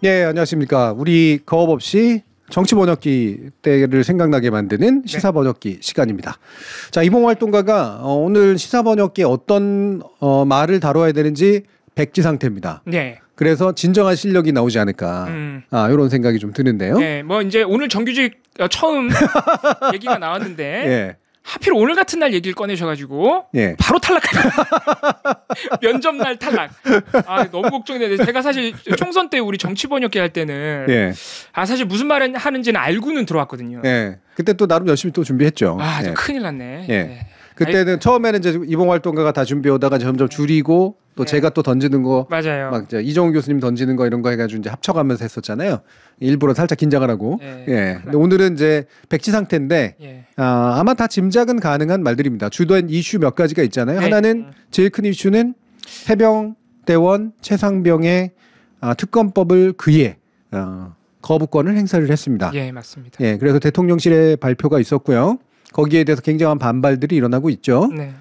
예, 안녕하십니까. 우리 거업 없이 정치 번역기 때를 생각나게 만드는 시사 번역기 시간입니다. 자, 이봉활동가가 오늘 시사 번역기에 어떤 말을 다뤄야 되는지 백지 상태입니다. 네. 그래서 진정한 실력이 나오지 않을까. 이런 생각이 좀 드는데요. 네, 뭐 이제 오늘 정규직 처음 얘기가 나왔는데 예. 하필 오늘 같은 날 얘기를 꺼내셔가지고 예. 바로 탈락합니다. 면접날 탈락. 아, 너무 걱정되는데 제가 사실 총선 때 우리 정치 번역기 할 때는 예. 사실 무슨 말을 하는지는 알고는 들어왔거든요. 예. 그때 또 나름 열심히 또 준비했죠. 아, 예. 큰일 났네. 예. 예. 그때는 처음에는 이제 이봉활동가가 다 준비하다가 점점 줄이고 또 제가 또 던지는 거 맞아요. 막 이제 이정훈 교수님 던지는 거 이런 거 해가지고 이제 합쳐가면서 했었잖아요. 일부러 살짝 긴장을 하고. 예. 근데 오늘은 이제 백지 상태인데 아마 다 짐작은 가능한 말들입니다. 주된 이슈 몇 가지가 있잖아요. 하나는 제일 큰 이슈는 해병대원 최상병의 특검법을 그예 거부권을 행사를 했습니다. 예, 맞습니다. 예, 그래서 대통령실의 발표가 있었고요. 거기에 대해서 굉장한 반발들이 일어나고 있죠. 네.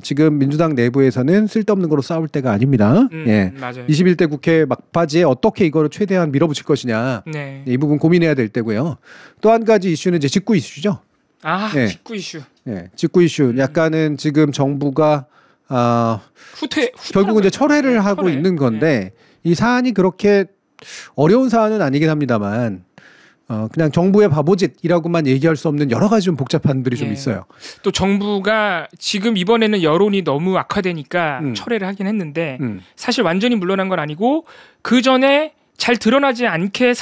지금 민주당 내부에서는 쓸데없는 거로 싸울 때가 아닙니다. 예. 맞아요. 21대 국회 막바지에 어떻게 이거를 최대한 밀어붙일 것이냐. 네. 이 부분 고민해야 될 때고요. 또 한 가지 이슈는 이제 직구 이슈죠. 아, 예. 직구 이슈. 예, 직구 이슈. 약간은 지금 정부가 결국은 이제 철회를 하고 있는 건데 이 사안이 그렇게 어려운 사안은 아니긴 합니다만 그냥 정부의 바보짓이라고만 얘기할 수 없는 여러 가지 좀 복잡한들이 좀 있어요. 또 정부가 지금 이번에는 여론이 너무 악화되니까 철회를 하긴 했는데 사실 완전히 물러난 건 아니고 그 전에 잘 드러나지 않게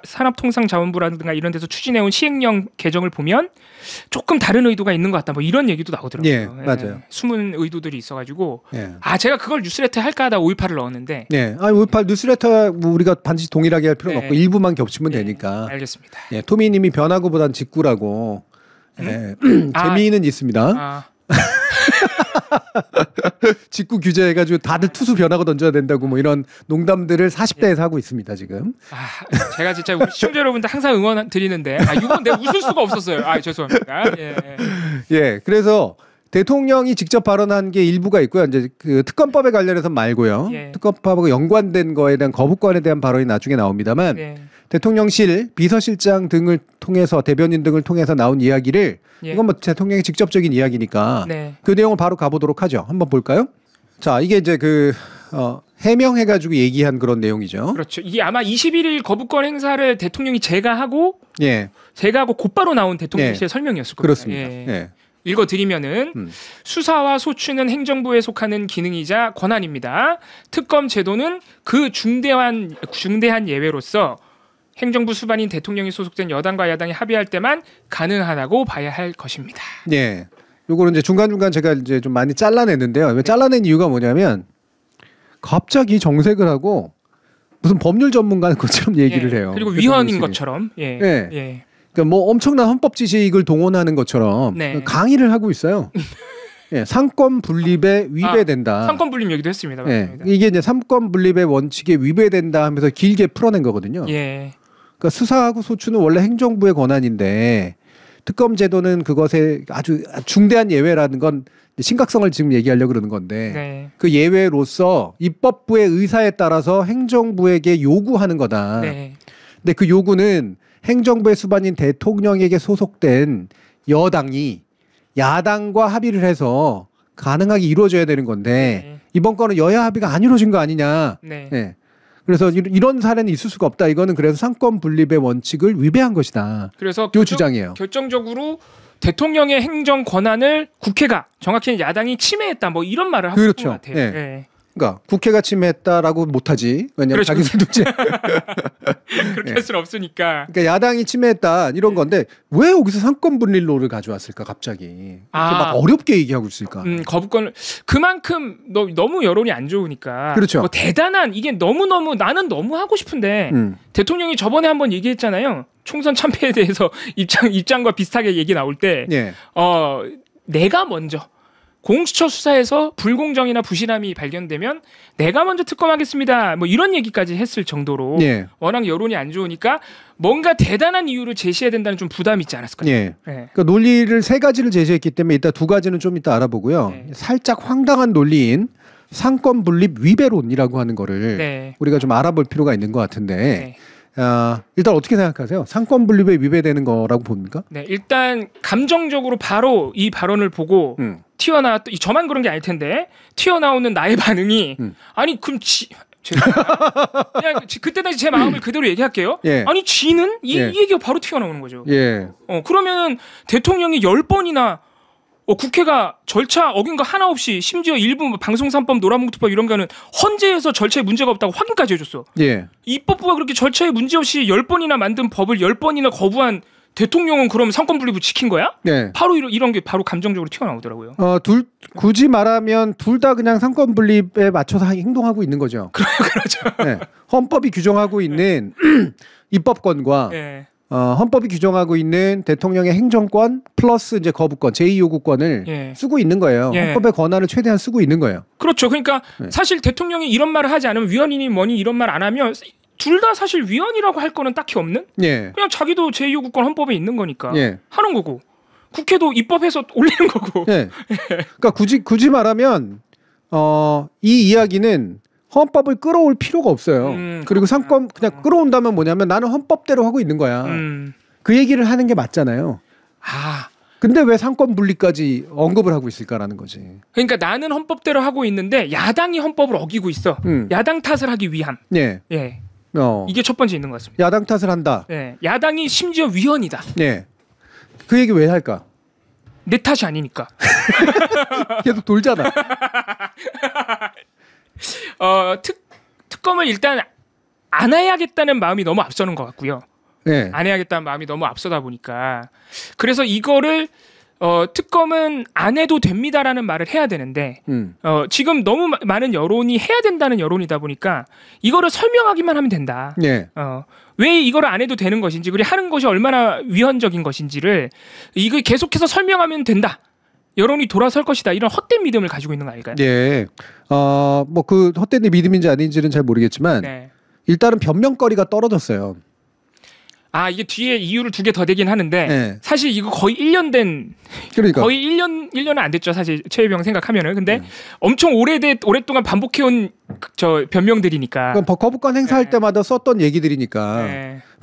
산업통상자원부라든가 이런 데서 추진해온 시행령 개정을 보면 조금 다른 의도가 있는 것 같다. 뭐 이런 얘기도 나오더라고요. 예, 맞아요. 숨은 의도들이 있어가지고 예. 제가 그걸 뉴스레터에 할까 하다 5.18을 넣었는데 네, 5.18 뉴스레터 뭐 우리가 반드시 동일하게 할 필요는 없고 일부만 겹치면 되니까. 알겠습니다. 예, 토미님이 변화구보단 직구라고 재미는 있습니다. 직구 규제해가지고 다들 투수 변화구 던져야 된다고 뭐 이런 농담들을 40대에서 하고 있습니다 지금. 제가 진짜 우리 시청자 여러분들 항상 응원 드리는데 이건 내가 웃을 수가 없었어요. 죄송합니다. 예, 그래서 대통령이 직접 발언한 게 일부가 있고요. 이제 그 특검법에 관련해서 말고요. 특검법하고 연관된 거에 대한 거부권에 대한 발언이 나중에 나옵니다만 대통령실 비서실장 등을 통해서 대변인 등을 통해서 나온 이야기를 이건 뭐 대통령의 직접적인 이야기니까 그 내용을 바로 가보도록 하죠. 한번 볼까요? 자, 이게 이제 해명해가지고 얘기한 그런 내용이죠. 그렇죠. 이게 아마 21일 거부권 행사를 대통령이 제가 하고 곧바로 나온 대통령실의 설명이었을 거예요. 그렇습니다. 읽어드리면은 수사와 소추는 행정부에 속하는 기능이자 권한입니다. 특검 제도는 그 중대한 예외로서 행정부 수반인 대통령이 소속된 여당과 야당이 합의할 때만 가능하다고 봐야 할 것입니다. 네, 요거는 이제 중간중간 제가 이제 좀 많이 잘라냈는데요. 왜 잘라낸 이유가 뭐냐면 갑자기 정색을 하고 무슨 법률 전문가 것처럼 얘기를 해요. 그리고 위헌인 것처럼. 그러니까 뭐 엄청난 헌법 지식을 동원하는 것처럼 강의를 하고 있어요. 상권 분립에 위배된다. 상권 분립 얘기도 했습니다. 이게 이제 상권 분립의 원칙에 위배된다 하면서 길게 풀어낸 거거든요. 그러니까 수사하고 소추는 원래 행정부의 권한인데 특검 제도는 그것에 아주 중대한 예외라는 건 심각성을 지금 얘기하려고 그러는 건데 그 예외로서 입법부의 의사에 따라서 행정부에게 요구하는 거다. 근데 그 요구는 행정부의 수반인 대통령에게 소속된 여당이 야당과 합의를 해서 가능하게 이루어져야 되는 건데 이번 건은 여야 합의가 안 이루어진 거 아니냐. 그래서 이런 사례는 있을 수가 없다. 이거는 그래서 상권 분립의 원칙을 위배한 것이다. 그래서 요 주장이에요. 결정적으로 대통령의 행정 권한을 국회가 정확히는 야당이 침해했다. 뭐 이런 말을 하고 있는 것 같아요. 그러니까 국회가 침해했다라고 못하지. 왜냐하면 자기들도 그렇게 할 수는 없으니까. 그러니까 야당이 침해했다 이런 건데 왜 여기서 상권 분립론을 가져왔을까 갑자기. 이렇게 막 어렵게 얘기하고 있을까. 거부권을 그만큼 너무 여론이 안 좋으니까. 그렇죠. 뭐 대단한 이게 너무너무 나는 너무 하고 싶은데 대통령이 저번에 한번 얘기했잖아요. 총선 참패에 대해서 입장과 비슷하게 얘기 나올 때 내가 먼저 공수처 수사에서 불공정이나 부실함이 발견되면 내가 먼저 특검하겠습니다. 뭐 이런 얘기까지 했을 정도로 워낙 여론이 안 좋으니까 뭔가 대단한 이유를 제시해야 된다는 좀 부담이 있지 않았을까요? 그러니까 논리를 세 가지를 제시했기 때문에 이따 두 가지는 좀 이따 알아보고요. 살짝 황당한 논리인 상권 분립 위배론이라고 하는 거를 우리가 좀 알아볼 필요가 있는 것 같은데 일단 어떻게 생각하세요? 상권 분립에 위배되는 거라고 봅니까? 네, 일단 감정적으로 바로 이 발언을 보고 튀어나왔던 저만 그런 게 아닐 텐데 튀어나오는 나의 반응이 아니 그럼 그냥 그때 당시 제 마음을 그대로 얘기할게요. 아니 지는 이 얘기가 바로 튀어나오는 거죠. 그러면은 대통령이 10번이나 국회가 절차 어긴 거 하나 없이 심지어 일부 방송 3법 노란봉투법 이런 거는 헌재에서 절차에 문제가 없다고 확인까지 해줬어. 입법부가 그렇게 절차에 문제 없이 10번이나 만든 법을 10번이나 거부한 대통령은 그럼 상권 분립을 지킨 거야? 바로 이런 게 바로 감정적으로 튀어나오더라고요. 굳이 말하면 둘 다 그냥 상권 분립에 맞춰서 행동하고 있는 거죠. 그렇죠. 헌법이 규정하고 있는 입법권과 헌법이 규정하고 있는 대통령의 행정권 플러스 이제 거부권, 제2요구권을 쓰고 있는 거예요. 헌법의 권한을 최대한 쓰고 있는 거예요. 그렇죠. 그러니까 사실 대통령이 이런 말을 하지 않으면 위헌이니 뭐니 이런 말 안 하면 둘 다 사실 위헌이라고 할 거는 딱히 없는? 그냥 자기도 제2요구권 헌법에 있는 거니까 하는 거고 국회도 입법해서 올리는 거고. 그러니까 굳이 말하면 이 이야기는 헌법을 끌어올 필요가 없어요. 그리고 상권 그냥 끌어온다면 뭐냐면 나는 헌법대로 하고 있는 거야. 그 얘기를 하는 게 맞잖아요. 근데 왜 상권 분리까지 언급을 하고 있을까라는 거지. 그러니까 나는 헌법대로 하고 있는데 야당이 헌법을 어기고 있어. 야당 탓을 하기 위함. 이게 첫 번째 있는 것 같습니다. 야당 탓을 한다. 야당이 심지어 위헌이다. 그 얘기 왜 할까? 내 탓이 아니니까. 계속 돌잖아. 특검을 일단 안 해야겠다는 마음이 너무 앞서는 것 같고요. 안 해야겠다는 마음이 너무 앞서다 보니까 그래서 이거를 특검은 안 해도 됩니다라는 말을 해야 되는데 지금 너무 많은 여론이 해야 된다는 여론이다 보니까 이거를 설명하기만 하면 된다. 왜 이거를 안 해도 되는 것인지 그리고 하는 것이 얼마나 위헌적인 것인지를 이거 계속해서 설명하면 된다. 여론이 돌아설 것이다. 이런 헛된 믿음을 가지고 있는 거 아닐까요? 뭐 그 헛된 믿음인지 아닌지는 잘 모르겠지만 일단은 변명거리가 떨어졌어요. 이게 뒤에 이유를 2개 더 되긴 하는데 사실 이거 거의 1년 된 거의 1년은 안 됐죠. 사실 최혜병 생각하면은. 근데 엄청 오랫동안 반복해온 저 변명들이니까. 거부권 행사할 때마다 썼던 얘기들이니까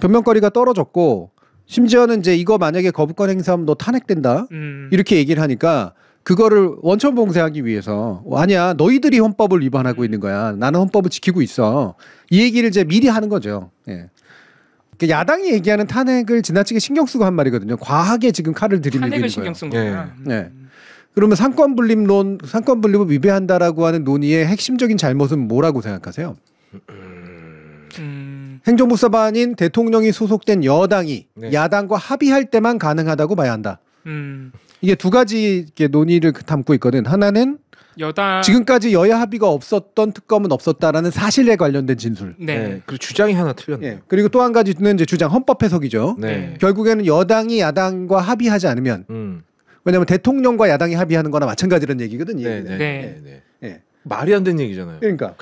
변명거리가 떨어졌고 심지어는 이제 이거 만약에 거부권 행사하면 너 탄핵된다 이렇게 얘기를 하니까 그거를 원천봉쇄하기 위해서 아니야 너희들이 헌법을 위반하고 있는 거야. 나는 헌법을 지키고 있어. 이 얘기를 이제 미리 하는 거죠. 야당이 얘기하는 탄핵을 지나치게 신경 쓰고 한 말이거든요. 과하게 지금 칼을 들이밀고 있는 거예요. 탄핵을 신경 쓴 거구나. 그러면 상권 분립을 위배한다라고 하는 논의의 핵심적인 잘못은 뭐라고 생각하세요? 행정부 사반인 대통령이 소속된 여당이 야당과 합의할 때만 가능하다고 봐야 한다. 이게 2가지 논의를 담고 있거든. 하나는 지금까지 여야 합의가 없었던 특검은 없었다라는 사실에 관련된 진술. 그리고 주장이 하나 틀렸네. 그리고 또 한 가지는 이제 주장 헌법 해석이죠. 결국에는 여당이 야당과 합의하지 않으면 왜냐하면 대통령과 야당이 합의하는 거나 마찬가지라는 얘기거든요. 말이 안 되는 얘기잖아요. 그러니까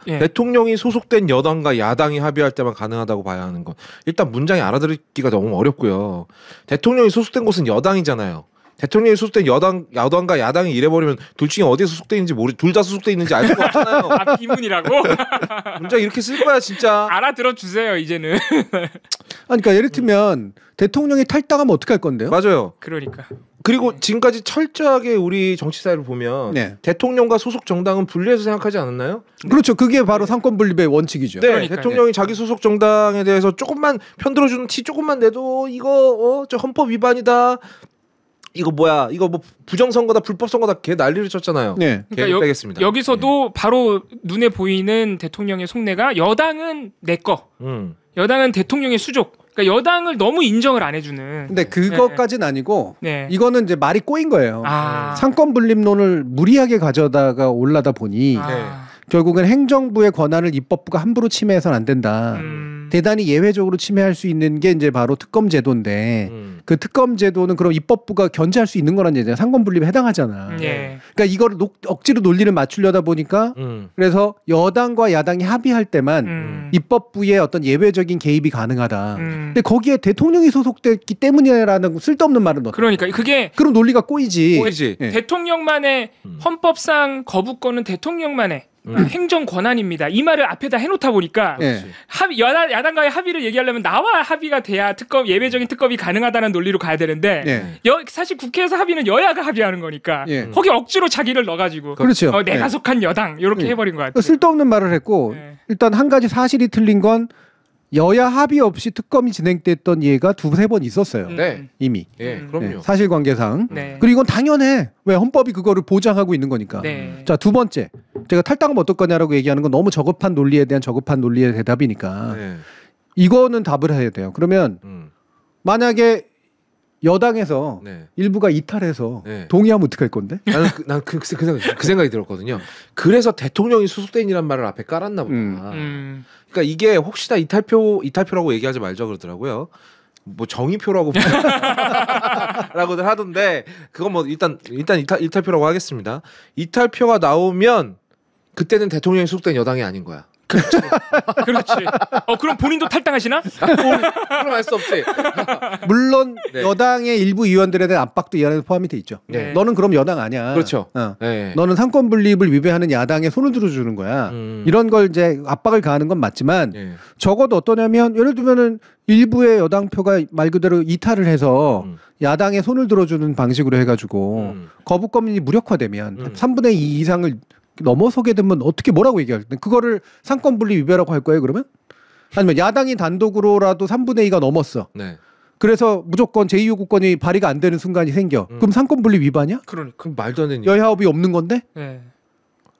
대통령이 소속된 여당과 야당이 합의할 때만 가능하다고 봐야 하는 건 일단 문장이 알아듣기가 너무 어렵고요. 대통령이 소속된 곳은 여당이잖아요. 대통령이 소속된 여당과 야당이 이래버리면 둘 중에 어디에 소속돼 있는지 둘 다 소속돼 있는지 알 수가 없잖아요. 비문이라고? 문장 이렇게 쓸 거야 진짜. 알아들어 주세요 이제는. 그러니까 예를 들면 대통령이 탈당하면 어떡할 건데요? 맞아요. 그러니까. 그리고 지금까지 철저하게 우리 정치사를 보면 대통령과 소속 정당은 분리해서 생각하지 않았나요? 그렇죠. 그게 바로 상권 분립의 원칙이죠. 대통령이 자기 소속 정당에 대해서 조금만 편들어주는 티 조금만 내도 이거 저 헌법 위반이다. 이거 뭐야? 이거 뭐 부정선거다, 불법선거다, 걔 난리를 쳤잖아요. 그러니까 빼겠습니다. 여기서도 바로 눈에 보이는 대통령의 속내가 여당은 내 거, 여당은 대통령의 수족. 그러니까 여당을 너무 인정을 안 해주는. 근데 그것까지는 아니고 이거는 이제 말이 꼬인 거예요. 상권 분립론을 무리하게 가져다가 올라다 보니 결국은 행정부의 권한을 입법부가 함부로 침해해서는 안 된다. 대단히 예외적으로 침해할 수 있는 게 이제 바로 특검 제도인데 그 특검 제도는 그럼 입법부가 견제할 수 있는 거란 얘기잖아요. 상권 분립에 해당하잖아. 그러니까 이걸 억지로 논리를 맞추려다 보니까 그래서 여당과 야당이 합의할 때만 입법부의 어떤 예외적인 개입이 가능하다. 근데 거기에 대통령이 소속됐기 때문이라는 쓸데없는 말은 어때? 그러니까 그게 그럼 논리가 꼬이지. 대통령만의 헌법상 거부권은 대통령만의 행정 권한입니다. 이 말을 앞에다 해놓다 보니까 야당과의 합의를 얘기하려면 나와 합의가 돼야 예외적인 특검이 가능하다는 논리로 가야 되는데 사실 국회에서 합의는 여야가 합의하는 거니까 거기 억지로 자기를 넣어가지고 그렇죠. 내가 속한 여당 이렇게 해버린 것 같아요. 쓸데없는 말을 했고 일단 한 가지 사실이 틀린 건 여야 합의 없이 특검이 진행됐던 예가 2-3번 있었어요. 이미. 그럼요. 사실관계상. 그리고 이건 당연해. 왜 헌법이 그거를 보장하고 있는 거니까. 자, 두 번째. 제가 탈당하면 어떨 거냐라고 얘기하는 건 너무 저급한 논리에 대한 저급한 논리의 대답이니까. 이거는 답을 해야 돼요. 그러면 만약에 여당에서 일부가 이탈해서 동의하면 어떡할 건데? 나는 그 생각이 들었거든요. 그래서 대통령이 소속된이란 말을 앞에 깔았나 보다. 그러니까 이게 혹시나 이탈표라고 얘기하지 말자 그러더라고요. 뭐 정의표라고 라고들 하던데 그건 뭐 일단 이탈표라고 하겠습니다. 이탈표가 나오면 그때는 대통령이 소속된 여당이 아닌 거야. 그렇지. 그럼 본인도 탈당하시나? 그럼 알 수 없지. 물론 여당의 일부 의원들에 대한 압박도 이 안에 포함이 돼 있죠. 너는 그럼 여당 아니야. 그렇죠. 너는 상권 분립을 위배하는 야당에 손을 들어주는 거야. 이런 걸 이제 압박을 가하는 건 맞지만 적어도 어떠냐면 예를 들면은 일부의 여당표가 말 그대로 이탈을 해서 야당에 손을 들어주는 방식으로 해가지고 거부권이 무력화되면 3분의 2 이상을 넘어서게 되면 어떻게 뭐라고 얘기할 때 그거를 상권 분립 위배라고 할 거예요 그러면? 아니면 야당이 단독으로라도 3분의 2가 넘었어. 그래서 무조건 제2요구권이 발의가 안 되는 순간이 생겨. 그럼 상권 분립 위반이야? 그럼 말도 안 되는 여야합의 없는 건데?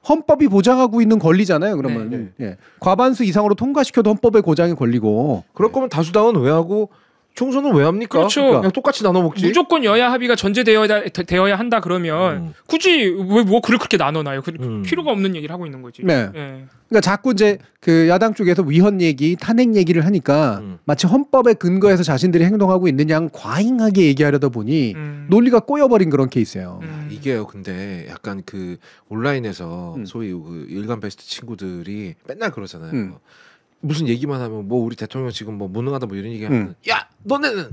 헌법이 보장하고 있는 권리잖아요. 그러면 과반수 이상으로 통과시켜도 헌법의 보장이 걸리고. 그럴 거면 다수당은 왜 하고 총선은 왜 합니까? 그렇죠. 그냥 똑같이 나눠 먹지. 무조건 여야 합의가 전제되어야 한다 그러면 굳이 왜 뭐 그렇게 나눠놔요? 필요가 없는 얘기를 하고 있는 거지. 그러니까 자꾸 이제 그 야당 쪽에서 위헌 얘기, 탄핵 얘기를 하니까 마치 헌법에 근거해서 자신들이 행동하고 있는 양 과잉하게 얘기하려다 보니 논리가 꼬여버린 그런 케이스예요. 이게요. 근데 약간 그 온라인에서 소위 그 일간 베스트 친구들이 맨날 그러잖아요. 무슨 얘기만 하면 뭐 우리 대통령 지금 뭐 무능하다 뭐 이런 얘기하면 야 너네는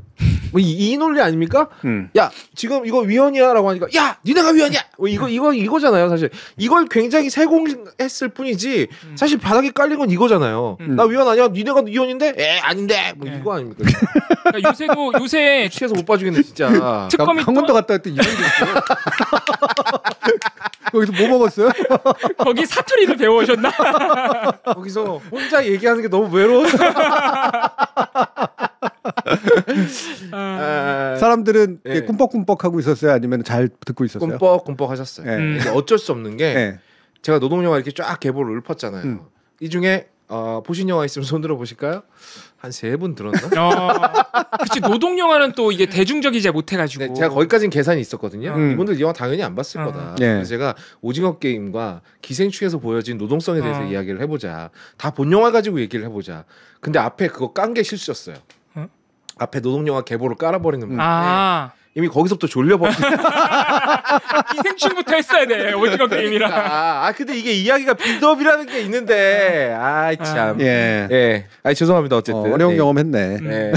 뭐 이 논리 아닙니까? 야 지금 이거 위헌이야라고 하니까 야 니네가 위헌이야 뭐 이거잖아요. 사실 이걸 굉장히 세공했을 뿐이지 사실 바닥에 깔린 건 이거잖아요. 나 위헌 아니야? 니네가 위헌인데? 아닌데 뭐 이거 아닙니까? 그러니까 요새 취해서 못 봐주겠네 진짜. 특검이 강원도 갔다 왔더니 이런 게 있어요. 거기서 뭐 먹었어요? 거기 사투리를 배워오셨나? 거기서 혼자 얘기하는 게 너무 외로워서. 사람들은 꿈뻑꿈뻑 하고 있었어요? 아니면 잘 듣고 있었어요? 꿈뻑꿈뻑 하셨어요. 어쩔 수 없는 게 제가 노동영화 이렇게 쫙 계보를 읊었잖아요. 이 중에 보신 영화 있으면 손 들어 보실까요? 한 3분 들었나? 그치 노동영화는 또 이게 대중적이지 못해가지고 제가 거기까지는 계산이 있었거든요. 이분들 이 영화 당연히 안 봤을 거다. 그래서 제가 오징어 게임과 기생충에서 보여진 노동성에 대해서 이야기를 해보자. 다 본 영화 가지고 얘기를 해보자. 근데 앞에 그거 깐 게 실수였어요. 앞에 노동영화 계보를 깔아버리는 바람에 이미 거기서부터 졸려버리고 기생충부터 했어야 돼 오징어 게임이랑. 근데 이게 이야기가 빌드업이라는 게 있는데 참. 죄송합니다. 어쨌든 어려운 경험했네.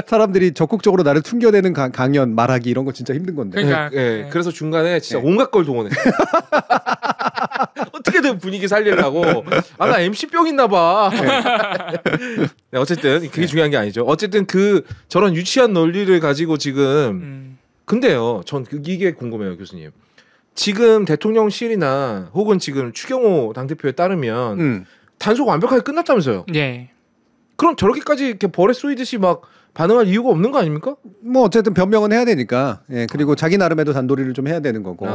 사람들이 적극적으로 나를 퉁겨대는 강연 말하기 이런 거 진짜 힘든 건데. 그러니까, 그래서 중간에 진짜 온갖 걸 동원했어요. 어떻게든 분위기 살리려고. 나 MC병 있나 봐. 어쨌든 그게 중요한 게 아니죠. 어쨌든 저런 유치한 논리를 가지고 지금 근데요. 전 이게 궁금해요, 교수님. 지금 대통령실이나 혹은 지금 추경호 당대표에 따르면 단속 완벽하게 끝났다면서요. 그럼 저렇게까지 이렇게 벌에 쏘이듯이 막 반응할 이유가 없는 거 아닙니까? 뭐 어쨌든 변명은 해야 되니까. 그리고 자기 나름에도 단도리를 좀 해야 되는 거고.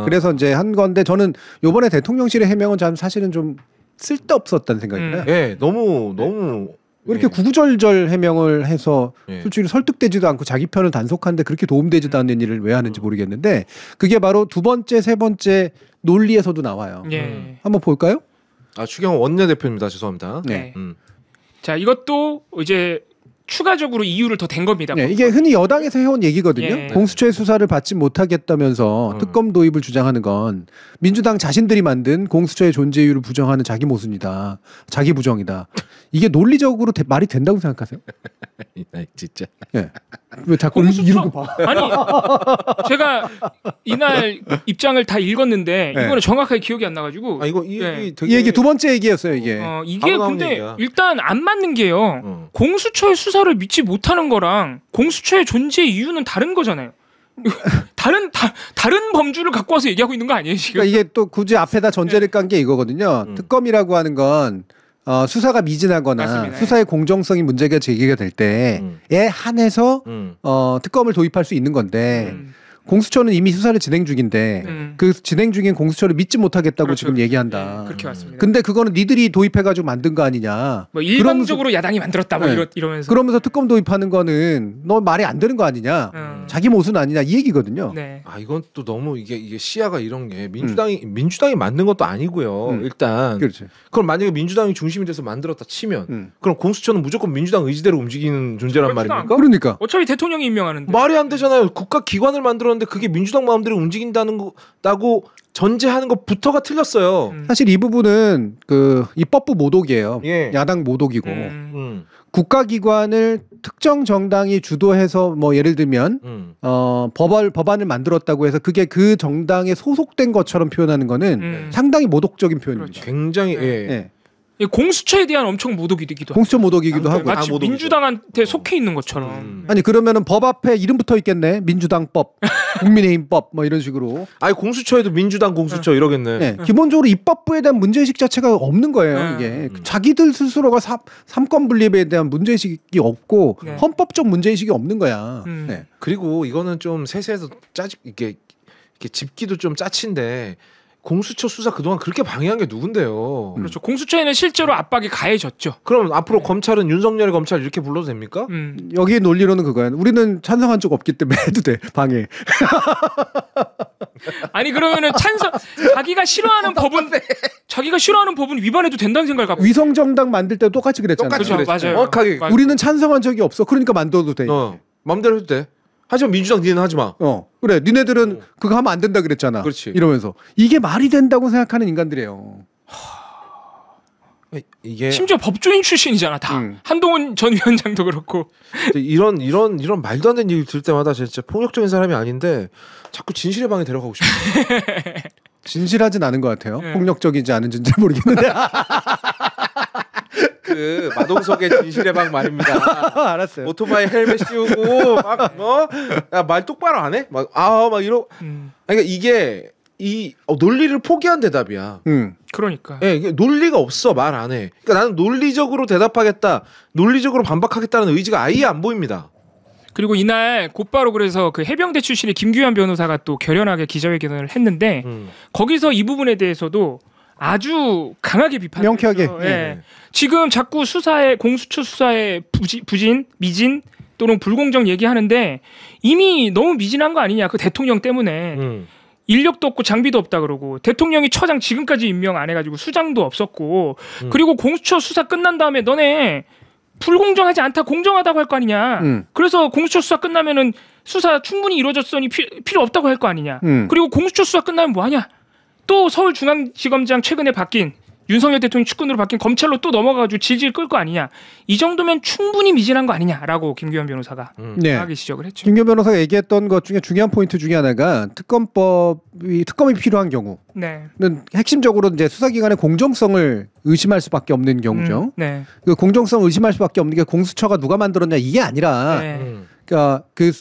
그래서 이제 한 건데 저는 이번에 대통령실의 해명은 사실은 좀 쓸데없었다는 생각이 들어요. 너무 왜 이렇게 구구절절 해명을 해서 솔직히 설득되지도 않고 자기 편을 단속하는데 그렇게 도움되지도 않는 일을 왜 하는지 모르겠는데 그게 바로 두 번째, 세 번째 논리에서도 나와요. 한번 볼까요? 추경호 원내대표입니다. 죄송합니다. 자, 이것도 이제 추가적으로 이유를 더 댄 겁니다. 네, 이게 흔히 여당에서 해온 얘기거든요. 예. 공수처의 수사를 받지 못하겠다면서 특검 도입을 주장하는 건 민주당 자신들이 만든 공수처의 존재 이유를 부정하는 자기 모순이다. 자기 부정이다. 이게 논리적으로 말이 된다고 생각하세요? 진짜. 예. 왜 자꾸 이러고 봐? 아니, 제가 이날 입장을 다 읽었는데 네. 이거는 정확하게 기억이 안 나가지고. 이거 이 네. 되게 이 얘기 두 번째 얘기였어요, 이게. 이게 근데 얘기야. 일단 안 맞는 게요. 공수처의 수사를 믿지 못하는 거랑 공수처의 존재 이유는 다른 거잖아요. 다른 범주를 갖고 와서 얘기하고 있는 거 아니에요, 지금? 그러니까 이게 또 굳이 앞에다 전제를 깐 게 이거거든요. 특검이라고 하는 건 수사가 미진하거나 맞습니다. 수사의 공정성이 문제가 제기가 될 때에 한해서 특검을 도입할 수 있는 건데 공수처는 이미 수사를 진행 중인데 그 진행 중인 공수처를 믿지 못하겠다고 그렇죠. 지금 얘기한다. 네, 그렇게 왔습니다. 근데 그거는 니들이 도입해가지고 만든 거 아니냐. 뭐 일방적으로 야당이 만들었다 뭐 네. 이러면서. 그러면서 특검 도입하는 거는 너 말이 안 되는 거 아니냐. 자기 모순 아니냐 이 얘기거든요. 네. 이건 또 너무 이게 시야가 이런 게 민주당이 만든 것도 아니고요. 일단 그렇지. 그럼 만약에 민주당이 중심이 돼서 만들었다 치면 그럼 공수처는 무조건 민주당 의지대로 움직이는 존재란 말입니까? 그러니까 어차피 대통령이 임명하는데. 말이 안 되잖아요. 국가 기관을 만들었는데 그게 민주당 마음대로 움직인다는 거다고 전제하는 것부터가 틀렸어요. 사실 이 부분은 그 입법부 모독이에요. 예. 야당 모독이고 국가기관을 특정 정당이 주도해서 뭐 예를 들면 법안을 만들었다고 해서 그게 그 정당에 소속된 것처럼 표현하는 거는 상당히 모독적인 표현입니다. 그렇죠. 굉장히 예. 공수처에 대한 엄청 모독이기도 하고. 공수처 모독이기도 하고. 마치 민주당한테 속해 있는 것처럼. 아니 그러면은 법 앞에 이름 붙어 있겠네. 민주당법, 국민의힘법 뭐 이런 식으로. 아니 공수처에도 민주당 공수처 이러겠네. 네. 기본적으로 입법부에 대한 문제의식 자체가 없는 거예요. 이게 자기들 스스로가 삼권 분립에 대한 문제의식이 없고 헌법적 문제의식이 없는 거야. 네. 그리고 이거는 좀 세세해서 이게 짚기도 좀 짜친데 공수처 수사 그동안 그렇게 방해한 게 누군데요? 그렇죠. 공수처에는 실제로 압박이 가해졌죠. 그럼 앞으로 검찰은 윤석열의 검찰 이렇게 불러도 됩니까? 여기에 논리로는 그거야. 우리는 찬성한 적 없기 때문에 해도 돼. 방해. 아니 그러면은 자기가 싫어하는 법은 위반해도 된다는 생각을 갖고. 위성정당 만들 때 똑같이 그랬잖아요. 그렇죠. 맞아요. 정확하게. 맞아요. 우리는 찬성한 적이 없어. 그러니까 만들어도 돼. 마음대로 해도 돼. 하지만 민주당 니는 하지 마. 그래. 니네들은 그거 하면 안 된다 그랬잖아. 그렇지. 이러면서 이게 말이 된다고 생각하는 인간들이에요. 이게 심지어 법조인 출신이잖아 다. 한동훈 전 위원장도 그렇고. 이런 말도 안 되는 얘기 들 때마다 진짜 폭력적인 사람이 아닌데 자꾸 진실의 방에 데려가고 싶어요. 진실하진 않은 것 같아요. 폭력적이지 않은지는 잘 모르겠는데. 그 마동석의 진실의 방 말입니다. 알았어요. 오토바이 헬멧 씌우고 막 말 똑바로 안 해? 막 이러. 그러니까 이게 논리를 포기한 대답이야. 그러니까. 예, 이게 논리가 없어. 말 안 해. 그러니까 나는 논리적으로 대답하겠다, 논리적으로 반박하겠다는 의지가 아예 안 보입니다. 그리고 이날 곧바로 그래서 그 해병대 출신의 김규현 변호사가 또 결연하게 기자회견을 했는데 거기서 이 부분에 대해서도 아주 강하게 비판했죠. 명쾌하게. 예. 지금 자꾸 공수처 수사의 부진, 미진 또는 불공정 얘기하는데 이미 너무 미진한 거 아니냐. 그 대통령 때문에. 인력도 없고 장비도 없다 그러고 대통령이 처장 지금까지 임명 안 해가지고 수장도 없었고 그리고 공수처 수사 끝난 다음에 너네 불공정하지 않다 공정하다고 할 거 아니냐. 그래서 공수처 수사 끝나면은 수사 충분히 이루어졌으니 필요 없다고 할 거 아니냐. 그리고 공수처 수사 끝나면 뭐 하냐. 또 서울중앙지검장 최근에 바뀐 윤석열 대통령 측근으로 바뀐 검찰로 또 넘어가가지고 질질 끌 거 아니냐. 이 정도면 충분히 미진한 거 아니냐라고 김규현 변호사가 강하게 지적을 했죠. 김규현 변호사가 얘기했던 것 중에 중요한 포인트 중에 하나가 특검이 필요한 경우는 핵심적으로 이제 수사기관의 공정성을 의심할 수밖에 없는 경우죠. 그 공정성을 의심할 수밖에 없는 게 공수처가 누가 만들었냐 이게 아니라 그러니까 그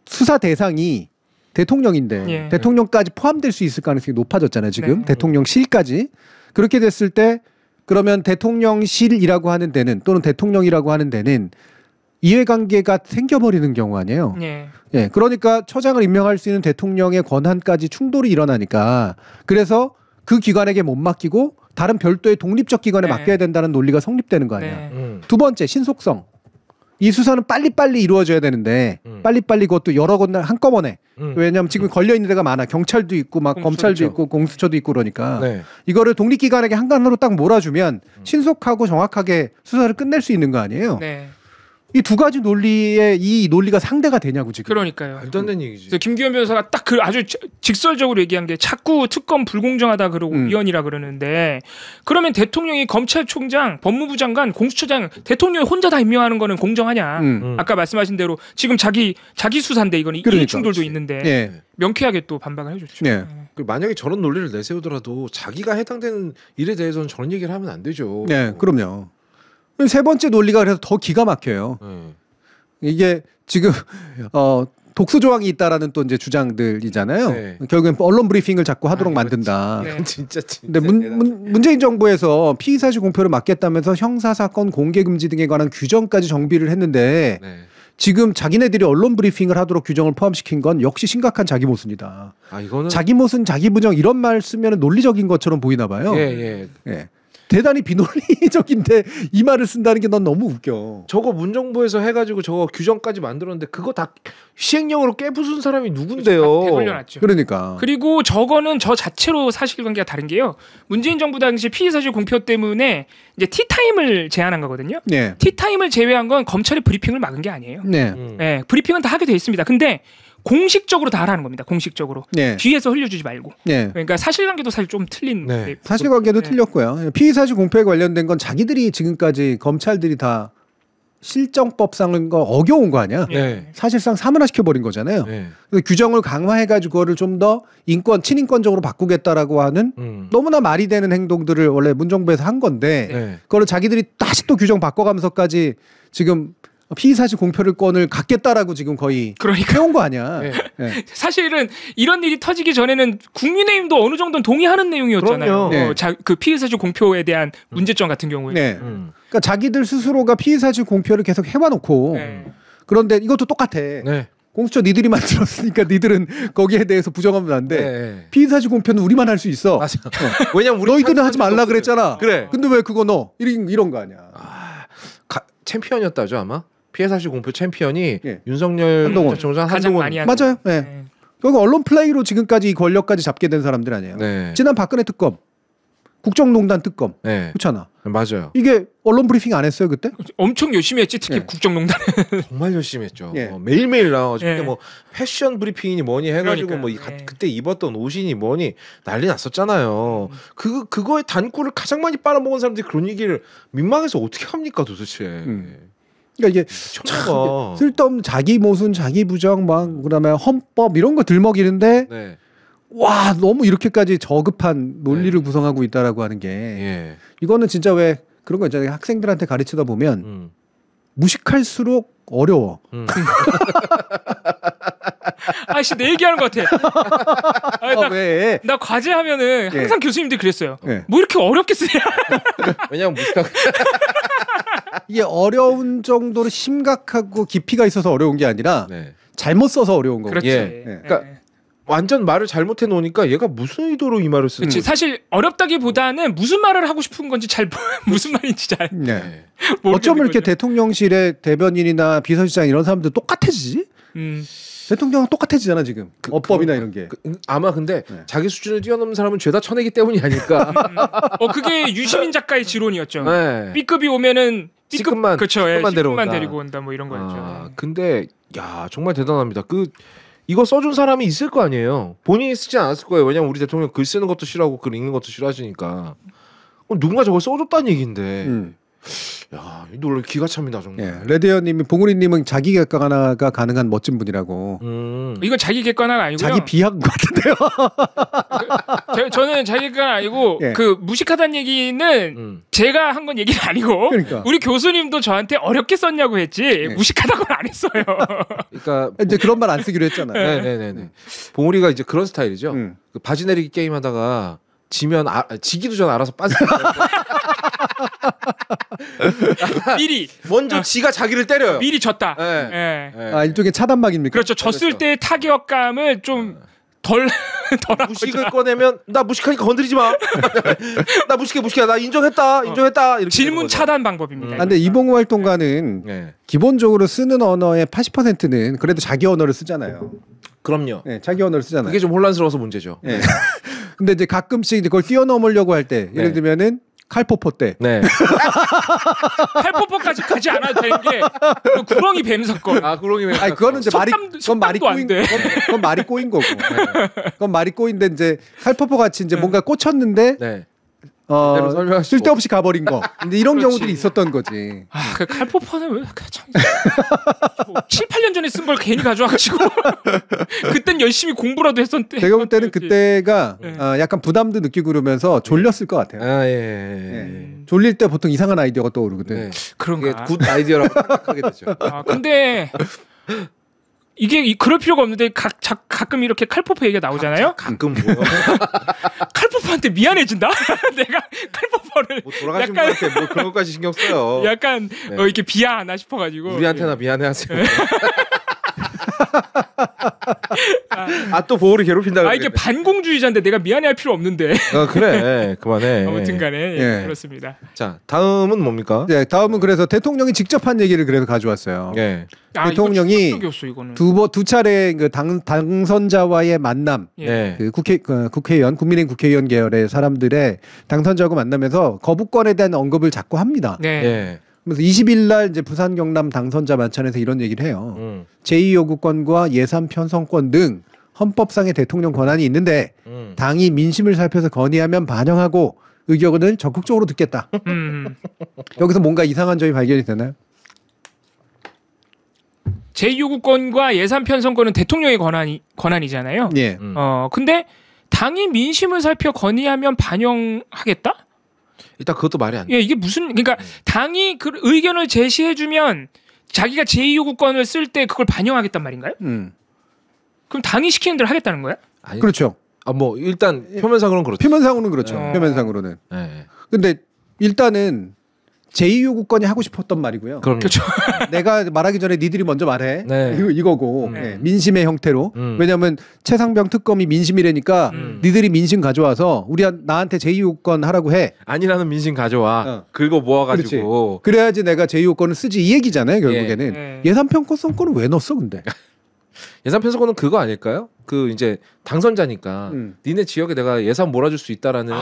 수사 대상이 대통령인데 대통령까지 포함될 수 있을 가능성이 높아졌잖아요. 지금 대통령실까지. 그렇게 됐을 때 그러면 대통령실이라고 하는 데는 또는 대통령이라고 하는 데는 이해관계가 생겨버리는 경우 아니에요. 예, 그러니까 처장을 임명할 수 있는 대통령의 권한까지 충돌이 일어나니까 그래서 그 기관에게 못 맡기고 다른 별도의 독립적 기관에 맡겨야 된다는 논리가 성립되는 거 아니야. 두 번째 신속성. 이 수사는 빨리빨리 이루어져야 되는데 빨리빨리 그것도 여러 건 한꺼번에 왜냐하면 지금 걸려 있는 데가 많아. 경찰도 있고 막 검찰도 있고 공수처도 있고 그러니까 이거를 독립기관에게 한간으로 딱 몰아주면 신속하고 정확하게 수사를 끝낼 수 있는 거 아니에요. 이 두 가지 논리에 이 논리가 상대가 되냐고 지금. 그러니까요. 말도 안 되는 얘기지. 김기현 변호사가 딱 그 아주 직설적으로 얘기한 게 자꾸 특검 불공정하다 그러고 위헌이라 그러는데 그러면 대통령이 검찰총장, 법무부 장관, 공수처장 대통령이 혼자 다 임명하는 거는 공정하냐? 아까 말씀하신 대로 지금 자기 수사인데 이거는 이익충돌도 있는데 명쾌하게 또 반박을 해줬죠. 만약에 저런 논리를 내세우더라도 자기가 해당되는 일에 대해서는 저런 얘기를 하면 안 되죠. 네, 그럼요. 세 번째 논리가 그래서 더 기가 막혀요. 이게 지금 독소 조항이 있다라는 또 이제 주장들이잖아요. 결국엔 언론 브리핑을 자꾸 하도록 만든다. 진짜. 근데 문재인 정부에서 피의 사실 공표를 막겠다면서 형사 사건 공개 금지 등에 관한 규정까지 정비를 했는데 지금 자기네들이 언론 브리핑을 하도록 규정을 포함시킨 건 역시 심각한 자기 모순이다. 이거는 자기 모순, 자기 부정 이런 말 쓰면 논리적인 것처럼 보이나 봐요. 예. 대단히 비논리적인데 이 말을 쓴다는 게 넌 너무 웃겨. 저거 문정부에서 해가지고 저거 규정까지 만들었는데 그거 다 시행령으로 깨부순 사람이 누군데요? 되돌려놨죠. 그러니까. 그리고 저거는 저 자체로 사실관계가 다른 게요. 문재인 정부 당시 피의사실 공표 때문에 이제 티타임을 제한한 거거든요. 티타임을 제외한 건 검찰의 브리핑을 막은 게 아니에요. 브리핑은 다 하게 돼 있습니다. 근데 공식적으로 다 하라는 겁니다. 공식적으로. 뒤에서 흘려주지 말고. 그러니까 사실관계도 사실 좀 틀린. 사실관계도 틀렸고요. 피의사실 공표에 관련된 건 자기들이 지금까지 검찰들이 다 실정법상은 거 어겨운 거 아니야. 사실상 사문화시켜버린 거잖아요. 그래서 규정을 강화해가지고 그거를 좀 더 친인권적으로 바꾸겠다라고 하는 너무나 말이 되는 행동들을 원래 문정부에서 한 건데 그거를 자기들이 다시 또 규정 바꿔가면서까지 지금 피의사실 공표권을 갖겠다라고 지금 거의 해온 거 아니야. 사실은 이런 일이 터지기 전에는 국민의힘도 어느 정도는 동의하는 내용이었잖아요. 그 피의사실 공표에 대한 문제점 같은 경우에. 그러니까 자기들 스스로가 피의사실 공표를 계속 해와놓고 그런데 이것도 똑같아. 공수처 니들이 만들었으니까 니들은 거기에 대해서 부정하면 안 돼. 피의사실 공표는 우리만 할 수 있어. 맞아. 왜냐면 우리 너희들은 하지 말라 그랬잖아. 그래. 근데 왜 그거 너 이런 거 아니야. 챔피언이었다죠 아마. 피해사실 공표 챔피언이 윤석열 총장 가장 많이 한동훈. 맞아요. 결국 언론 플레이로 지금까지 이 권력까지 잡게 된 사람들 아니에요. 지난 박근혜 특검, 국정농단 특검, 그렇잖아. 맞아요. 이게 언론 브리핑 안 했어요 그때? 엄청 열심히 했지 특히 국정농단. 정말 열심히 했죠. 매일매일 나와가지고 그때 뭐 패션 브리핑이니 뭐니 해가지고 그때 입었던 옷이니 뭐니 난리 났었잖아요. 그거의 단꿀을 가장 많이 빨아먹은 사람들이 그런 얘기를 민망해서 어떻게 합니까 도대체. 그러니까 이게 쓸데없는 자기 모순, 자기 부정, 막 그다음에 헌법 이런 거 들먹이는데 와 너무 이렇게까지 저급한 논리를 구성하고 있다라고 하는 게 이거는 진짜 왜 그런 거 있잖아요. 학생들한테 가르치다 보면 무식할수록 어려워. 아씨 내 얘기하는 것 같아. 왜? 나 과제하면은 항상 교수님들이 그랬어요. 뭐 이렇게 어렵게 쓰냐? 왜냐면 무식하고. 이게 어려운 정도로 심각하고 깊이가 있어서 어려운 게 아니라 잘못 써서 어려운 거고. 그렇지. 그러니까 완전 말을 잘못해 놓으니까 얘가 무슨 의도로 이 말을 쓰는 거지? 사실 어렵다기보다는 무슨 말을 하고 싶은 건지 무슨 말인지 잘. 어쩌면 이렇게 대통령실의 대변인이나 비서실장 이런 사람들 똑같아지지? 대통령은 똑같아지잖아 지금. 어법이나 이런 게. 아마 근데 자기 수준을 뛰어넘는 사람은 죄다 쳐내기 때문이 아닐까. 그게 유시민 작가의 지론이었죠. B급이 오면은 C급만 C급만 데리고 온다 뭐 이런 거였죠. 근데 야 정말 대단합니다. 이거 써준 사람이 있을 거 아니에요. 본인이 쓰지 않았을 거예요. 왜냐면 우리 대통령 글 쓰는 것도 싫어하고 글 읽는 것도 싫어하시니까. 누군가 저걸 써줬다는 얘기인데. 야, 이 논리 기가 찹니다 정말. 레드현님이 봉우리님은 자기 객관화가 가능한 멋진 분이라고. 이건 자기 객관화가 아니고요. 자기 비하인 것 같은데요. 저는 자기 객관화 아니고 그 무식하다는 얘기는 제가 한 건 얘기는 아니고 우리 교수님도 저한테 어렵게 썼냐고 했지 무식하다고는 안 했어요. 그러니까 이제 그런 말 안 쓰기로 했잖아요. 네네네. 봉우리가 이제 그런 스타일이죠. 그 바지 내리기 게임 하다가 지면 지기도 전에 알아서 빠지는 미리 먼저 지가 자기를 때려요. 미리 졌다. 일종의 차단막입니까? 그렇죠. 졌을 때 타격감을 좀 덜 무식을 꺼내면 나 무식하니까 건드리지 마. 나 무식해. 나 인정했다. 이렇게 질문 차단 방법입니다. 근데 이봉우 활동가는 기본적으로 쓰는 언어의 80%는 그래도 자기 언어를 쓰잖아요. 그럼요. 네, 자기 언어를 쓰잖아요. 그게 좀 혼란스러워서 문제죠. 네. 근데 이제 가끔씩 이제 그걸 뛰어넘으려고 할 때, 예를 들면은 칼포포 때. 네. 칼포포까지 가지 않아도 되는 게 구렁이 뱀 사건. 아, 구렁이 뱀. 아니 그거는 이제 그건 말이 꼬인 그건 말이 꼬인 거고. 그건 말이 꼬인데 이제 칼포포 같이 이제 뭔가 꽂혔는데 네. 쓸데없이 가버린 거. 근데 이런 그렇지. 경우들이 있었던 거지. 아, 그 칼포퍼는 왜 참 7, 8년 전에 쓴 걸 괜히 가져와가지고 그땐 열심히 공부라도 했었는데. 제가 볼 때는 그때가 네. 약간 부담도 느끼고 그러면서 졸렸을 것 같아요. 아, 예. 졸릴 때 보통 이상한 아이디어가 떠오르거든. 네. 그런가. 굿 아이디어라고 생각하게 되죠. 아, 근데 이게 그럴 필요가 없는데 가끔 이렇게 칼포퍼 얘기가 나오잖아요. 가끔 뭐 칼포퍼한테 미안해진다. 내가 칼포퍼를 뭐 돌아가신 분한테 뭐 그런 것까지 신경 써요. 약간 네. 이렇게 비하하나 싶어가지고. 우리한테나 미안해하세요. 또 보울이 괴롭힌다. 아, 이게 반공주의자인데 내가 미안해할 필요 없는데. 그래 그만해. 아무튼간에 예. 그렇습니다. 자 다음은 뭡니까? 네, 다음은 그래서 대통령이 직접 한 얘기를 그래서 가져왔어요. 예. 대통령이 이거 충격적이었어, 이거는. 두 차례 그 당선자와의 만남, 예. 그 국회의원, 국민의힘 국회의원 계열의 사람들의 당선자하고 만나면서 거부권에 대한 언급을 자꾸 합니다. 네. 예. 그래서 20일 날 이제 부산 경남 당선자 만찬에서 이런 얘기를 해요. 제2요구권과 예산 편성권 등 헌법상의 대통령 권한이 있는데 당이 민심을 살펴서 건의하면 반영하고 의견을 적극적으로 듣겠다. 여기서 뭔가 이상한 점이 발견이 되나요? 제2요구권과 예산 편성권은 대통령의 권한이잖아요. 예. 근데 당이 민심을 살펴 건의하면 반영하겠다? 일단 그것도 말이 안 돼. 예, 이게 무슨 그러니까 당이 그 의견을 제시해주면 자기가 제2요구권을 쓸 때 그걸 반영하겠단 말인가요? 그럼 당이 시키는 대로 하겠다는 거야? 아니, 그렇죠. 뭐 일단 표면상으로는 그렇죠. 표면상으로는 그렇죠. 표면상으로는. 네. 근데 일단은 제2요구권이 하고 싶었던 말이고요. 그럼요. 그렇죠. 내가 말하기 전에 니들이 먼저 말해. 네. 이거고 네. 민심의 형태로. 왜냐하면 최상병 특검이 민심이라니까 니들이 민심 가져와서 나한테 제2요구권 하라고 해. 아니라는 민심 가져와. 긁어 모아가지고. 그래야지 내가 제2요구권을 쓰지 이 얘기잖아요. 결국에는. 예. 예산평가성권을 왜 넣었어 근데? 예산 편성권은 그거 아닐까요? 그 이제 당선자니까 니네 지역에 내가 예산 몰아줄 수 있다라는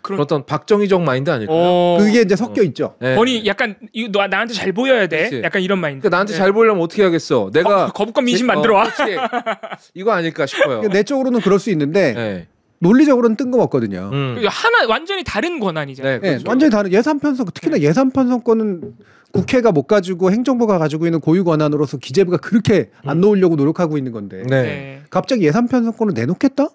그런 어떤 박정희적 마인드 아닐까요? 그게 이제 섞여 있죠. 네. 권이 약간 이거 나한테 잘 보여야 돼. 그치. 약간 이런 마인드. 그러니까 나한테 잘 보이려면 어떻게 하겠어? 내가 거부권 민심 만들어 와. 이거 아닐까 싶어요. 내적으로는 그럴 수 있는데 네. 논리적으로는 뜬금없거든요. 하나 완전히 다른 권한이잖아요. 네, 그렇죠. 완전히 다른 예산 편성. 특히나 예산 편성권은 국회가 못 가지고 행정부가 가지고 있는 고유 권한으로서 기재부가 그렇게 안 놓으려고 노력하고 있는 건데 네. 갑자기 예산 편성권을 내놓겠다?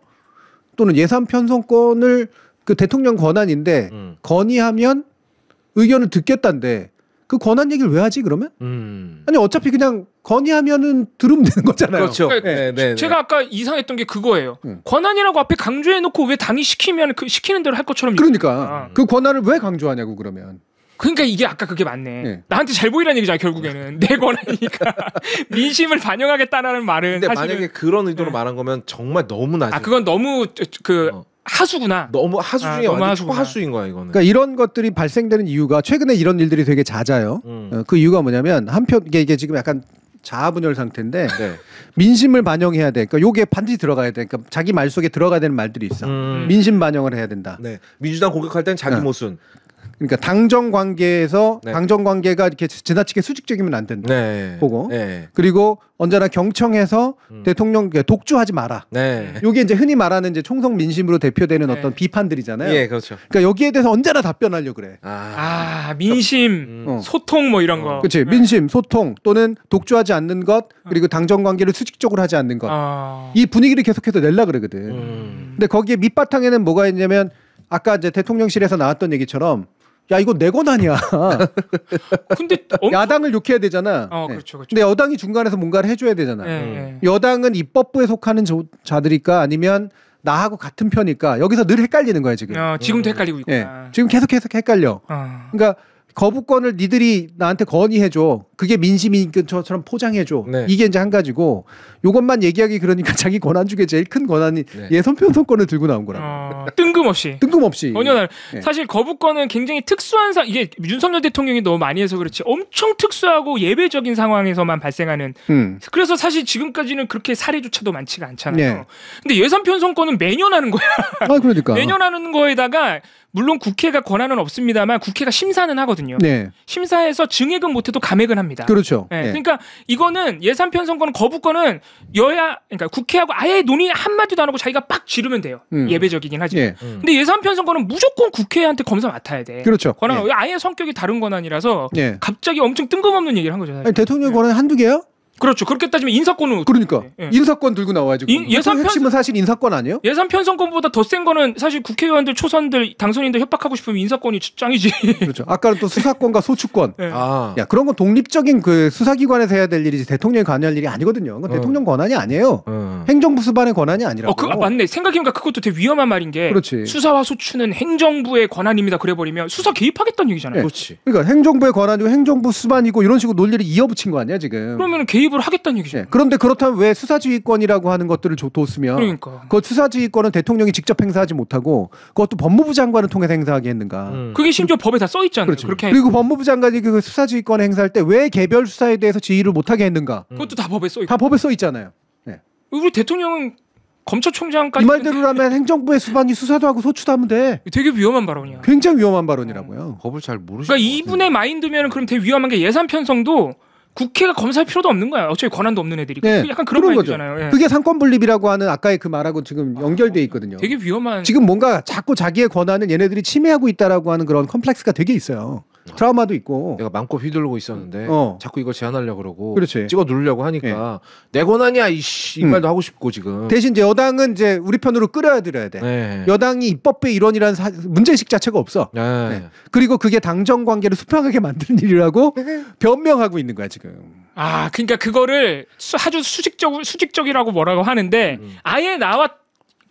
또는 예산 편성권을 그 대통령 권한인데 건의하면 의견을 듣겠다는데 그 권한 얘기를 왜 하지 그러면? 아니 어차피 그냥 건의하면은 들으면 되는 거잖아요. 그렇죠. 그러니까 네. 제가 아까 이상했던 게 그거예요. 권한이라고 앞에 강조해놓고 왜 당이 시키면 그 시키는 대로 할 것처럼. 그러니까 그 권한을 왜 강조하냐고 그러면. 그러니까 이게 아까 그게 맞네. 나한테 잘 보이라는 얘기잖아 결국에는. 내 권한이니까 민심을 반영하겠다라는 말은. 근데 사실은 만약에 그런 의도로 말한 거면 정말 너무 낮은. 그건 너무 하수구나. 너무 하수 중에 너무 완전 하수구나. 초하수인 거야 이거는. 그러니까 이런 것들이 발생되는 이유가 최근에 이런 일들이 되게 잦아요. 그 이유가 뭐냐면 한편 이게 지금 약간 자아분열 상태인데 민심을 반영해야 돼. 그러니까 요게 반드시 들어가야 돼. 그러니까 자기 말 속에 들어가야 되는 말들이 있어. 민심 반영을 해야 된다. 네. 민주당 공격할 땐 자기 모순. 그러니까 당정 관계에서 당정 관계가 이렇게 지나치게 수직적이면 안 된다. 보고 그리고 언제나 경청해서 대통령 독주하지 마라. 요게 이제 흔히 말하는 이제 총성 민심으로 대표되는 어떤 비판들이잖아요. 예, 그렇죠. 그러니까 여기에 대해서 언제나 답변하려고 그래. 민심, 소통 뭐 이런 거. 그렇지. 민심, 소통 또는 독주하지 않는 것 그리고 당정 관계를 수직적으로 하지 않는 것. 이 분위기를 계속해서 내려 그러거든. 근데 거기에 밑바탕에는 뭐가 있냐면 아까 이제 대통령실에서 나왔던 얘기처럼 야 이거 내 권한이야. 근데 야당을 욕해야 되잖아. 그렇죠. 근데 여당이 중간에서 뭔가를 해줘야 되잖아. 여당은 입법부에 속하는 자들일까 아니면 나하고 같은 편일까 여기서 늘 헷갈리는 거야 지금. 지금도 헷갈리고 있구나. 지금 계속 헷갈려. 그러니까 거부권을 니들이 나한테 건의해줘. 그게 민심인 것처럼 포장해줘. 네. 이게 이제 한 가지고 요것만 얘기하기 그러니까 자기 권한 중에 제일 큰 권한이 네. 예선 편성권을 들고 나온 거라고. 뜬금없이. 전혀 네. 사실 거부권은 굉장히 특수한 이게 윤석열 대통령이 너무 많이 해서 그렇지 엄청 특수하고 예외적인 상황에서만 발생하는. 그래서 사실 지금까지는 그렇게 사례조차도 많지가 않잖아요. 네. 근데 예산 편성권은 매년 하는 거야. 그러니까. 매년 하는 거에다가 물론 국회가 권한은 없습니다만 국회가 심사는 하거든요. 네. 심사해서 증액은 못해도 감액은 합니다. 그렇죠. 네. 네. 그러니까 이거는 예산 편성권 거부권은 그러니까 국회하고 아예 논의 한마디도 안 하고 자기가 빡 지르면 돼요. 예외적이긴 하지만. 네. 근데 예산 편성권은 무조건 국회한테 검사 맡아야 돼. 그렇죠. 권한 아예 성격이 다른 권한이라서 갑자기 엄청 뜬금없는 얘기를 한 거죠. 아니, 대통령 권한 한두 개야? 그렇죠. 그렇게 따지면 인사권은 그러니까 인사권 들고 나와야지. 예산 핵심은 사실 인사권 아니에요? 예산 편성권보다 더 센 거는 사실 국회의원들, 초선들, 당선인들 협박하고 싶으면 인사권이 짱이지. 그렇죠. 아까는 또 수사권과 소추권. 네. 야 그런 건 독립적인 그 수사기관에서 해야 될 일이지 대통령이 관여할 일이 아니거든요. 그건 대통령 권한이 아니에요. 행정부 수반의 권한이 아니라고. 맞네. 생각해보니까 그것도 되게 위험한 말인 게. 그렇지. 수사와 소추는 행정부의 권한입니다. 그래버리면 수사 개입하겠다는 얘기잖아요. 그렇지. 그러니까 행정부의 권한이고 행정부 수반이고 이런 식으로 논리를 이어붙인 거 아니야 지금. 그러면 개입을 하겠다는 얘기죠. 그런데 그렇다면 왜 수사지휘권이라고 하는 것들을 뒀으면 그러니까. 그 수사지휘권은 대통령이 직접 행사하지 못하고 그것도 법무부 장관을 통해서 행사하게 했는가. 그게 심지어 법에 다 써 있잖아요. 그렇죠. 그리고 법무부 장관이 그 수사지휘권 행사할 때 왜 개별 수사에 대해서 지휘를 못하게 했는가. 그것도 다 법에 써 있고. 다 법에 써 있잖아요. 네. 우리 대통령은 검찰총장까지 이 말대로라면 행정부의 수반이 수사도 하고 소추도 하면 돼. 되게 위험한 발언이야. 굉장히 위험한 발언이라고요. 법을 잘 모르시는 그러니까 이분의 마인드면 그럼 되게 위험한 게 예산 편성도 국회가 검사할 필요도 없는 거야. 어차피 권한도 없는 애들이. 네, 약간 그런 마인드잖아요. 예. 그게 상권 분립이라고 하는 아까의 그 말하고 지금 연결돼 있거든요. 되게 위험한. 지금 뭔가 자꾸 자기의 권한을 얘네들이 침해하고 있다라고 하는 그런 컴플렉스가 되게 있어요. 트라우마도 있고. 내가 마음껏 휘둘르고 있었는데 자꾸 이거 제안하려고 그러고 그렇지. 찍어 누르려고 하니까 내 권한이야 이 말도 하고 싶고 지금. 대신 이제 여당은 이제 우리 편으로 끌어들여야 돼. 네. 여당이 입법부의 일원이라는 문제의식 자체가 없어. 네. 네. 그리고 그게 당정 관계를 수평하게 만드는 일이라고 변명하고 있는 거야 지금. 그러니까 그거를 아주 수직적이라고 뭐라고 하는데 아예 나와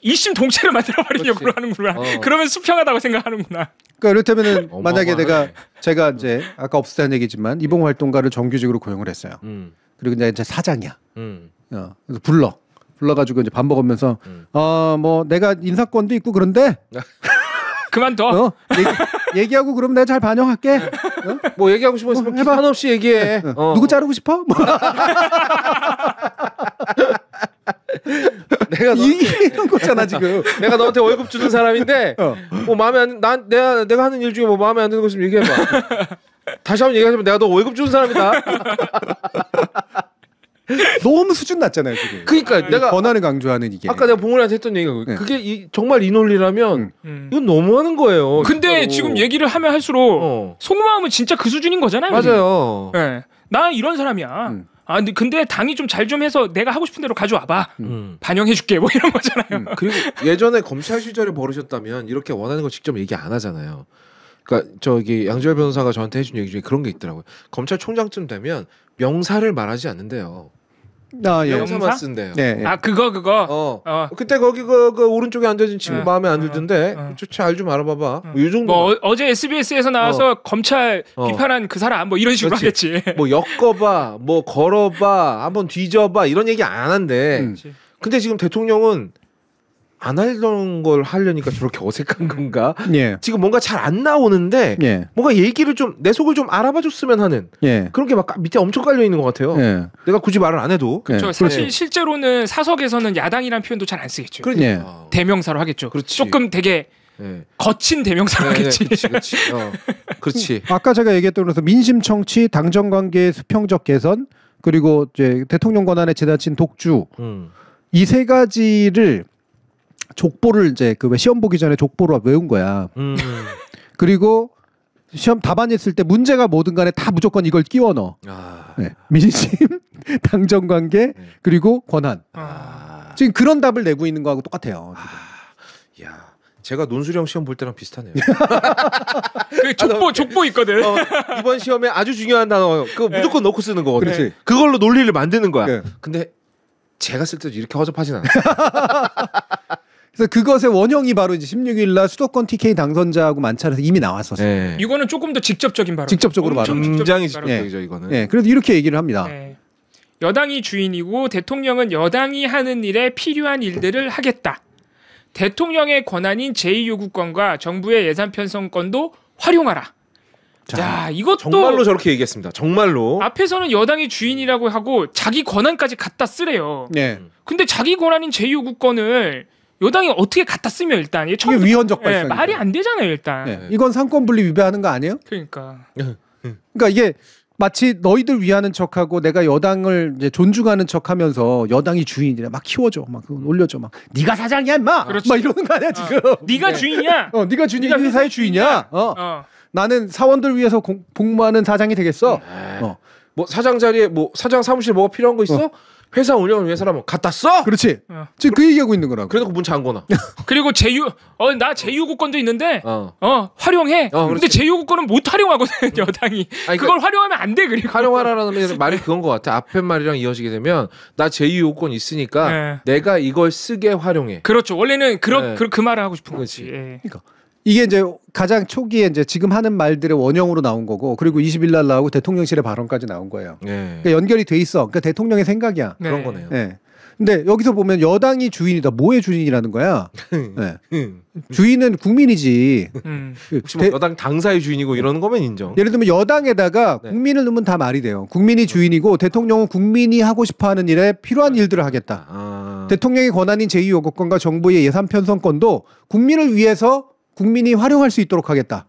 일심 동체를 만들어버리려고 하는구나. 그러면 수평하다고 생각하는구나. 그러니까 이를테면은 만약에 제가 이제 아까 없었다는 얘기지만 이봉 활동가를 정규직으로 고용을 했어요. 그리고 이제 사장이야. 그래서 불러가지고 이제 밥 먹으면서 뭐 내가 인사권도 있고 그런데 그만둬. 얘기하고 그러면 내가 잘 반영할게. 뭐 얘기하고 싶어 있으면 기판 없이 얘기해. 누구 자르고 싶어? 내가 이런 거잖아 지금. 내가 너한테 월급 주는 사람인데 뭐 마음에 안 내가 하는 일 중에 뭐 마음에 안 드는 거 있으면 얘기해봐. 다시 한번 얘기하자면 내가 너 월급 주는 사람이다. 너무 수준 낮잖아요 지금. 그러니까 내가 권한을 강조하는 이게. 아까 내가 봉훈이한테 했던 얘기가 그게 정말 이 논리라면 이건 너무하는 거예요. 근데 진짜로. 지금 얘기를 하면 할수록 속마음은 진짜 그 수준인 거잖아요. 맞아요. 네. 나 이런 사람이야. 근데 당이 좀 잘 좀 해서 내가 하고 싶은 대로 가져와봐. 반영해줄게 뭐 이런 거잖아요. 그리고 예전에 검찰 시절에 벌으셨다면 이렇게 원하는 거 직접 얘기 안 하잖아요. 그러니까 저기 양지열 변호사가 저한테 해준 얘기 중에 그런 게 있더라고요. 검찰총장쯤 되면 명사를 말하지 않는데요. 명사만 쓴대요. 네. 그거. 그때 거기 그 오른쪽에 앉아진 친구 마음에 안 들던데 잘 좀 알아봐봐. 뭐 이 정도. 뭐 어제 SBS에서 나와서 검찰 비판한 그 사람 뭐 이런 식으로 하겠지. 뭐 엮어봐, 뭐 걸어봐, 한번 뒤져봐 이런 얘기 안 한대. 근데 지금 대통령은 안 하려는 걸 하려니까 저렇게 어색한 건가? 지금 뭔가 잘 안 나오는데 뭔가 얘기를 좀 내 속을 좀 알아봐 줬으면 하는 그런 게 막 밑에 엄청 깔려 있는 것 같아요. 내가 굳이 말을 안 해도. 그렇죠. 사실 실제로는 사석에서는 야당이라는 표현도 잘 안 쓰겠죠. 그러니까. 대명사로 하겠죠. 그렇지. 조금 되게 거친 대명사로 하겠지. 그렇지. 아까 제가 얘기했던 것처럼 민심 청취, 당정 관계의 수평적 개선, 그리고 이제 대통령 권한에 지나친 독주 이 세 가지를 족보를 이제 그 왜 시험 보기 전에 족보로 외운 거야. 그리고 시험 답안했을 때 문제가 뭐든 간에 다 무조건 이걸 끼워 넣어. 민심, 당정관계, 그리고 권한. 지금 그런 답을 내고 있는 거하고 똑같아요. 야, 제가 논술형 시험 볼 때랑 비슷하네요. 그 족보 있거든. 이번 시험에 아주 중요한 단어 그거 무조건 넣고 쓰는 거거든. 그렇지. 그걸로 논리를 만드는 거야. 근데 제가 쓸 때도 이렇게 허접하진 않아요. 그래서 그것의 원형이 바로 이제 16일 날 수도권 TK 당선자하고 만찬에서 이미 나왔었어요. 네. 이거는 조금 더 직접적인 발언. 직접적으로 발언. 굉장히 직접적이죠, 이거는. 네. 그래서 이렇게 얘기를 합니다. 네. 여당이 주인이고 대통령은 여당이 하는 일에 필요한 일들을 하겠다. 대통령의 권한인 제2요구권과 정부의 예산 편성권도 활용하라. 자, 이것도 정말로 저렇게 얘기했습니다. 정말로. 앞에서는 여당이 주인이라고 하고 자기 권한까지 갖다 쓰래요. 네. 근데 자기 권한인 제2요구권을 여당이 어떻게 갖다 쓰면 일단 이게 위헌적 발상. 말이 안 되잖아요, 일단. 네. 이건 상권 분리 위배하는 거 아니에요? 그러니까 이게 마치 너희들 위하는 척하고 내가 여당을 이제 존중하는 척하면서 여당이 주인이라 막 키워줘, 막 올려줘, 막 네가 사장이야, 임마. 그렇지. 막 이러는 거 아니야 지금? 네가 주인이야. 네가 주인이야. 이 회사의 주인이야. 나는 사원들 위해서 복무하는 사장이 되겠어. 뭐 사장 자리에 뭐 사장 사무실 뭐가 필요한 거 있어? 회사 운영을 위해서라면 갖다 써. 그렇지. 지금 그 얘기하고 있는 거라고. 그래놓고 문 잠궈놔. 그리고 나 제2요구권도 있는데 활용해. 근데 제2요구권은 못 활용하거든 여당이. 아니, 그걸 활용하면 안 돼. 그리고 활용하라는 말이 그건 것 같아. 앞에 말이랑 이어지게 되면 나 제2요구권 있으니까 내가 이걸 쓰게 활용해. 그렇죠. 원래는 그 말을 하고 싶은 거지. 그러니까. 이게 이제 가장 초기에 이제 지금 하는 말들의 원형으로 나온 거고, 그리고 20일 날 나오고 대통령실의 발언까지 나온 거예요. 그러니까 연결이 돼 있어. 그러니까 대통령의 생각이야. 그런 거네요. 네. 근데 여기서 보면 여당이 주인이다. 뭐의 주인이라는 거야? 네. 주인은 국민이지. 혹시 뭐 여당 당사의 주인이고 이러는 거면 인정. 예를 들면 여당에다가 국민을 넣으면 다 말이 돼요. 국민이 주인이고 대통령은 국민이 하고 싶어하는 일에 필요한 일들을 하겠다. 대통령의 권한인 제2요구권과 정부의 예산 편성권도 국민을 위해서 국민이 활용할 수 있도록 하겠다.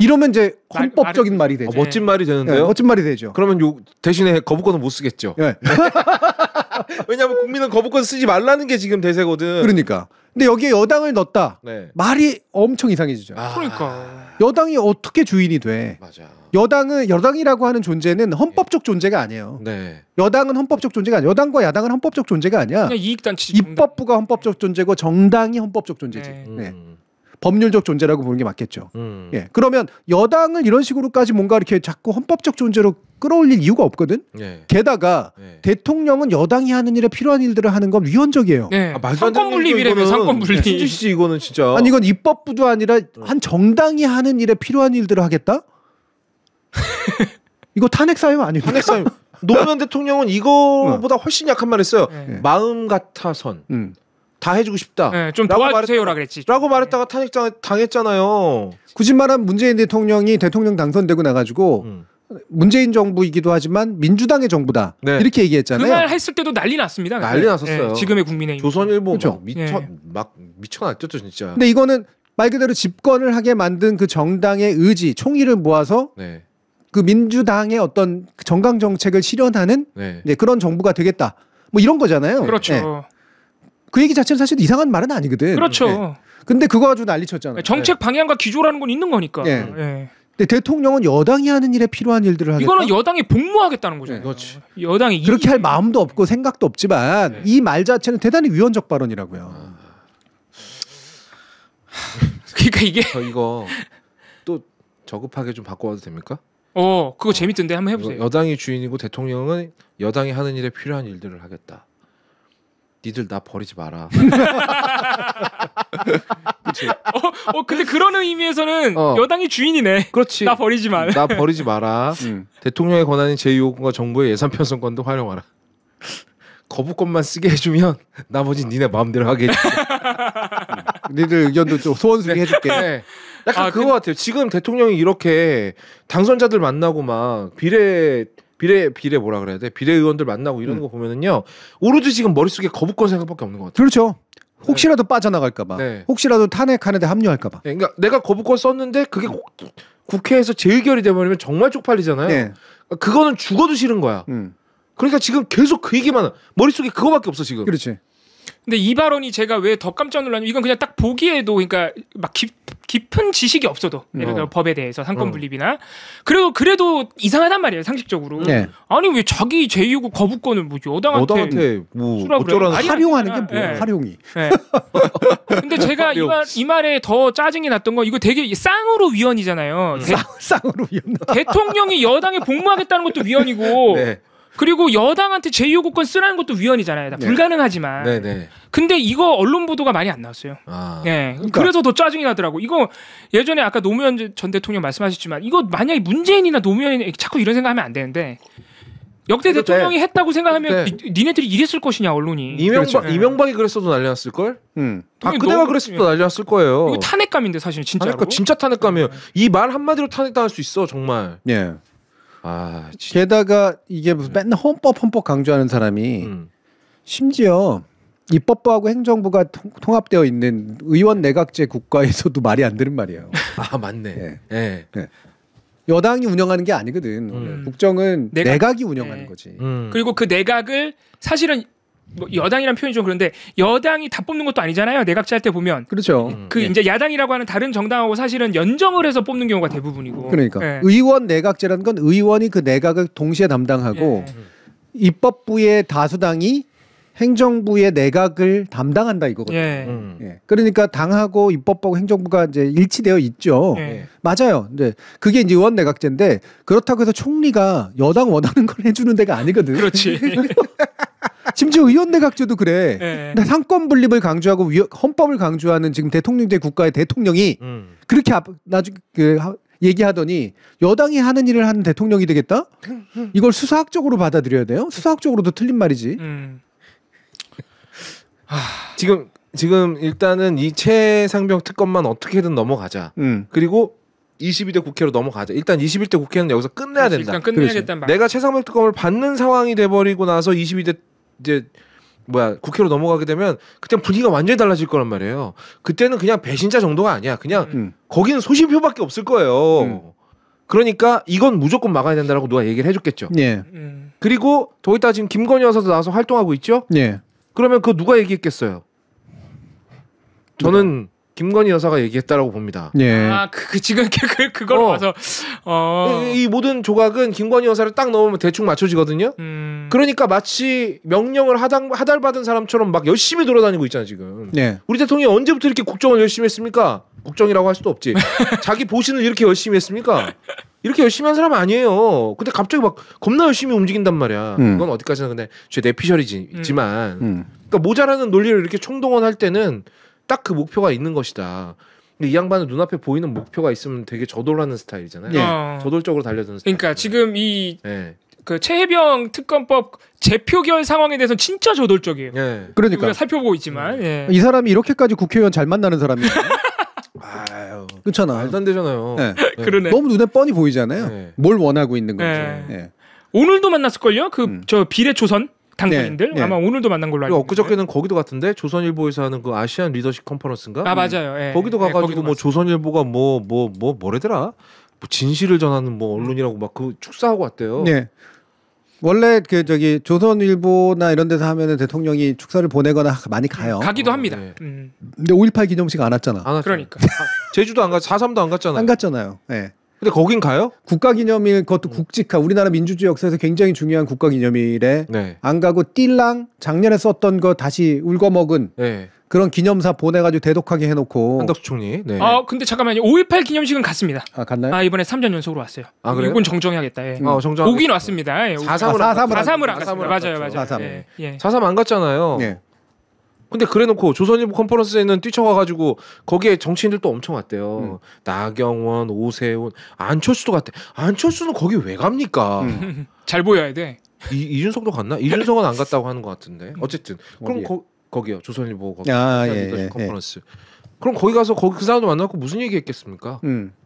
이러면 이제 헌법적인 말이 되죠. 멋진 말이 되는데요. 네, 멋진 말이 되죠. 그러면 대신에 거부권은 못 쓰겠죠. 네. 왜냐하면 국민은 거부권 쓰지 말라는 게 지금 대세거든. 그러니까. 근데 여기에 여당을 넣었다. 네. 말이 엄청 이상해지죠. 그러니까. 여당이 어떻게 주인이 돼? 맞아. 여당이라고 하는 존재는 헌법적 존재가 아니에요. 네. 여당은 헌법적 존재가 아니야. 여당과 야당은 헌법적 존재가 아니야. 그냥 이익단체. 입법부가 헌법적 존재고 정당이 헌법적 존재지. 네. 법률적 존재라고 보는 게 맞겠죠. 예. 그러면 여당을 이런 식으로까지 뭔가 이렇게 자꾸 헌법적 존재로 끌어올릴 이유가 없거든. 게다가 대통령은 여당이 하는 일에 필요한 일들을 하는 건 위헌적이에요. 상권 분립이라면 상권 분립. 진짜 이거는 진짜. 아니 이건 입법부도 아니라 한 정당이 하는 일에 필요한 일들을 하겠다? 이거 탄핵 사유 아니에요? 탄핵 사유. 노무현 대통령은 이거보다 훨씬 약한 말 했어요. 마음 같아선. 다 해주고 싶다. 네, 좀 도와주세요라 그랬지. 라고 말했다가 탄핵 당했잖아요. 굳이 말하면 문재인 대통령이 대통령 당선되고 나가지고 문재인 정부이기도 하지만 민주당의 정부다. 이렇게 얘기했잖아요. 그 말 했을 때도 난리 났습니다. 난리 났었어요. 지금의 국민의힘. 조선일보 그렇죠. 미쳐났죠 진짜. 근데 이거는 말 그대로 집권을 하게 만든 그 정당의 의지, 총의를 모아서 그 민주당의 어떤 정강 정책을 실현하는 그런 정부가 되겠다. 뭐 이런 거잖아요. 그렇죠. 그 얘기 자체는 사실 이상한 말은 아니거든. 그렇죠. 근데 그거 가지고 난리 쳤잖아요. 정책 방향과 기조라는 건 있는 거니까. 근데 대통령은 여당이 하는 일에 필요한 일들을 하겠다. 이거는 여당이 복무하겠다는 거잖아요. 그렇지. 여당이 그렇게 할 마음도 없고 생각도 없지만 이 말 자체는 대단히 위헌적 발언이라고요. 그러니까 이게 이거 또 저급하게 좀 바꿔와도 됩니까? 그거 재밌던데 한번 해보세요. 여당이 주인이고 대통령은 여당이 하는 일에 필요한 일들을 하겠다. 니들 나 버리지 마라. 그렇지. 근데 그런 의미에서는 여당이 주인이네. 그렇지. 나 버리지 마. 나 버리지 마라. 대통령의 권한인 제2요구권과 정부의 예산 편성권도 활용하라. 거부권만 쓰게 해주면 나머지 니네 마음대로 하게 해줄게. 니들 의견도 좀 소원수리 해줄게. 약간 그거 같아요. 지금 대통령이 이렇게 당선자들 만나고 막 비례 뭐라 그래야 돼? 비례의원들 만나고 이러는 거 보면은요. 오로지 지금 머릿속에 거부권 생각밖에 없는 것 같아요. 그렇죠. 혹시라도 빠져나갈까봐. 혹시라도 탄핵하는데 합류할까봐. 그러니까 내가 거부권 썼는데 그게 국회에서 재의결이 되버리면 정말 쪽팔리잖아요. 그거는 죽어도 싫은 거야. 그러니까 지금 계속 그 얘기만 머릿속에 그거밖에 없어 지금. 그렇지. 근데 이 발언이 제가 왜 더 깜짝 놀랐냐면 이건 그냥 딱 보기에도 그러니까 막 깊은 지식이 없어도 예를 들어 법에 대해서 상권 분립이나 그래도 이상하단 말이에요 상식적으로. 아니 왜 자기 제2요구 거부권을 뭐 여당한테 뭐 어쩌라는 활용하는 게 뭐야? 활용이. 근데 제가 이 말에 더 짜증이 났던 건 이거 되게 쌍으로 위헌이잖아요. 쌍으로 위헌. 대통령이 여당에 복무하겠다는 것도 위헌이고. 그리고 여당한테 제2요구권 쓰라는 것도 위헌이잖아요. 다 불가능하지만. 네네. 근데 이거 언론 보도가 많이 안 나왔어요. 네. 그러니까. 그래서 더 짜증이 나더라고. 이거 예전에 아까 노무현 전 대통령 말씀하셨지만 이거 만약에 문재인이나 노무현이 자꾸 이런 생각하면 안 되는데 역대 대통령이 했다고 생각하면 니네들이 이랬을 것이냐 언론이. 이명박이 그랬어도 난리 났을 걸. 박근혜가 그랬어도 난리 났을 거예요. 이거 탄핵감인데 사실 진짜로. 진짜 탄핵감이에요. 이 말 한마디로 탄핵당할 수 있어 정말. 예. 게다가 이게 무슨 맨날 헌법 강조하는 사람이 심지어 입법부하고 행정부가 통합되어 있는 의원 내각제 국가에서도 말이 안 되는 말이에요. 맞네. 네. 여당이 운영하는 게 아니거든. 국정은 내각이 운영하는 거지. 그리고 그 내각을 사실은 뭐 여당이란 표현이 좀 그런데 여당이 다 뽑는 것도 아니잖아요. 내각제 할 때 보면. 그렇죠. 이제 야당이라고 하는 다른 정당하고 사실은 연정을 해서 뽑는 경우가 대부분이고. 그러니까 의원 내각제라는 건 의원이 그 내각을 동시에 담당하고 입법부의 다수당이 행정부의 내각을 담당한다 이거거든요. 그러니까 당하고 입법부하고 행정부가 이제 일치되어 있죠. 맞아요. 근데 그게 이제 의원 내각제인데 그렇다고 해서 총리가 여당 원하는 걸 해주는 데가 아니거든. 그렇지. 심지어 의원 내각제도 그래. 근데 상권 분립을 강조하고 헌법을 강조하는 지금 대통령제 국가의 대통령이 그렇게 나중에 얘기하더니 여당이 하는 일을 하는 대통령이 되겠다? 이걸 수사학적으로 받아들여야 돼요. 수사학적으로도 틀린 말이지. 지금 일단은 이 최상병 특검만 어떻게든 넘어가자. 그리고 22대 국회로 넘어가자. 일단 21대 국회는 여기서 끝내야 된다. 일단 끝내야겠다는 말. 내가 최상병 특검을 받는 상황이 돼버리고 나서 22대 이제 국회로 넘어가게 되면 그때 분위기가 완전히 달라질 거란 말이에요. 그때는 그냥 배신자 정도가 아니야. 그냥 거기는 소신표밖에 없을 거예요. 그러니까 이건 무조건 막아야 된다라고 누가 얘기를 해줬겠죠. 그리고 더 이따 지금 김건희 여사도 나와서 활동하고 있죠. 그러면 그거 누가 얘기했겠어요? 저는 김건희 여사가 얘기했다라고 봅니다. 지금 그걸 봐서 이 모든 조각은 김건희 여사를 딱 넣으면 대충 맞춰지거든요. 그러니까 마치 명령을 하달받은 사람처럼 막 열심히 돌아다니고 있잖아요 지금. 우리 대통령이 언제부터 이렇게 국정을 열심히 했습니까? 국정이라고 할 수도 없지. 자기 보신을 이렇게 열심히 했습니까? 이렇게 열심히 한 사람 아니에요. 근데 갑자기 막 겁나 열심히 움직인단 말이야. 그건 어디까지나 근데 제 내피셜이지만 그러니까 모자라는 논리를 이렇게 총동원할 때는 딱 그 목표가 있는 것이다. 근데 이 양반은 눈앞에 보이는 목표가 있으면 되게 저돌하는 스타일이잖아요. 저돌적으로 달려드는 스타일. 그러니까 지금 그 최혜병 특검법 재표결 상황에 대해서는 진짜 저돌적이에요. 그러니까 우리가 살펴보고 있지만 이 사람이 이렇게까지 국회의원 잘 만나는 사람이에요. 그렇잖아. 말도 안 되잖아요. 그러네. 너무 눈에 뻔히 보이잖아요. 뭘 원하고 있는 건지. 오늘도 만났을걸요? 저 비례초선 당선인들 아마 오늘도 만난 걸로 알고 있는데. 엊그저께는 거기도 갔던데 조선일보에서 하는 그 아시안 리더십 컨퍼런스인가? 맞아요. 거기도 가가지고 뭐 조선일보가 뭐래더라? 뭐 진실을 전하는 뭐 언론이라고 막 그 축사하고 왔대요. 원래 조선일보나 이런 데서 하면은 대통령이 축사를 보내거나 많이 가요. 가기도 합니다. 근데 5.18 기념식 안 왔잖아. 그러니까 제주도 안 가, 4.3도 안 갔잖아요. 안 갔잖아요. 근데 거긴 가요? 국가기념일 그것도 국직화 우리나라 민주주의 역사에서 굉장히 중요한 국가기념일에 안 가고 띨랑 작년에 썼던 거 다시 울거먹은 그런 기념사 보내가지고 대독하게 해놓고 한덕수 총리. 근데 잠깐만요. 5.18 기념식은 갔습니다. 갔나요? 이번에 3년 연속으로 왔어요. 그래요? 이건 정정해야겠다. 오긴 왔습니다. 4.3을 안 갔습니다. 맞아요. 4.3 안 갔잖아요. 근데 그래놓고 조선일보 컨퍼런스에는 뛰쳐가가지고 거기에 정치인들도 엄청 왔대요. 나경원, 오세훈, 안철수도 갔대. 안철수는 거기 왜 갑니까? 잘 보여야 돼. 이준석도 갔나? 이준석은 안 갔다고 하는 것 같은데. 어쨌든 그럼 거기요. 조선일보 거기 리더십 컨퍼런스. 그럼 거기 가서 그 사람도 만나고 무슨 얘기했겠습니까?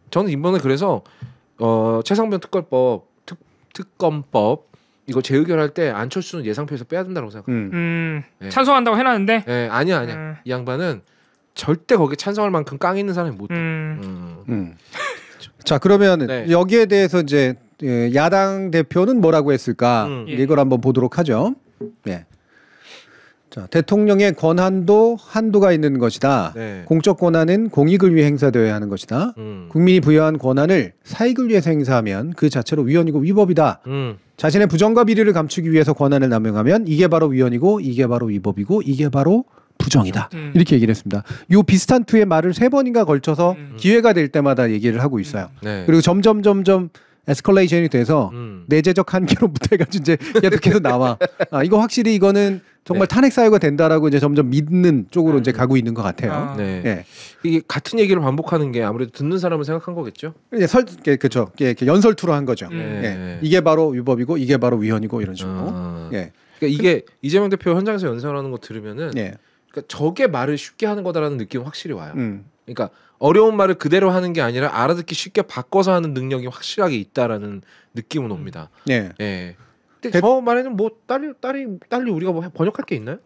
저는 이번에 그래서 최상병 특검법 이거 재의결할 때 안철수는 예상표에서 빼야 된다고 생각해요. 찬성한다고 해놨는데. 아니야. 이 양반은 절대 거기에 찬성할 만큼 깡 있는 사람이 못 돼. 자 그러면 여기에 대해서 이제 야당 대표는 뭐라고 했을까? 이걸 한번 보도록 하죠. 자, 대통령의 권한도 한도가 있는 것이다. 공적 권한은 공익을 위해 행사되어야 하는 것이다. 국민이 부여한 권한을 사익을 위해서 행사하면 그 자체로 위헌이고 위법이다. 자신의 부정과 비리를 감추기 위해서 권한을 남용하면 이게 바로 위헌이고 이게 바로 위법이고 이게 바로 부정이다. 이렇게 얘기를 했습니다. 요 비슷한 투의 말을 3번인가 걸쳐서 기회가 될 때마다 얘기를 하고 있어요. 그리고 점점 에스컬레이션이 돼서 내재적 한계로부터 해가지고 이제 계속해서 나와. 이거 확실히 이거는 정말 네. 탄핵 사유가 된다라고 이제 점점 믿는 쪽으로 이제 가고 있는 것 같아요. 네. 네. 이게 같은 얘기를 반복하는 게 아무래도 듣는 사람은 생각한 거겠죠. 그렇죠. 연설투로 한 거죠. 네. 이게 바로 위법이고 이게 바로 위헌이고 이런 식으로. 네. 그러니까 이게 이재명 대표 현장에서 연설하는 거 들으면은 그러니까 저게 말을 쉽게 하는 거다라는 느낌은 확실히 와요. 그러니까 어려운 말을 그대로 하는 게 아니라 알아듣기 쉽게 바꿔서 하는 능력이 확실하게 있다라는 느낌은 옵니다. 네. 네. 근데 저 말에는 뭐 딸리 우리가 뭐 번역할 게 있나요?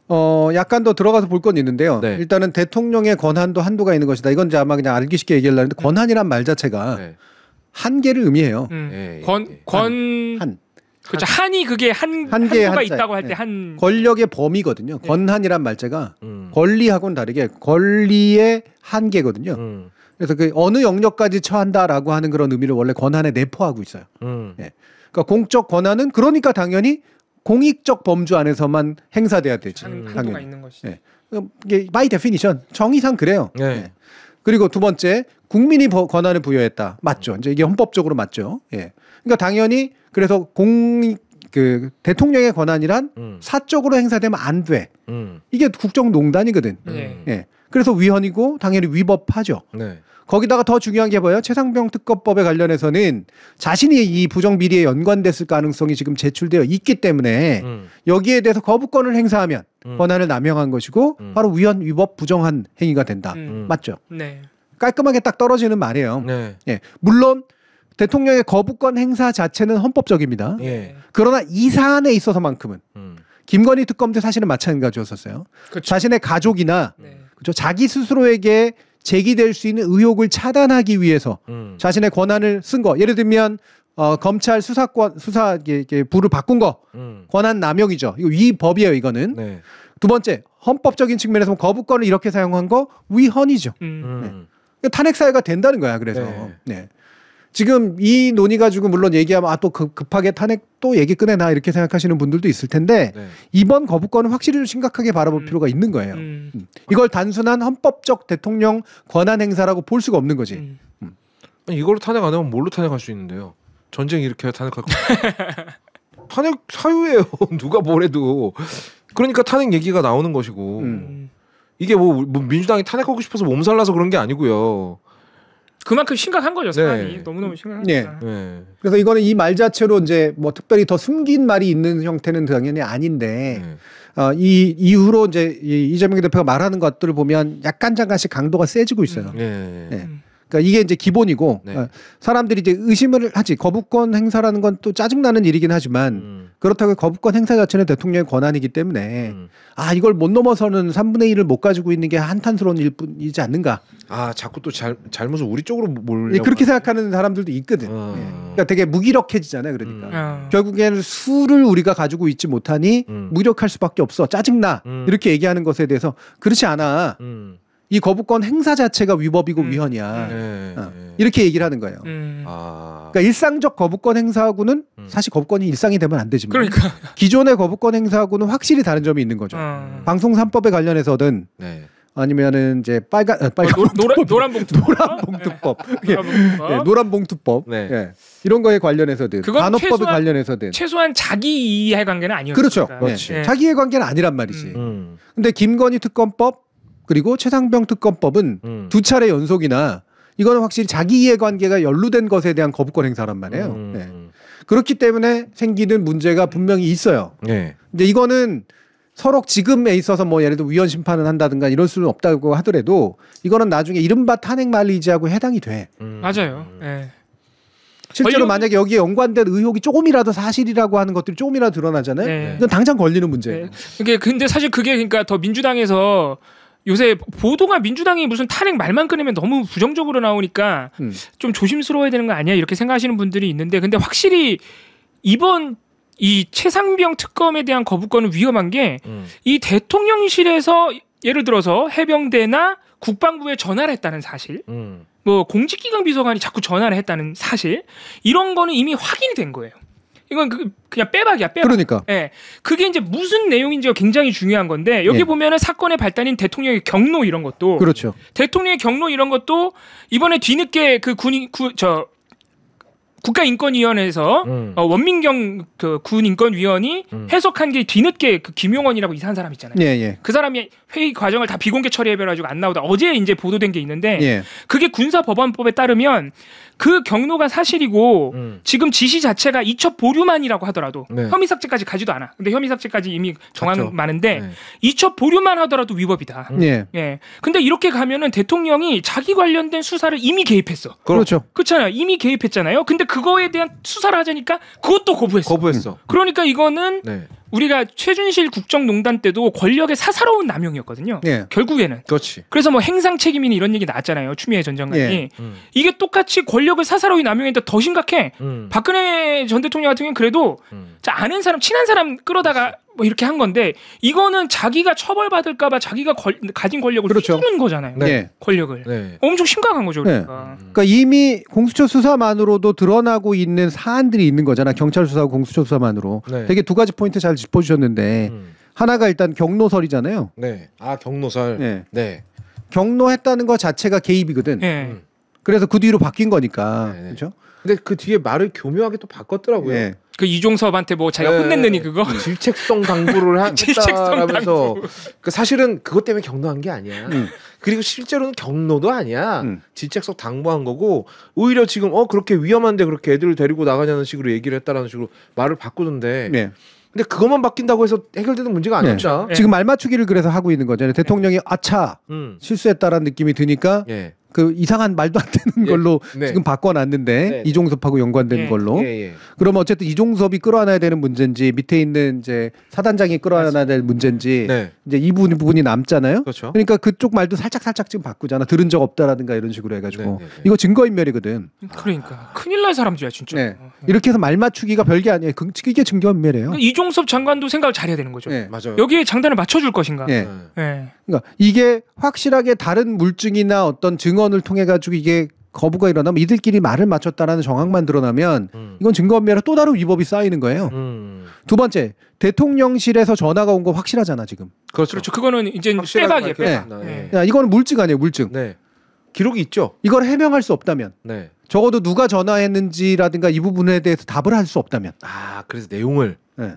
약간 더 들어가서 볼 건 있는데요. 네. 일단은 대통령의 권한도 한도가 있는 것이다. 이건 이제 아마 그냥 알기 쉽게 얘기하려고 했는데 권한이란 말 자체가 한계를 의미해요. 그렇죠. 한이 그게 한도가 있다고 할 때 한 권력의 범위거든요. 권한이란 말자가 권리하고는 다르게 권리의 한계거든요. 그래서 그 어느 영역까지 처한다라고 하는 그런 의미를 원래 권한에 내포하고 있어요. 네. 그러니까 공적 권한은 그러니까 당연히 공익적 범주 안에서만 행사돼야 되지. 한도가 있는 것이죠. 네. 이게 by definition 정의상 그래요. 네. 그리고 두 번째 국민이 권한을 부여했다. 맞죠. 이제 이게 헌법적으로 맞죠. 예. 그러니까 당연히 그래서 대통령의 권한이란 사적으로 행사되면 안 돼. 이게 국정농단이거든. 예. 그래서 위헌이고 당연히 위법하죠. 네. 거기다가 더 중요한 게 뭐예요? 최상병 특검법에 관련해서는 자신이 이 부정비리에 연관됐을 가능성이 지금 제출되어 있기 때문에 여기에 대해서 거부권을 행사하면 권한을 남용한 것이고 바로 위헌, 위법, 부정한 행위가 된다. 맞죠? 네. 깔끔하게 딱 떨어지는 말이에요. 네. 예. 물론 대통령의 거부권 행사 자체는 헌법적입니다. 예. 그러나 이 사안에 있어서만큼은 김건희 특검도 사실은 마찬가지였었어요. 그쵸. 자신의 가족이나 그쵸? 자기 스스로에게 제기될 수 있는 의혹을 차단하기 위해서 자신의 권한을 쓴 거. 예를 들면 검찰 수사 부를 바꾼 거 권한 남용이죠. 이거 위법이에요. 이거는. 네. 두 번째 헌법적인 측면에서 거부권을 이렇게 사용한 거 위헌이죠. 네. 탄핵 사유가 된다는 거야. 그래서 네. 지금 이 논의 가지고 물론 얘기하면 또 급하게 탄핵 또 얘기 꺼내나 이렇게 생각하시는 분들도 있을 텐데 이번 거부권은 확실히 좀 심각하게 바라볼 필요가 있는 거예요. 이걸 단순한 헌법적 대통령 권한 행사라고 볼 수가 없는 거지. 이걸로 탄핵 안 하면 뭘로 탄핵할 수 있는데요? 전쟁 일으켜야 탄핵할 거. 탄핵 사유예요. 누가 뭐래도. 그러니까 탄핵 얘기가 나오는 것이고 이게 뭐 민주당이 탄핵하고 싶어서 몸살나서 그런 게 아니고요. 그만큼 심각한 거죠, 사안이. 너무너무 심각합니다. 네. 그래서 이거는 이 말 자체로 이제 뭐 특별히 더 숨긴 말이 있는 형태는 당연히 아닌데 이 이후로 이제 이재명 대표가 말하는 것들을 보면 잠깐씩 강도가 세지고 있어요. 그러니까 이게 이제 기본이고 사람들이 이제 의심을 하지. 거부권 행사라는 건 또 짜증나는 일이긴 하지만 그렇다고 거부권 행사 자체는 대통령의 권한이기 때문에 이걸 못 넘어서는 3분의 1을 못 가지고 있는 게 한탄스러운 일뿐이지 않는가. 자꾸 또 잘못을 우리 쪽으로 몰려고. 그렇게 생각하는 사람들도 있거든. 그러니까 되게 무기력해지잖아요. 그러니까 결국에는 수를 우리가 가지고 있지 못하니 무기력할 수밖에 없어. 짜증나. 이렇게 얘기하는 것에 대해서 그렇지 않아. 이 거부권 행사 자체가 위법이고 위헌이야. 이렇게 얘기를 하는 거예요. 그러니까 일상적 거부권 행사하고는 사실 거부권이 일상이 되면 안 되지만 그러니까. 기존의 거부권 행사하고는 확실히 다른 점이 있는 거죠. 방송 3법에 관련해서든 아니면은 이제 노란 봉투법, 노란 봉투법, 이런 거에 관련해서든 간호법에 관련해서든 최소한 자기 이해 관계는 아니었어요. 그렇죠. 자기 이해 관계는 아니란 말이지. 근데 김건희 특검법 그리고 최상병 특검법은 두 차례 연속이나 이거는 확실히 자기 이해관계가 연루된 것에 대한 거부권 행사란 말이에요. 그렇기 때문에 생기는 문제가 분명히 있어요. 근데 이거는 서로 지금에 있어서 뭐 예를 들어 위헌 심판을 한다든가 이럴 수는 없다고 하더라도 이거는 나중에 이른바 탄핵 말리지하고 해당이 돼. 맞아요. 실제로 만약에 여기에 연관된 의혹이 조금이라도 사실이라도 하는 것들이 조금이라도 드러나잖아요. 이건 당장 걸리는 문제예요. 근데 사실 그게 그러니까 더 민주당에서 요새 보도가 민주당이 무슨 탄핵 말만 꺼내면 너무 부정적으로 나오니까 좀 조심스러워야 되는 거 아니야 이렇게 생각하시는 분들이 있는데 근데 확실히 이번 이 최상병 특검에 대한 거부권은 위험한 게 이 대통령실에서 예를 들어서 해병대나 국방부에 전화를 했다는 사실 뭐 공직기강 비서관이 자꾸 전화를 했다는 사실 이런 거는 이미 확인이 된 거예요. 이건 그냥 빼박이야, 빼박. 그러니까. 그게 이제 무슨 내용인지가 굉장히 중요한 건데 여기 보면은 사건의 발단인 대통령의 경로 이런 것도 대통령의 경로 이런 것도 이번에 뒤늦게 그 국가인권위원회에서 원민경 그 군 인권위원이 해석한 게 뒤늦게 그 김용원이라고 이상한 사람 있잖아요. 예, 예. 그 사람이 회의 과정을 다 비공개 처리해가지고 안 나오다 어제 이제 보도된 게 있는데 예. 그게 군사법원법에 따르면 그 경로가 사실이고 지금 지시 자체가 이첩 보류만이라고 하더라도 네. 혐의삭제까지 가지도 않아. 근데 혐의삭제까지 이미 정한 맞죠. 많은데 네. 이첩 보류만 하더라도 위법이다. 예. 예. 근데 이렇게 가면은 대통령이 자기 관련된 수사를 이미 개입했어. 그렇죠. 그렇잖아요. 이미 개입했잖아요. 근데 그거에 대한 수사를 하자니까 그것도 거부했어. 그러니까 이거는 네. 우리가 최준실 국정농단 때도 권력의 사사로운 남용이었거든요. 예. 결국에는. 그렇지. 그래서 뭐 행상 책임이니 이런 얘기 나왔잖아요. 추미애 전 장관이. 예. 이게 똑같이 권력을 사사로이 남용했는데 더 심각해. 박근혜 전 대통령 같은 경우는 그래도 자, 아는 사람, 친한 사람 끌어다가 뭐 이렇게 한 건데 이거는 자기가 처벌받을까 봐 자기가 가진 권력을 그렇죠. 휘두른 거잖아요. 네. 권력을. 네. 엄청 심각한 거죠. 네. 그러니까. 그러니까 이미 공수처 수사만으로도 드러나고 있는 사안들이 있는 거잖아. 경찰 수사하고 공수처 수사만으로. 네. 되게 두 가지 포인트 잘 짚어주셨는데 하나가 일단 경로설이잖아요. 네. 아 경로설. 네. 네. 경로했다는 것 자체가 개입이거든. 네. 그래서 그 뒤로 바뀐 거니까. 네, 네. 그렇죠? 근데 그 뒤에 말을 교묘하게 또 바꿨더라고요. 예. 그 이종섭한테 뭐 자기가 혼냈느니 그거. 질책성 당부를 질책성 했다라면서 그 사실은 그것 때문에 경로한 게 아니야. 그리고 실제로는 경로도 아니야. 질책성 당부한 거고 오히려 지금 그렇게 위험한데 그렇게 애들을 데리고 나가냐는 식으로 얘기를 했다라는 식으로 말을 바꾸던데. 네. 근데 그것만 바뀐다고 해서 해결되는 문제가 아니었죠. 네. 지금 말 맞추기를 그래서 하고 있는 거잖아요. 대통령이 아차 실수했다라는 느낌이 드니까 예. 그 이상한 말도 안 되는 걸로 네. 지금 바꿔놨는데 네. 이종섭하고 연관된 예. 걸로. 예. 그러면 어쨌든 이종섭이 끌어안아야 되는 문제인지 밑에 있는 이제 사단장이 끌어안아야 될 문제인지 네. 이제 이 부분이 남잖아요. 그렇죠. 그러니까 그쪽 말도 살짝 지금 바꾸잖아. 들은 적 없다라든가 이런 식으로 해가지고 네. 이거 증거인멸이거든. 그러니까 큰일 날 사람들이야 진짜. 네. 이렇게 해서 말 맞추기가 별게 아니에요. 이게 증거인멸이에요. 그러니까 이종섭 장관도 생각을 잘해야 되는 거죠. 네. 맞아요. 여기에 장단을 맞춰줄 것인가. 네. 네. 그러니까 이게 확실하게 다른 물증이나 어떤 증언을 통해 가지고 이게 거부가 일어나면 이들끼리 말을 맞췄다라는 정황만 드러나면 이건 증거인멸에 또 다른 위법이 쌓이는 거예요. 두 번째, 대통령실에서 전화가 온 거 확실하잖아 지금. 그렇죠. 그거는 이제 빼박이에요. 빼박. 네. 야, 이거는 물증 아니에요, 물증. 네. 기록이 있죠. 이걸 해명할 수 없다면, 네. 적어도 누가 전화했는지라든가 이 부분에 대해서 답을 할 수 없다면. 아, 그래서 내용을. 네.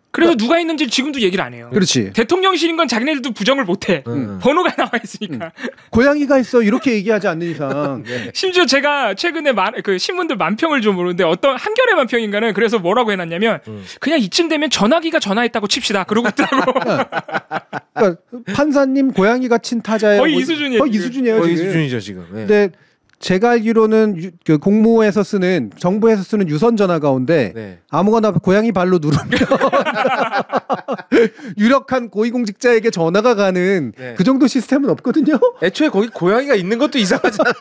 그래서 누가 했는지 지금도 얘기를 안 해요. 그렇지. 대통령실인 건 자기네들도 부정을 못해. 번호가 나와 있으니까. 고양이가 있어 이렇게 얘기하지 않는 이상. 네. 심지어 제가 최근에 그 신문들 만평을 좀 보는데 어떤 한겨레 만평인가는 그래서 뭐라고 해놨냐면 그냥 이쯤 되면 전화기가 전화했다고 칩시다. 그러고 있더라고. 그러니까 판사님 고양이가 친 타자예요. 거의 이 수준이에요. 거의 이 수준이에요. 거의 이 지금. 수준이죠 지금. 네. 근데 제가 알기로는 그 공무에서 쓰는 정부에서 쓰는 유선 전화 가운데 네. 아무거나 고양이 발로 누르면 유력한 고위공직자에게 전화가 가는 네. 그 정도 시스템은 없거든요. 애초에 거기 고양이가 있는 것도 이상하잖아.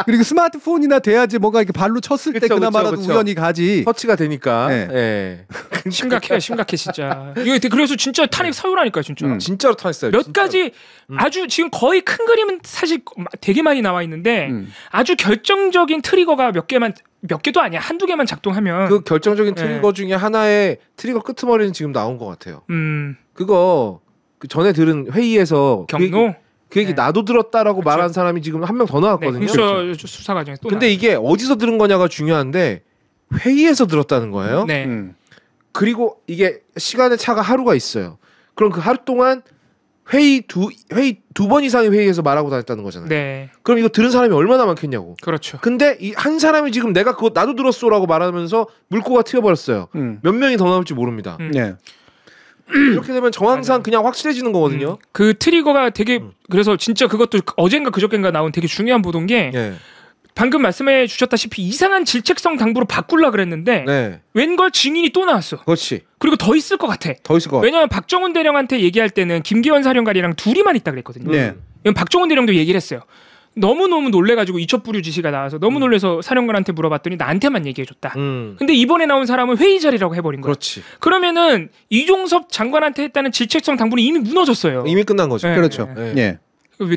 그리고 스마트폰이나 돼야지 뭐가 이렇게 발로 쳤을 때 그쵸, 그나마라도 그쵸. 우연히 가지. 터치가 되니까. 네. 네. 심각해 진짜. 이거 그래서 진짜 탄핵 사유라니까 진짜. 진짜로 터졌어요. 몇 진짜로. 가지 아주 지금 거의 큰 그림은 사실 되게 많이 나와 있는데 아주 결정적인 트리거가 몇 개도 아니야. 한두 개만 작동하면 그 결정적인 트리거 중에 하나의 트리거 끄트머리는 지금 나온 것 같아요. 그거 그 전에 들은 회의에서 경로 그 얘기 나도 들었다라고 그렇죠. 말한 사람이 지금 한 명 더 나왔거든요. 공수처 수사 과정에 또. 근데 이게 어디서 들은 거냐가 중요한데 회의에서 들었다는 거예요. 네. 그리고 이게 시간의 차가 하루가 있어요. 그럼 그 하루 동안 회의 두 번 이상의 회의에서 말하고 다녔다는 거잖아요. 네. 그럼 이거 들은 사람이 얼마나 많겠냐고. 그렇죠. 근데 이 한 사람이 지금 내가 그거 나도 들었어라고 말하면서 물꼬가 튀어버렸어요. 몇 명이 더 나올지 모릅니다. 네. 이렇게 되면 정황상 그냥 확실해지는 거거든요. 그 트리거가 되게 그래서 진짜 그것도 어젠가 그저께인가 나온 되게 중요한 보도인 게 예. 방금 말씀해 주셨다시피 이상한 질책성 당부로 바꾸려 그랬는데 네. 웬걸 증인이 또 나왔어. 그렇지. 그리고 더 있을 것 같아. 더 있을 것 같아. 왜냐하면 박정훈 대령한테 얘기할 때는 김기현 사령관이랑 둘이만 있다 그랬거든요. 네. 이건 박정훈 대령도 얘기를 했어요. 너무너무 놀래가지고 이첩부류 지시가 나와서 너무 놀래서 사령관한테 물어봤더니 나한테만 얘기해줬다. 근데 이번에 나온 사람은 회의 자리라고 해버린 거야. 그렇지. 그러면은 이종섭 장관한테 했다는 질책성 당부는 이미 무너졌어요. 이미 끝난 거죠. 네. 그렇죠. 네. 예.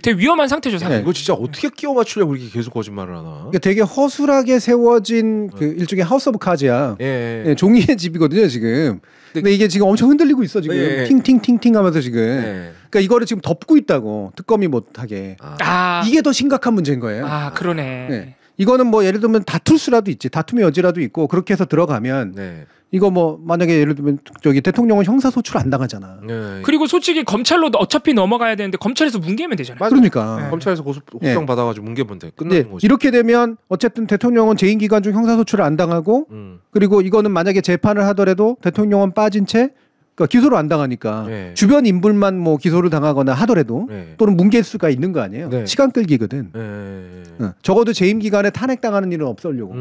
되게 위험한 상태죠. 사실. 네. 이거 진짜 어떻게 끼워 맞추려고 이렇게 계속 거짓말을 하나? 그러니까 되게 허술하게 세워진 그 일종의 하우스 오브 카즈야. 예. 예, 종이의 집이거든요 지금. 근데 이게 지금 엄청 흔들리고 있어 지금. 예. 팅팅팅팅 하면서 지금. 예. 그러니까 이거를 지금 덮고 있다고 특검이 못하게. 아, 이게 더 심각한 문제인 거예요. 그러네. 네. 이거는 뭐 예를 들면 다툴 수라도 있지. 다툼의 여지라도 있고 그렇게 해서 들어가면 네. 이거 뭐 만약에 예를 들면 저기 대통령은 형사소출 안 당하잖아. 네. 그리고 솔직히 검찰로 어차피 넘어가야 되는데 검찰에서 뭉개면 되잖아요. 맞아. 그러니까 네. 검찰에서 호성 받아가지고 뭉개면 돼. 끝나는 거지. 이렇게 되면 어쨌든 대통령은 재임 기간 중 형사소출을 안 당하고 그리고 이거는 만약에 재판을 하더라도 대통령은 빠진 채 그러니까 기소를 안 당하니까 네. 주변 인물만 뭐 기소를 당하거나 하더라도 네. 또는 뭉갤 수가 있는 거 아니에요. 네. 시간 끌기거든. 네. 적어도 재임 기간에 탄핵당하는 일은 없으려고.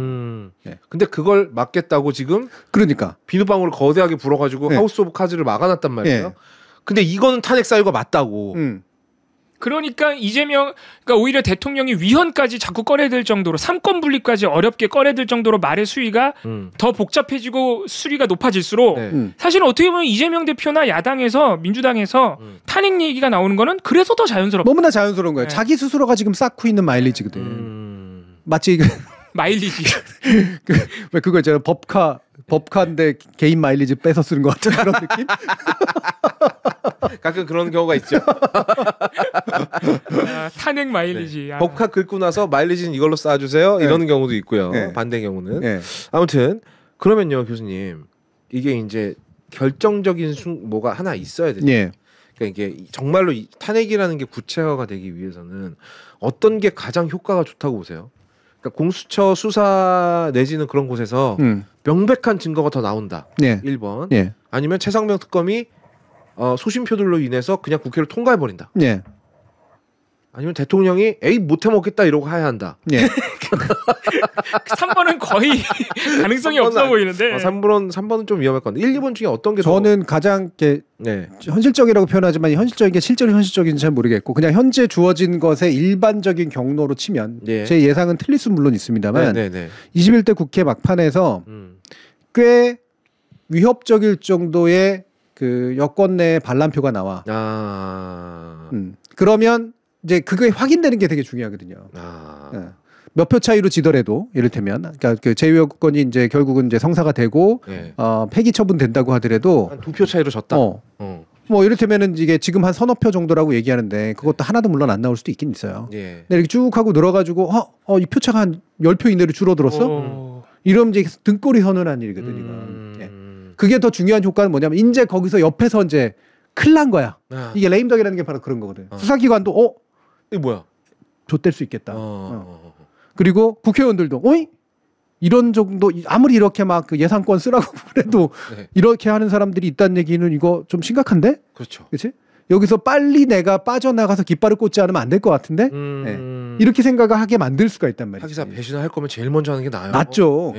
네. 근데 그걸 막겠다고 지금 그러니까 비누방울을 거대하게 불어가지고 네. 하우스 오브 카즈를 막아놨단 말이에요. 네. 근데 이거는 탄핵 사유가 맞다고. 그러니까 이재명, 그러니까 오히려 대통령이 위헌까지 자꾸 꺼내들 정도로 삼권 분립까지 어렵게 꺼내들 정도로 말의 수위가 더 복잡해지고 수위가 높아질수록 사실은 어떻게 보면 이재명 대표나 야당에서 민주당에서 탄핵 얘기가 나오는 거는 그래서 더 자연스럽고 너무나 자연스러운 거예요. 자기 스스로가 지금 쌓고 있는 마일리지거든. 마치 마일리지. 왜 그거 있잖아요. 법카인데 개인 마일리지 뺏어 쓰는 것 같은 그런 느낌? 가끔 그런 경우가 있죠. 탄핵 마일리지. 네. 법카 긁고 나서 마일리지는 이걸로 쌓아주세요. 네. 이러는 경우도 있고요. 네. 반대 경우는. 네. 아무튼 그러면요, 교수님. 이게 이제 결정적인 뭐가 하나 있어야 돼요. 네. 그러니까 이게 정말로 탄핵이라는 게 구체화가 되기 위해서는 어떤 게 가장 효과가 좋다고 보세요? 그러니까 공수처 수사 내지는 그런 곳에서 명백한 증거가 더 나온다. 네. 1번. 네. 아니면 최상병 특검이 소신표들로 인해서 그냥 국회를 통과해버린다. 네. 아니면 대통령이 에이 못해 먹겠다 이러고 하야 한다. 네. 3번은 거의 가능성이 없어 보이는데. 3번은 좀 위험할 건데 1, 2번 중에 어떤 게 저는 가장 네. 현실적이라고 표현하지만 현실적인 게 실제로 현실적인지 잘 모르겠고 그냥 현재 주어진 것의 일반적인 경로로 치면 제 예상은 틀릴 수 물론 있습니다만 21대 국회 막판에서 꽤 위협적일 정도의 그 여권 내 반란표가 나와. 그러면 이제 그게 확인되는 게 되게 중요하거든요. 몇 표 차이로 지더라도 이를테면 그러니까 그 제외여권이 이제 결국은 이제 성사가 되고 폐기 처분된다고 하더라도 한 2표 차이로 졌다. 뭐 이를테면은 이게 지금 한 서너 표 정도라고 얘기하는데 그것도 하나도 물론 안 나올 수도 있긴 있어요. 근데 이렇게 쭉 하고 늘어가지고 이 표차가 한 10표 이내로 줄어들었어? 이러면 이제 등골이 서늘한 일이거든 이건. 그게 더 중요한 효과는 뭐냐면 이제 거기서 옆에서 이제 큰일 난 거야. 이게 레임덕이라는 게 바로 그런 거거든. 수사기관도 이게 뭐야? 좆될 수 있겠다. 그리고 국회의원들도 어이? 이런 정도 아무리 이렇게 막 그 예산권 쓰라고 그래도 이렇게 하는 사람들이 있다는 얘기는 이거 좀 심각한데? 그렇죠. 그렇지? 여기서 빨리 내가 빠져나가서 깃발을 꽂지 않으면 안 될 것 같은데? 이렇게 생각을 하게 만들 수가 있단 말이에요. 하기사 배신을 할 거면 제일 먼저 하는 게 나아요. 맞죠.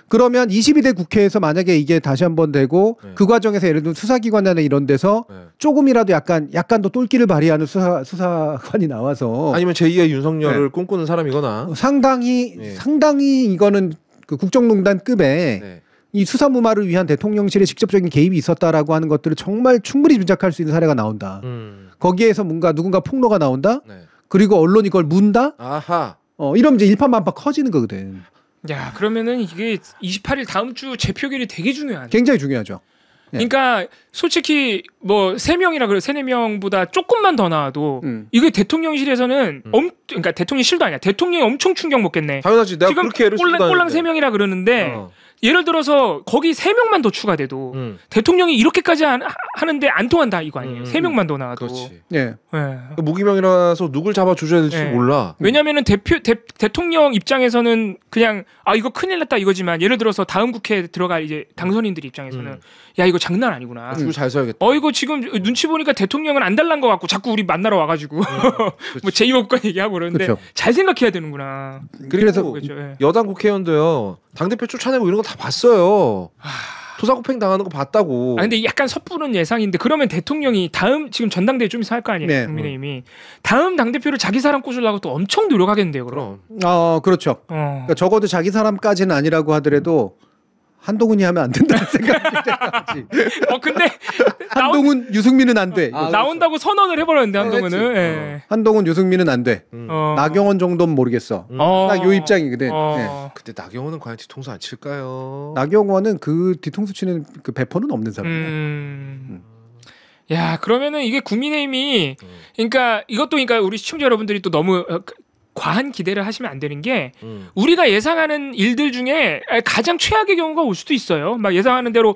그러면 22대 국회에서 만약에 이게 다시 한번 되고 그 과정에서 예를 들면 수사기관이나 이런 데서 조금이라도 약간 더 똘끼를 발휘하는 수사관이 나와서 아니면 제2의 윤석열을 꿈꾸는 사람이거나 상당히 이거는 그 국정농단급의 이 수사무마를 위한 대통령실의 직접적인 개입이 있었다라고 하는 것들을 정말 충분히 짐작할 수 있는 사례가 나온다. 거기에서 누군가 폭로가 나온다. 그리고 언론이 그걸 문다. 이러면 이제 일파만파 커지는 거거든. 야, 그러면은 이게 28일 다음 주 재표결이 되게 중요하네. 굉장히 중요하죠. 그러니까 솔직히 뭐 3명이라 그래 3-4명보다 조금만 더 나와도 이게 대통령실에서는 그러니까 대통령실도 아니야. 대통령이 엄청 충격 먹겠네. 당연하지. 내가 지금 그렇게 애를 쓰고 꼴랑 3명이라 그러는데 예를 들어서 거기 3명만 더 추가돼도 대통령이 이렇게까지 하는데 안 통한다 이거 아니에요. 3명만 더 나와도. 그렇지. 네. 무기명이라서 누굴 잡아줘야 될지 몰라. 왜냐하면은 대통령 입장에서는 그냥 이거 큰일 났다 이거지만 예를 들어서 다음 국회에 들어갈 이제 당선인들 입장에서는 야 이거 장난 아니구나. 줄 잘 서야겠다. 이거 지금 눈치 보니까 대통령은 안 달란 것 같고 자꾸 우리 만나러 와가지고 뭐 제2법관 얘기하고 그러는데 잘 생각해야 되는구나. 그래서 여당 국회의원도요. 당대표 쫓아내고 이런 거 다 봤어요. 토사구팽 당하는 거 봤다고. 근데 약간 섭부는 예상인데 그러면 대통령이 다음 지금 전당대회 좀 있어 할 거 아니에요. 국민의힘이 다음 당대표를 자기 사람 꽂으려고 또 엄청 노력하겠는데요. 그럼. 그렇죠. 그러니까 적어도 자기 사람까지는 아니라고 하더라도 한동훈이 하면 안 된다는 생각이 근데 한동훈 유승민은 안 돼. 나온다고 선언을 해버렸는데 한동훈은. 한동훈 유승민은 안 돼. 나경원 정도는 모르겠어. 딱 요 입장이거든. 근데 나경원은 과연 뒤통수 안 칠까요? 나경원은 그 뒤통수 치는 그 배포는 없는 사람이야. 야, 그러면은 이게 국민의힘이 그러니까 이것도 그러니까 우리 시청자 여러분들이 또 너무 과한 기대를 하시면 안 되는 게 우리가 예상하는 일들 중에 가장 최악의 경우가 올 수도 있어요. 막 예상하는 대로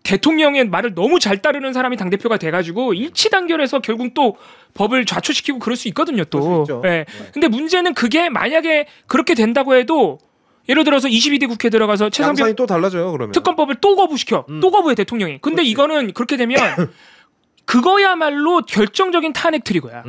대통령의 말을 너무 잘 따르는 사람이 당대표가 돼가지고 일치단결해서 결국 또 법을 좌초시키고 그럴 수 있거든요. 또. 네. 근데 문제는 그게 만약에 그렇게 된다고 해도 예를 들어서 22대 국회 들어가서 양상이 또 달라져요. 그러면 특검법을 또 거부시켜. 또 거부해 대통령이. 근데 그렇지. 이거는 그렇게 되면 그거야말로 결정적인 탄핵 트리거야.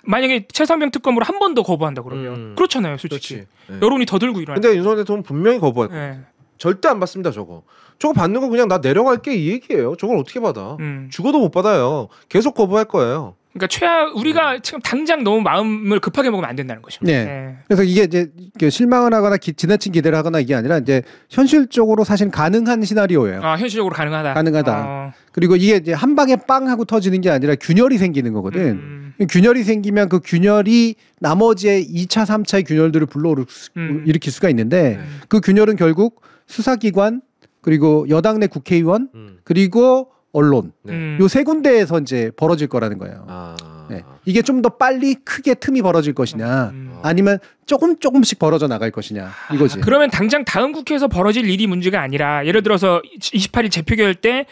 만약에 최상병 특검으로 한 번 더 거부한다 그러면 그렇잖아요, 솔직히. 네. 여론이 더 들고 일어나. 근데 윤석열 대통령 분명히 거부할 거예요. 절대 안 받습니다, 저거. 저거 받는 거 그냥 나 내려갈게 이 얘기예요. 저걸 어떻게 받아? 죽어도 못 받아요. 계속 거부할 거예요. 그러니까 우리가 지금 당장 너무 마음을 급하게 먹으면 안 된다는 거죠. 네. 네. 그래서 이게 이제 실망을 하거나 지나친 기대를 하거나 이게 아니라 이제 현실적으로 사실 가능한 시나리오예요. 아, 현실적으로 가능하다. 가능하다. 그리고 이게 이제 한 방에 빵 하고 터지는 게 아니라 균열이 생기는 거거든. 균열이 생기면 그 균열이 나머지의 2차, 3차의 균열들을 불러일으킬 수가 있는데 그 균열은 결국 수사기관 그리고 여당 내 국회의원 그리고 언론 요 세 군데에서 이제 벌어질 거라는 거예요. 네. 이게 좀 더 빨리 크게 틈이 벌어질 것이냐 아니면 조금씩 벌어져 나갈 것이냐 이거지. 그러면 당장 다음 국회에서 벌어질 일이 문제가 아니라 예를 들어서 28일 재표결 때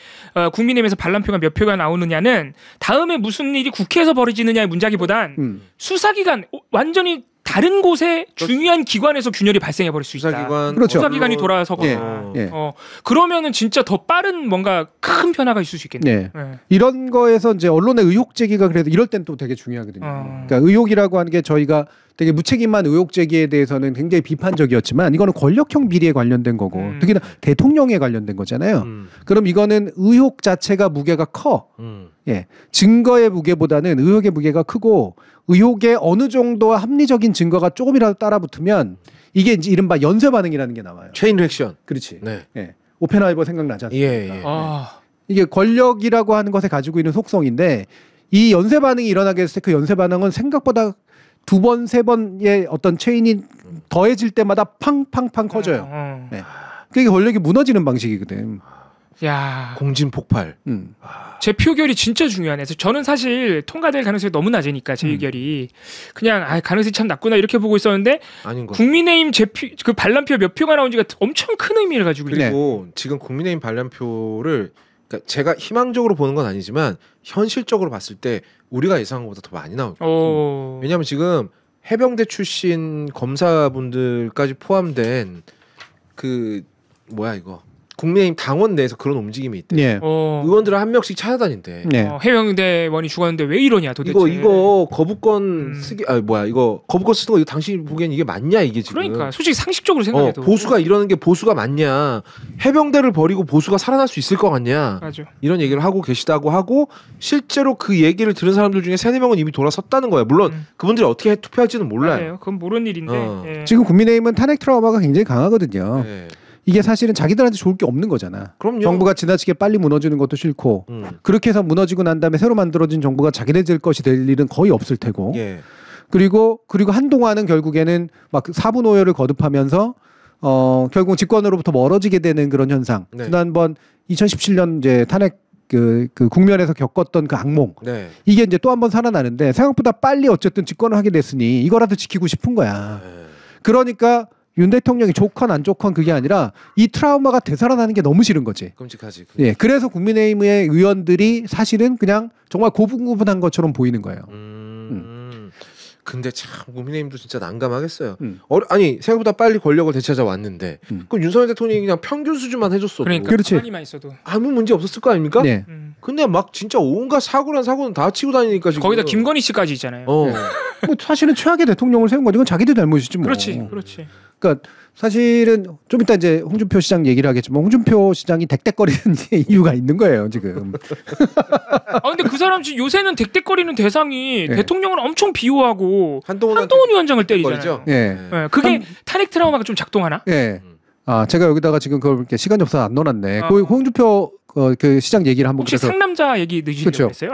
국민의힘에서 반란표가 몇 표가 나오느냐는 다음에 무슨 일이 국회에서 벌어지느냐의 문제기보단 수사기관 완전히 다른 곳에 중요한 기관에서 균열이 발생해 버릴 수 있다. 수사기관, 그렇죠. 수사기관이 돌아서거나. 그러면은 진짜 더 빠른 뭔가 큰 변화가 있을 수 있겠네요. 네. 네. 이런 거에서 이제 언론의 의혹 제기가 그래도 이럴 땐 또 되게 중요하거든요. 그러니까 의혹이라고 하는 게 저희가 되게 무책임한 의혹 제기에 대해서는 굉장히 비판적이었지만 이거는 권력형 비리에 관련된 거고 특히나 대통령에 관련된 거잖아요. 그럼 이거는 의혹 자체가 무게가 커. 예. 증거의 무게보다는 의혹의 무게가 크고 의혹에 어느 정도와 합리적인 증거가 조금이라도 따라붙으면 이게 이제 이른바 연쇄 반응이라는 게 나와요. 체인 리액션. 그렇지. 네. 예. 오펜하이버 생각나지 않습니까? 예. 이게 권력이라고 하는 것에 가지고 있는 속성인데 이 연쇄 반응이 일어나게 됐을 때 그 연쇄 반응은 생각보다 2번, 3번의 어떤 체인이 더해질 때마다 팡팡팡 커져요. 네. 그게 권력이 무너지는 방식이거든. 야, 공진 폭발. 제 표결이 진짜 중요하네. 저는 사실 통과될 가능성이 너무 낮으니까 제 의결이 그냥 가능성이 참 낮구나 이렇게 보고 있었는데 국민의힘 그 반란표 몇 표가 나온지가 엄청 큰 의미를 가지고 있어요. 그리고 지금 국민의힘 반란표를 그러니까 제가 희망적으로 보는 건 아니지만 현실적으로 봤을 때 우리가 예상한 것보다 더 많이 나올 거예요. 왜냐하면 지금 해병대 출신 검사분들까지 포함된 그 뭐야 이거 국민의힘 당원 내에서 그런 움직임이 있대. 네. 의원들을 한 명씩 찾아다닌대. 네. 해병대원이 죽었는데 왜 이러냐 도대체. 이거 거부권 쓰기 이거 거부권 쓰는 거 이거 당신이 보기엔 이게 맞냐 이게 지금. 그러니까 솔직히 상식적으로 생각해도 보수가 이러는 게 보수가 맞냐. 해병대를 버리고 보수가 살아날 수 있을 것 같냐. 맞아. 이런 얘기를 하고 계시다고 하고 실제로 그 얘기를 들은 사람들 중에 3-4명은 이미 돌아섰다는 거예요. 물론 그분들이 어떻게 투표할지는 몰라요. 맞아요. 그건 모르는 일인데. 예. 지금 국민의힘은 탄핵 트라우마가 굉장히 강하거든요. 네. 이게 사실은 자기들한테 좋을 게 없는 거잖아. 그럼요. 정부가 지나치게 빨리 무너지는 것도 싫고 그렇게 해서 무너지고 난 다음에 새로 만들어진 정부가 자기네들 것이 될 일은 거의 없을 테고 그리고 한동안은 결국에는 막 사분오열을 거듭하면서 결국 집권으로부터 멀어지게 되는 그런 현상. 지난번 2017년 이제 탄핵 그 국면에서 겪었던 그 악몽 이게 이제 또 한 번 살아나는데 생각보다 빨리 어쨌든 집권을 하게 됐으니 이거라도 지키고 싶은 거야. 그러니까 윤 대통령이 좋건 안 좋건 그게 아니라 이 트라우마가 되살아나는 게 너무 싫은 거지. 끔찍하지. 예, 그래서 국민의힘의 의원들이 사실은 그냥 정말 고분고분한 것처럼 보이는 거예요. 근데 참 국민의힘도 진짜 난감하겠어요. 아니 생각보다 빨리 권력을 되찾아 왔는데 그럼 윤석열 대통령이 그냥 평균 수준만 해줬어도 그렇지. 있어도 아무 문제 없었을 거 아닙니까? 네. 근데 막 진짜 온갖 사고는 다 치고 다니니까 지금 거기다 김건희 씨까지 있잖아요. 뭐 사실은 최악의 대통령을 세운 거지. 이건 자기들 잘못이지 뭐. 그렇지. 그러니까 사실은 좀 이따 이제 홍준표 시장 얘기를 하겠지만 홍준표 시장이 덱덱거리는 이유가 있는 거예요 지금. 근데 그 사람 지금 요새는 덱덱거리는 대상이 대통령을 엄청 비호하고 한동훈 위원장을 때리잖아요. 그게 탄핵 트라우마가 좀 작동하나? 제가 여기다가 지금 그걸 이렇게 시간이 없어서 안 넣어놨네. 그 홍준표 그 시장 얘기를 한번 혹시 상남자 얘기 넣으시려고 했어요?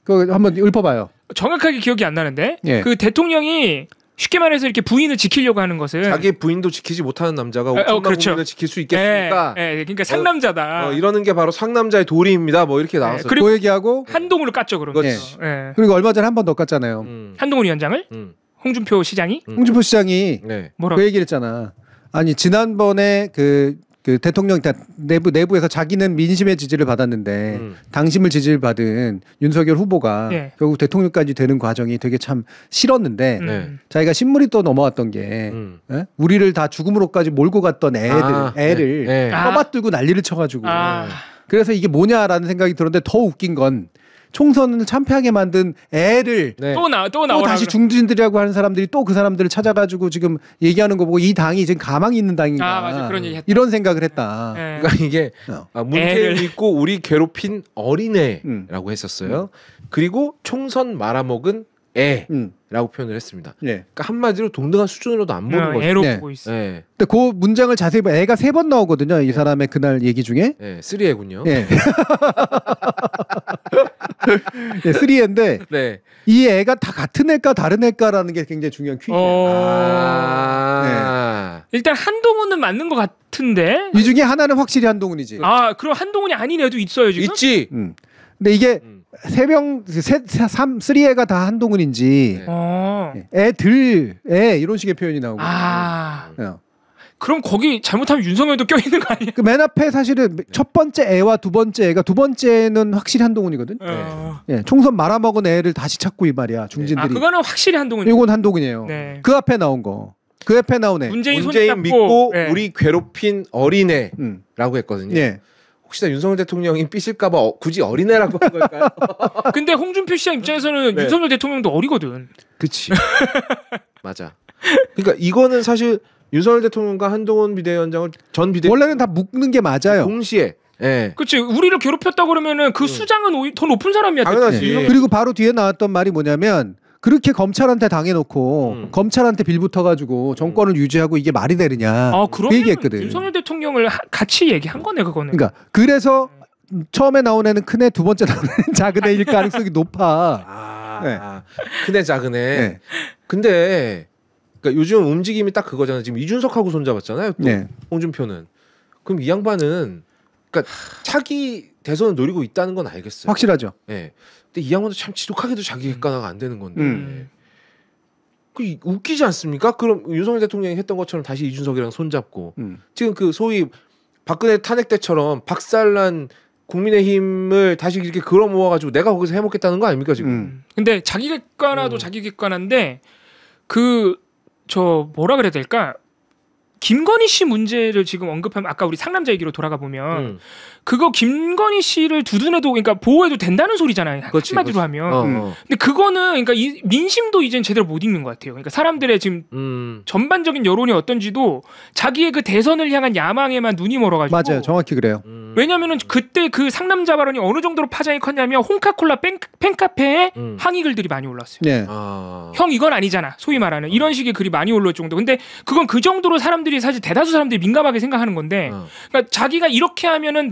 그거 한번 읊어봐요. 정확하게 기억이 안 나는데 그 대통령이 쉽게 말해서 이렇게 부인을 지키려고 하는 것은 자기 부인도 지키지 못하는 남자가 5천만 국민을 지킬 수 있겠습니까? 그러니까 상남자다. 이러는 게 바로 상남자의 도리입니다. 뭐 이렇게 나왔어요. 그리고 그 얘기하고 한동훈을 깠죠 그러면. 그리고 얼마 전에 한 번 더 깠잖아요. 한동훈 위원장을 홍준표 시장이? 홍준표 시장이 뭐라고? 그 얘기를 했잖아. 아니 지난번에 그 대통령 내부에서 자기는 민심의 지지를 받았는데 당심을 지지를 받은 윤석열 후보가 결국 대통령까지 되는 과정이 되게 참 싫었는데 자기가 신물이 또 넘어왔던 게 우리를 다 죽음으로까지 몰고 갔던 애를 떠받들고 난리를 쳐가지고 그래서 이게 뭐냐라는 생각이 들었는데 더 웃긴 건 총선을 참패하게 만든 애를 또 다시 중진들이라고 하는 사람들이 또 그 사람들을 찾아가지고 지금 얘기하는 거 보고 이 당이 지금 가망이 있는 당인가 맞아. 그런 얘기 했다. 이런 생각을 했다. 그러니까 이게 문재인 믿고 우리 괴롭힌 어린애라고 했었어요. 그리고 총선 말아먹은 애라고 표현을 했습니다. 그러니까 한마디로 동등한 수준으로도 안 보는 거죠. 애로 보고 있어. 근데 그 문장을 자세히 보면 애가 3번 나오거든요. 이 사람의 그날 얘기 중에. 3애군요. 3애인데 이 애가 다 같은 애일까 다른 애일까라는 게 굉장히 중요한 퀴즈예요. 일단 한동훈은 맞는 것 같은데 이 중에 하나는 확실히 한동훈이지. 그럼 한동훈이 아닌 애도 있어요 지금? 있지. 근데 이게 3애가 다 한동훈인지 애 이런 식의 표현이 나오고. 그럼 거기 잘못하면 윤석열도 껴있는 거 아니야? 그 맨 앞에 사실은 첫 번째 애와 두 번째 애가 두 번째는 확실히 한동훈이거든. 총선 말아먹은 애를 다시 찾고 이 말이야 중진들이. 그거는 확실히 한동훈. 이건 한동훈이에요. 그 앞에 나온 거. 그 앞에 나온 애. 문재인 믿고 우리 괴롭힌 어린애라고 했거든요. 혹시나 윤석열 대통령이 삐실까봐 굳이 어린애라고 한 걸까요? 근데 홍준표 시장 입장에서는 윤석열 대통령도 어리거든. 그치. 맞아. 그러니까 이거는 사실 윤석열 대통령과 한동훈 비대위원장을 원래는 다 묶는 게 맞아요. 동시에. 그렇지. 우리를 괴롭혔다 그러면은 그 수장은 더 높은 사람이야. 당연하지. 그리고 바로 뒤에 나왔던 말이 뭐냐면 그렇게 검찰한테 당해놓고 검찰한테 빌붙어가지고 정권을 유지하고 이게 말이 되느냐. 그 얘기했거든. 윤석열 대통령을 같이 얘기한 거네 그거는. 그러니까 그래서 처음에 나온 애는 큰 애, 두 번째 나온 애는 작은 애일 가능성이 높아. 큰 애, 작은 애. 근데 그러니까 요즘 움직임이 딱 그거잖아요. 지금 이준석하고 손잡았잖아요. 또 홍준표는. 그럼 이 양반은 그러니까 차기 대선을 노리고 있다는 건 알겠어요. 확실하죠. 근데 이 양반도 참 지독하게도 자기 객관화가 안 되는 건데. 그 웃기지 않습니까? 그럼 윤석열 대통령이 했던 것처럼 다시 이준석이랑 손잡고 지금 그 소위 박근혜 탄핵 때처럼 박살난 국민의힘을 다시 이렇게 걸어 모아가지고 내가 거기서 해먹겠다는 거 아닙니까 지금? 근데 자기 객관화도 자기 객관화인데 뭐라 그래야 될까? 김건희 씨 문제를 지금 언급하면 아까 우리 상남자 얘기로 돌아가 보면 그거 김건희 씨를 두둔해도 그러니까 보호해도 된다는 소리잖아요. 한마디로 하면. 근데 그거는 그러니까 민심도 이젠 제대로 못 읽는 것 같아요. 그러니까 사람들의 지금 전반적인 여론이 어떤지도 자기의 그 대선을 향한 야망에만 눈이 멀어가지고. 맞아요. 정확히 그래요. 왜냐면은 그때 그 상남자 발언이 어느 정도로 파장이 컸냐면 홍카콜라 팬카페에 항의 글들이 많이 올랐어요. 형 이건 아니잖아. 소위 말하는 이런 식의 글이 많이 올라올 정도. 근데 그건 그 정도로 사람들이 사실 대다수 사람들이 민감하게 생각하는 건데 그러니까 자기가 이렇게 하면은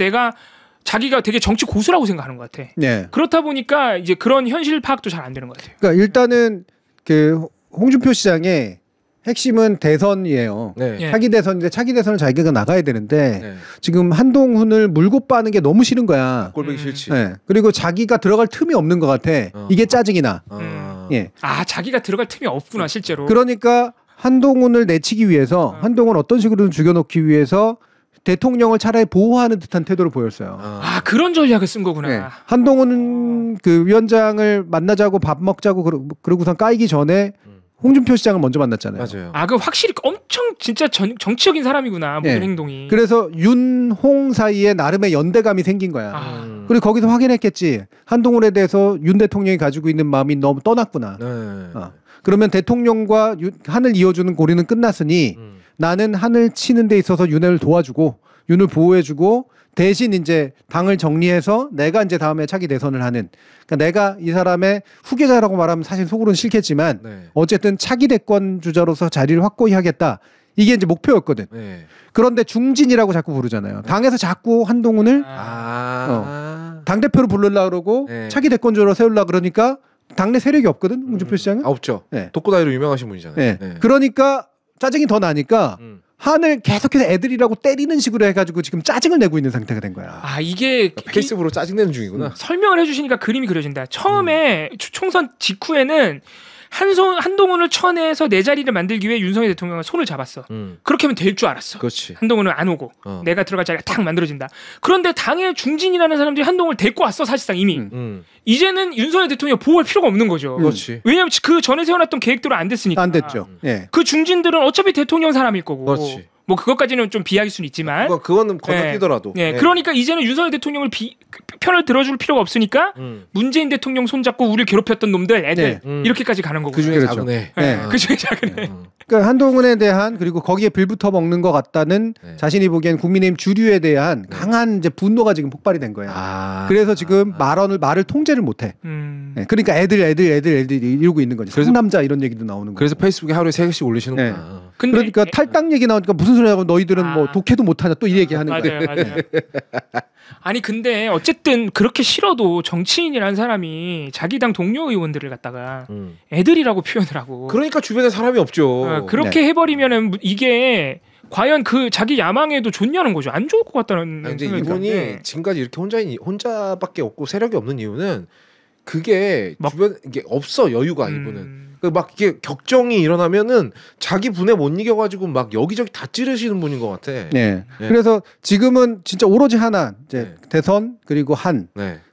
자기가 되게 정치 고수라고 생각하는 것 같아. 그렇다 보니까 이제 그런 현실 파악도 잘 안 되는 것 같아요. 그러니까 일단은 그 홍준표 시장의 핵심은 대선이에요. 차기 대선인데 차기 대선을 자기가 나가야 되는데 지금 한동훈을 물고 빠는 게 너무 싫은 거야. 꼴보기 싫지. 그리고 자기가 들어갈 틈이 없는 것 같아. 이게 짜증이 나. 자기가 들어갈 틈이 없구나 실제로. 그러니까 한동훈을 내치기 위해서 한동훈을 어떤 식으로든 죽여놓기 위해서 대통령을 차라리 보호하는 듯한 태도를 보였어요. 그런 전략을 쓴 거구나. 한동훈은 그 위원장을 만나자고 밥 먹자고 그러고선 까이기 전에 홍준표 시장을 먼저 만났잖아요. 맞아요. 그 확실히 엄청 진짜 정치적인 사람이구나 모든 행동이. 그래서 윤홍 사이에 나름의 연대감이 생긴 거야. 그리고 거기서 확인했겠지. 한동훈에 대해서 윤 대통령이 가지고 있는 마음이 너무 떠났구나. 그러면 대통령과 한을 이어주는 고리는 끝났으니 나는 한을 치는 데 있어서 윤을 도와주고 윤을 보호해주고 대신 이제 당을 정리해서 내가 이제 다음에 차기 대선을 하는. 그러니까 내가 이 사람의 후계자라고 말하면 사실 속으로는 싫겠지만 어쨌든 차기 대권 주자로서 자리를 확고히 하겠다. 이게 이제 목표였거든. 그런데 중진이라고 자꾸 부르잖아요. 당에서 자꾸 한동훈을 당대표로 부르려고 그러고 차기 대권주로 세우려고 그러니까 당내 세력이 없거든. 홍준표 시장은. 없죠. 독고다이로 유명하신 분이잖아요. 그러니까 짜증이 더 나니까 한을 계속해서 애들이라고 때리는 식으로 해가지고 지금 짜증을 내고 있는 상태가 된 거야. 이게 페이스북으로 짜증내는 중이구나. 설명을 해주시니까 그림이 그려진다. 처음에 총선 직후에는 한동훈을 쳐내서 내 자리를 만들기 위해 윤석열 대통령은 손을 잡았어. 그렇게 하면 될 줄 알았어. 그렇지. 한동훈은 안 오고 내가 들어갈 자리가 딱 만들어진다. 그런데 당의 중진이라는 사람들이 한동훈을 데리고 왔어 사실상 이미. 이제는 윤석열 대통령이 보호할 필요가 없는 거죠. 그렇지. 왜냐하면 그 전에 세워놨던 계획대로 안 됐으니까. 안 됐죠. 예. 그 중진들은 어차피 대통령 사람일 거고. 그렇지. 뭐 그것까지는 좀 비하일 수는 있지만 그거는 건너뛰더라도. 네. 그러니까 이제는 윤석열 대통령을 편을 들어줄 필요가 없으니까 문재인 대통령 손잡고 우리를 괴롭혔던 놈들 애들 이렇게까지 가는 거고. 그중에 그렇죠. 작은 애. 그중에 작은 애. 그러니까 한동훈에 대한 그리고 거기에 빌붙어 먹는 것 같다는 자신이 보기엔 국민의힘 주류에 대한 강한 이제 분노가 지금 폭발이 된 거예요. 그래서 지금 말을 통제를 못해. 그러니까 애들 이러고 있는 거지. 상남자 이런 얘기도 나오는 거고. 그래서 페이스북에 하루에 3개씩 올리시는구나. 그러니까 탈당 얘기 나오니까 무슨 소리하고 너희들은 뭐 독해도 못하냐 또 이 얘기하는 거예요. 맞아요. 아니 근데 어쨌든 그렇게 싫어도 정치인이라는 사람이 자기 당 동료 의원들을 갖다가 애들이라고 표현을 하고 그러니까 주변에 사람이 없죠. 그렇게 해버리면은 이게 과연 그 자기 야망에도 좋냐는 거죠. 안 좋을 것 같다는. 이제 이분이 지금까지 이렇게 혼자밖에 없고 세력이 없는 이유는 그게 주변 이게 없어 여유가 이분은. 막 이게 격정이 일어나면은 자기 분에 못 이겨가지고 막 여기저기 다 찌르시는 분인 것 같아. 네. 그래서 지금은 진짜 오로지 하나 이제 대선 그리고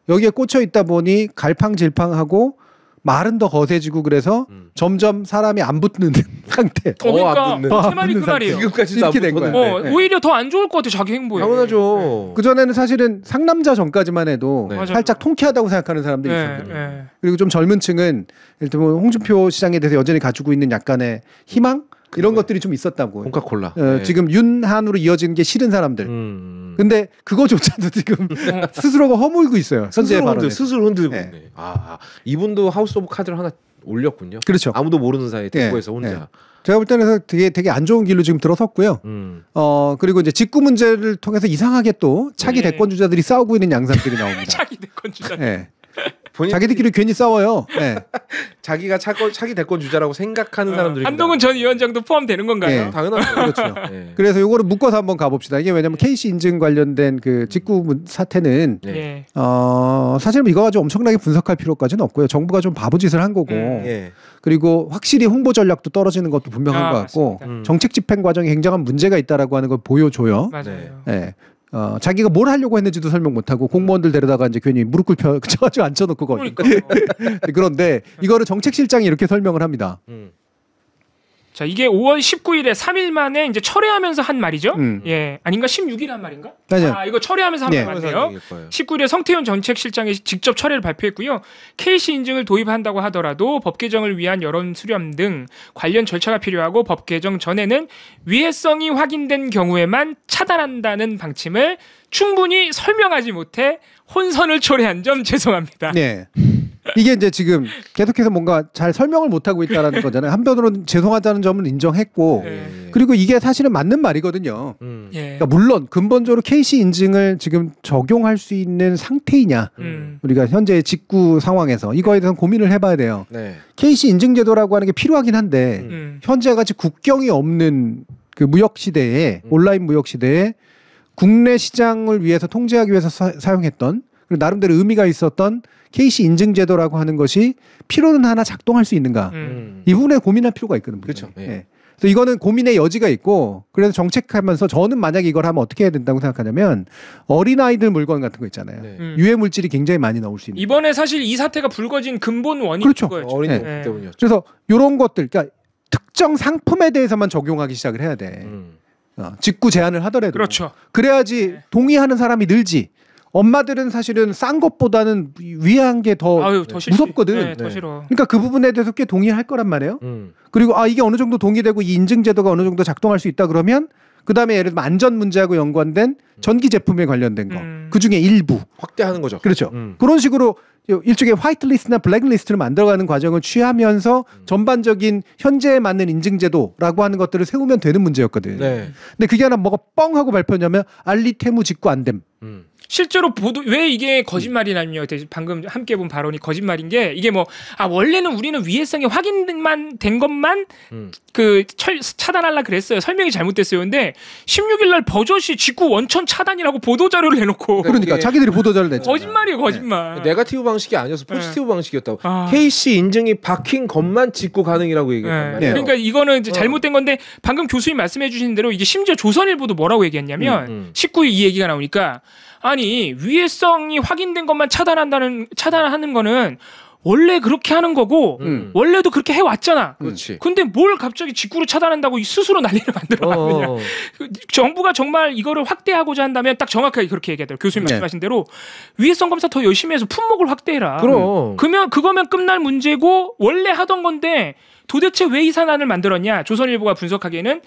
여기에 꽂혀 있다 보니 갈팡질팡하고 말은 더 거세지고 그래서 점점 사람이 안 붙는 상태. 그러니까 제 말이 그 말이에요. 지금까지도 이렇게 된 거예요. 오히려 더 안 좋을 것 같아 자기 행보에. 당연하죠. 그 전에는 사실은 상남자 전까지만 해도 살짝 통쾌하다고 생각하는 사람들이 있었거든요. 그리고 좀 젊은층은 예를 들면 홍준표 시장에 대해서 여전히 가지고 있는 약간의 희망 이런 것들이 좀 있었다고. 콩카콜라. 지금 윤한으로 이어지는 게 싫은 사람들. 근데 그거조차도 지금 스스로가 허물고 있어요. 스스로 흔들고 있네. 이분도 하우스 오브 카드를 하나 올렸군요. 그렇죠. 아무도 모르는 사이에 대구에서 혼자. 제가 볼 때는 되게 안 좋은 길로 지금 들어섰고요. 그리고 이제 직구 문제를 통해서 이상하게 또 차기 대권 주자들이 싸우고 있는 양상들이 나옵니다. 차기 대권 주자. 자기들끼리 괜히 싸워요. 자기가 차기 대권 주자라고 생각하는 사람들이. 한동훈 전 위원장도 포함되는 건가요? 당연하죠. 그렇죠. 그래서 요거를 묶어서 한번 가봅시다. 이게 왜냐면 KC 인증 관련된 그 직구 사태는 사실 이거 가지고 엄청나게 분석할 필요까지는 없고요. 정부가 좀 바보짓을 한 거고 그리고 확실히 홍보 전략도 떨어지는 것도 분명한 것 같고 정책 집행 과정에 굉장한 문제가 있다라고 하는 걸 보여줘요. 맞아요. 자기가 뭘 하려고 했는지도 설명 못하고 공무원들 데려다가 이제 괜히 무릎 꿇혀 쳐가지고 앉혀놓고 거기. 그런데 이거를 정책실장이 이렇게 설명을 합니다. 자, 이게 5월 19일에 3일 만에 이제 철회하면서 한 말이죠. 아닌가? 16일 한 말인가? 이거 철회하면서 한 말 같아요. 19일에 성태훈 정책실장이 직접 철회를 발표했고요. KC 인증을 도입한다고 하더라도 법 개정을 위한 여론 수렴 등 관련 절차가 필요하고 법 개정 전에는 위해성이 확인된 경우에만 차단한다는 방침을 충분히 설명하지 못해 혼선을 초래한 점 죄송합니다. 이게 이제 지금 계속해서 뭔가 잘 설명을 못하고 있다는 거잖아요. 한편으로는 죄송하다는 점을 인정했고 그리고 이게 사실은 맞는 말이거든요. 그러니까 물론 근본적으로 KC 인증을 지금 적용할 수 있는 상태이냐 우리가 현재 직구 상황에서 이거에 대해서 고민을 해봐야 돼요. KC 인증 제도라고 하는 게 필요하긴 한데 현재 같이 국경이 없는 그 무역 시대에 온라인 무역 시대에 국내 시장을 위해서 통제하기 위해서 사용했던 그리고 나름대로 의미가 있었던 KC 인증 제도라고 하는 것이 필요는 하나 작동할 수 있는가 이 부분에 고민할 필요가 있거든요. 그렇죠. 그래서 이거는 고민의 여지가 있고 그래서 정책하면서 저는 만약에 이걸 하면 어떻게 해야 된다고 생각하냐면 어린아이들 물건 같은 거 있잖아요. 유해 물질이 굉장히 많이 나올 수 있는 이번에 사실 이 사태가 불거진 근본 원인이 그거였죠. 어린아이 때문이었죠. 그래서 이런 것들 그러니까 특정 상품에 대해서만 적용하기 시작을 해야 돼. 직구 제한을 하더라도 그래야지 동의하는 사람이 늘지. 엄마들은 사실은 싼 것보다는 위한 게 더 무섭거든. 더 싫어. 그러니까 그 부분에 대해서 꽤 동의할 거란 말이에요. 그리고 이게 어느 정도 동의되고 이 인증 제도가 어느 정도 작동할 수 있다 그러면 그다음에 예를 들면 안전 문제하고 연관된 전기 제품에 관련된 거. 그중에 일부 확대하는 거죠. 그렇죠. 그런 식으로 일종의 화이트리스트나 블랙리스트를 만들어가는 과정을 취하면서 전반적인 현재에 맞는 인증 제도라고 하는 것들을 세우면 되는 문제였거든. 근데 그게 하나 뭐가 뻥 하고 발표냐면 알리 테무 직구 안 됨. 실제로 보도 왜 이게 거짓말이냐면요. 방금 함께 본 발언이 거짓말인 게 이게 뭐 원래는 우리는 위해성이 확인만 된 것만 차단하려 그랬어요. 설명이 잘못됐어요. 근데 16일 날 버젓이 직구 원천 차단이라고 보도 자료를 내놓고 그러니까 자기들이 보도 자료를 냈잖아요. 거짓말이에요, 거짓말. 네. 네거티브 방식이 아니어서 포지티브 방식이었다고. KC 인증이 박힌 것만 직구 가능이라고 얘기했단 말이에요. 그러니까 이거는 이제 잘못된 건데 방금 교수님 말씀해주신 대로 이게 심지어 조선일보도 뭐라고 얘기했냐면 19일 이 얘기가 나오니까 아니 위해성이 확인된 것만 차단하는 거는 원래 그렇게 하는 거고 원래도 그렇게 해왔잖아. 그렇지. 근데 뭘 갑자기 직구로 차단한다고 스스로 난리를 만들어놨느냐. 정부가 정말 이거를 확대하고자 한다면 딱 정확하게 그렇게 얘기하더라고요. 교수님 말씀하신 대로 위해성 검사 더 열심히 해서 품목을 확대해라. 그러면 그거면 끝날 문제고 원래 하던 건데 도대체 왜 이 산안을 만들었냐. 조선일보가 분석하기에는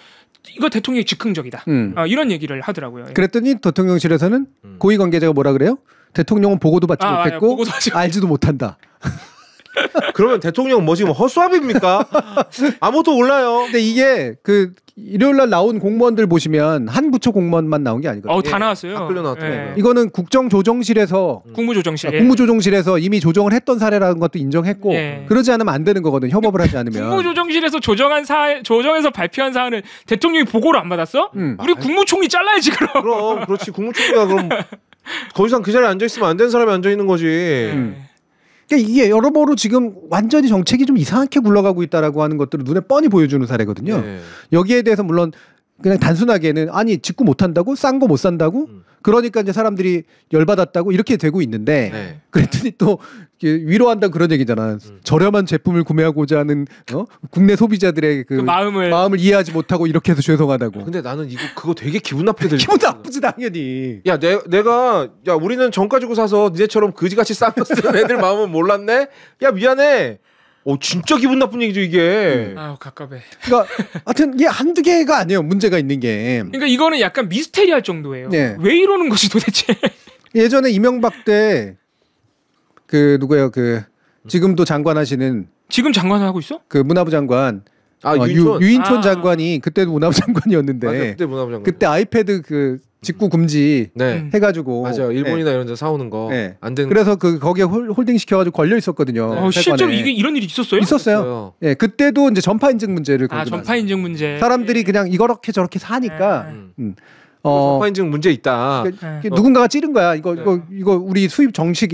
이거 대통령이 즉흥적이다. 이런 얘기를 하더라고요. 그랬더니 대통령실에서는 고위관계자가 뭐라 그래요? 대통령은 보고도 받지 못했고 알지도 못한다. 그러면 대통령 뭐 지금 허수아비입니까? 아무것도 몰라요. 근데 이게 일요일 날 나온 공무원들 보시면 한 부처 공무원만 나온 게 아니거든요. 다 나왔어요. 다 끌려 나왔더라고요. 이거는 국정조정실에서 국무조정실에서 이미 조정을 했던 사례라는 것도 인정했고 그러지 않으면 안 되는 거거든요. 협업을 하지 않으면. 국무조정실에서 조정해서 발표한 사안을 대통령이 보고를 안 받았어? 우리 국무총리 잘라야지 그럼. 그렇지. 국무총리가 그럼 더 이상 그 자리에 앉아 있으면 안 되는 사람이 앉아 있는 거지. 그러니까 이게 여러모로 지금 완전히 정책이 좀 이상하게 굴러가고 있다라고 하는 것들을 눈에 뻔히 보여주는 사례거든요. 여기에 대해서 물론 그냥 단순하게는 아니 직구 못 한다고 싼 거 못 산다고 그러니까 이제 사람들이 열받았다고 이렇게 되고 있는데 그랬더니 또 위로한다 그런 얘기잖아. 저렴한 제품을 구매하고자 하는 국내 소비자들의 그 마음을 이해하지 못하고 이렇게 해서 죄송하다고. 근데 나는 그거 되게 기분 나쁘게 들려. 기분 나쁘지 당연히. 야 내가 우리는 정가 주고 사서 니네처럼 그지같이 싼 거 쓰는 애들 마음은 몰랐네. 야 미안해. 진짜 기분 나쁜 얘기죠 이게. 갑갑해. 그러니까 하여튼 이게 한두 개가 아니에요. 문제가 있는 게. 그러니까 이거는 약간 미스테리할 정도예요. 왜 이러는 것이 도대체. 예전에 이명박 때 누구예요? 지금도 장관하시는. 지금 장관하고 있어? 문화부 장관. 유인촌 장관이 그때도 문화부 장관이었는데. 맞아, 그때 문화부 장관. 그때 아이패드 직구 금지 해가지고. 맞아요. 일본이나 이런 데 사오는 거 안 되는. 그래서 거기에 홀딩 시켜가지고 걸려 있었거든요. 실제로 이런 일이 있었어요? 있었어요. 그때도 이제 전파 인증 문제를. 전파 인증 문제. 사람들이 그냥 이렇게 저렇게 사니까. 전파 인증 문제 있다. 누군가가 찌른 거야. 이거 우리 수입 정식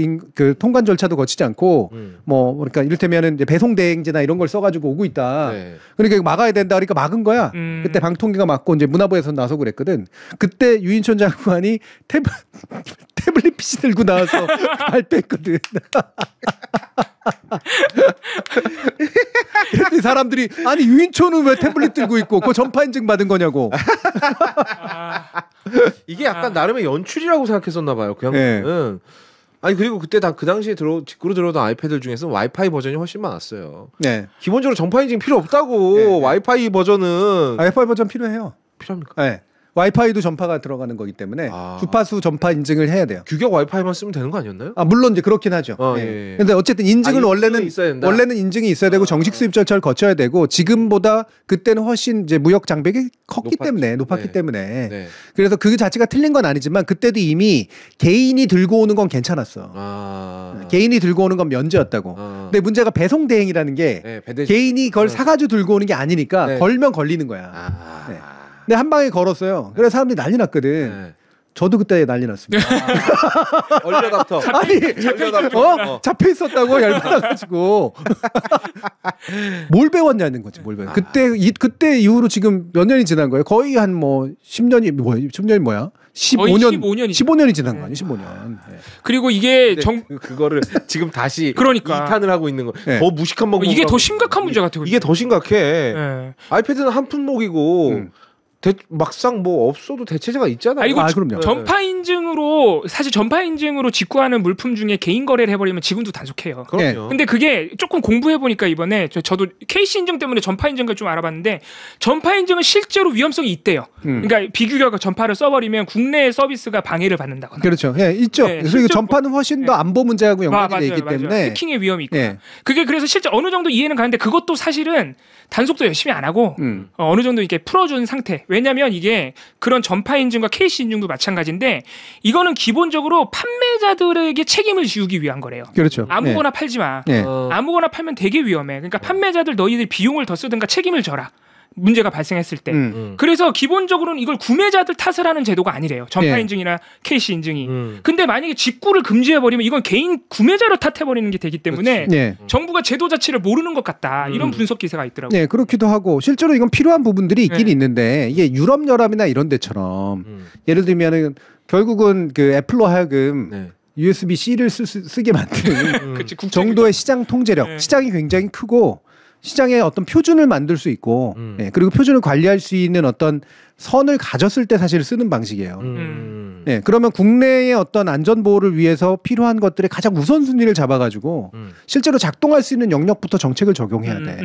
통관 절차도 거치지 않고 그러니까 이를테면은 이제 배송 대행제나 이런 걸 써가지고 오고 있다. 그러니까 이거 막아야 된다. 그러니까 막은 거야. 그때 방통위가 막고 이제 문화부에서 나서 그랬거든. 그때 유인촌 장관이 태블릿 PC 들고 나와서 발표했거든. 그랬더니 사람들이 아니 유인촌은 왜 태블릿 들고 있고 그거 전파 인증 받은 거냐고. 이게 약간 나름의 연출이라고 생각했었나 봐요. 그 양반은. 아니 그리고 그때 그 당시에 직구로 들어오던 아이패드 중에서 와이파이 버전이 훨씬 많았어요. 기본적으로 전파 인증 필요 없다고. 와이파이 버전은. 와이파이 버전 필요해요. 필요합니까? 네. 와이파이도 전파가 들어가는 거기 때문에 주파수 전파 인증을 해야 돼요. 규격 와이파이만 쓰면 되는 거 아니었나요? 물론 이제 그렇긴 하죠. 근데 어쨌든 인증은 원래는 인증이 있어야 되고 정식 수입 절차를 거쳐야 되고 지금보다 그때는 훨씬 이제 무역 장벽이 높았기 때문에 그래서 그 자체가 틀린 건 아니지만 그때도 이미 개인이 들고 오는 건 괜찮았어. 개인이 들고 오는 건 면제였다고. 근데 문제가 배송 대행이라는 게 개인이 그걸 사가지고 들고 오는 게 아니니까 걸면 걸리는 거야. 근데 한 방에 걸었어요. 그래서 사람들이 난리 났거든. 저도 그때 난리 났습니다. 얼려닥터. 잡혀 있었다고 열받아가지고. 뭘 배웠냐는 거지. 뭘 배웠. 그때 이후로 지금 몇 년이 지난 거예요? 거의 한 10년이 뭐야? 10년이 뭐야? 15년이 지난 거 아니에요? 15년. 그리고 이게 그거를 지금 다시 그러니까 2탄을 하고 있는 거. 더 무식한 방법. 이게 더 심각한 문제 같아요. 이게 더 심각해. 아이패드는 한 품목이고. 막상 없어도 대체제가 있잖아요. 이거 그럼요. 전파 인증으로 사실 전파 인증으로 직구하는 물품 중에 개인 거래를 해버리면 지금도 단속해요. 그럼요. 근데 그게 조금 공부해 보니까 이번에 저도 KC 인증 때문에 전파 인증을 좀 알아봤는데 전파 인증은 실제로 위험성이 있대요. 그러니까 비규격 전파를 써버리면 국내 서비스가 방해를 받는다거나. 그렇죠. 있죠. 그리고 전파는 훨씬 더 안보 문제하고 연관이 있기 때문에 해킹의 위험이 있고. 그게 그래서 실제 어느 정도 이해는 가는데 그것도 사실은 단속도 열심히 안 하고 어느 정도 이렇게 풀어준 상태. 왜냐하면 이게 그런 전파 인증과 KC 인증도 마찬가지인데 이거는 기본적으로 판매자들에게 책임을 지우기 위한 거래요. 그렇죠. 아무거나 팔지 마. 아무거나 팔면 되게 위험해. 그러니까 판매자들 너희들 비용을 더 쓰든가 책임을 져라. 문제가 발생했을 때. 그래서 기본적으로는 이걸 구매자들 탓을 하는 제도가 아니래요. 전파 인증이나 KC 인증이. 근데 만약에 직구를 금지해버리면 이건 개인 구매자를 탓해버리는 게 되기 때문에 정부가 제도 자체를 모르는 것 같다. 이런 분석 기사가 있더라고요. 네, 그렇기도 하고 실제로 이건 필요한 부분들이 있긴 있는데 이게 유럽연합이나 이런 데처럼 예를 들면은 결국은 그 애플로 하여금 USB-C를 쓰게 만드는 정도의 시장 통제력, 시장이 굉장히 크고 시장에 어떤 표준을 만들 수 있고 그리고 표준을 관리할 수 있는 어떤 선을 가졌을 때 사실 쓰는 방식이에요. 그러면 국내의 어떤 안전보호를 위해서 필요한 것들의 가장 우선순위를 잡아가지고 실제로 작동할 수 있는 영역부터 정책을 적용해야 돼.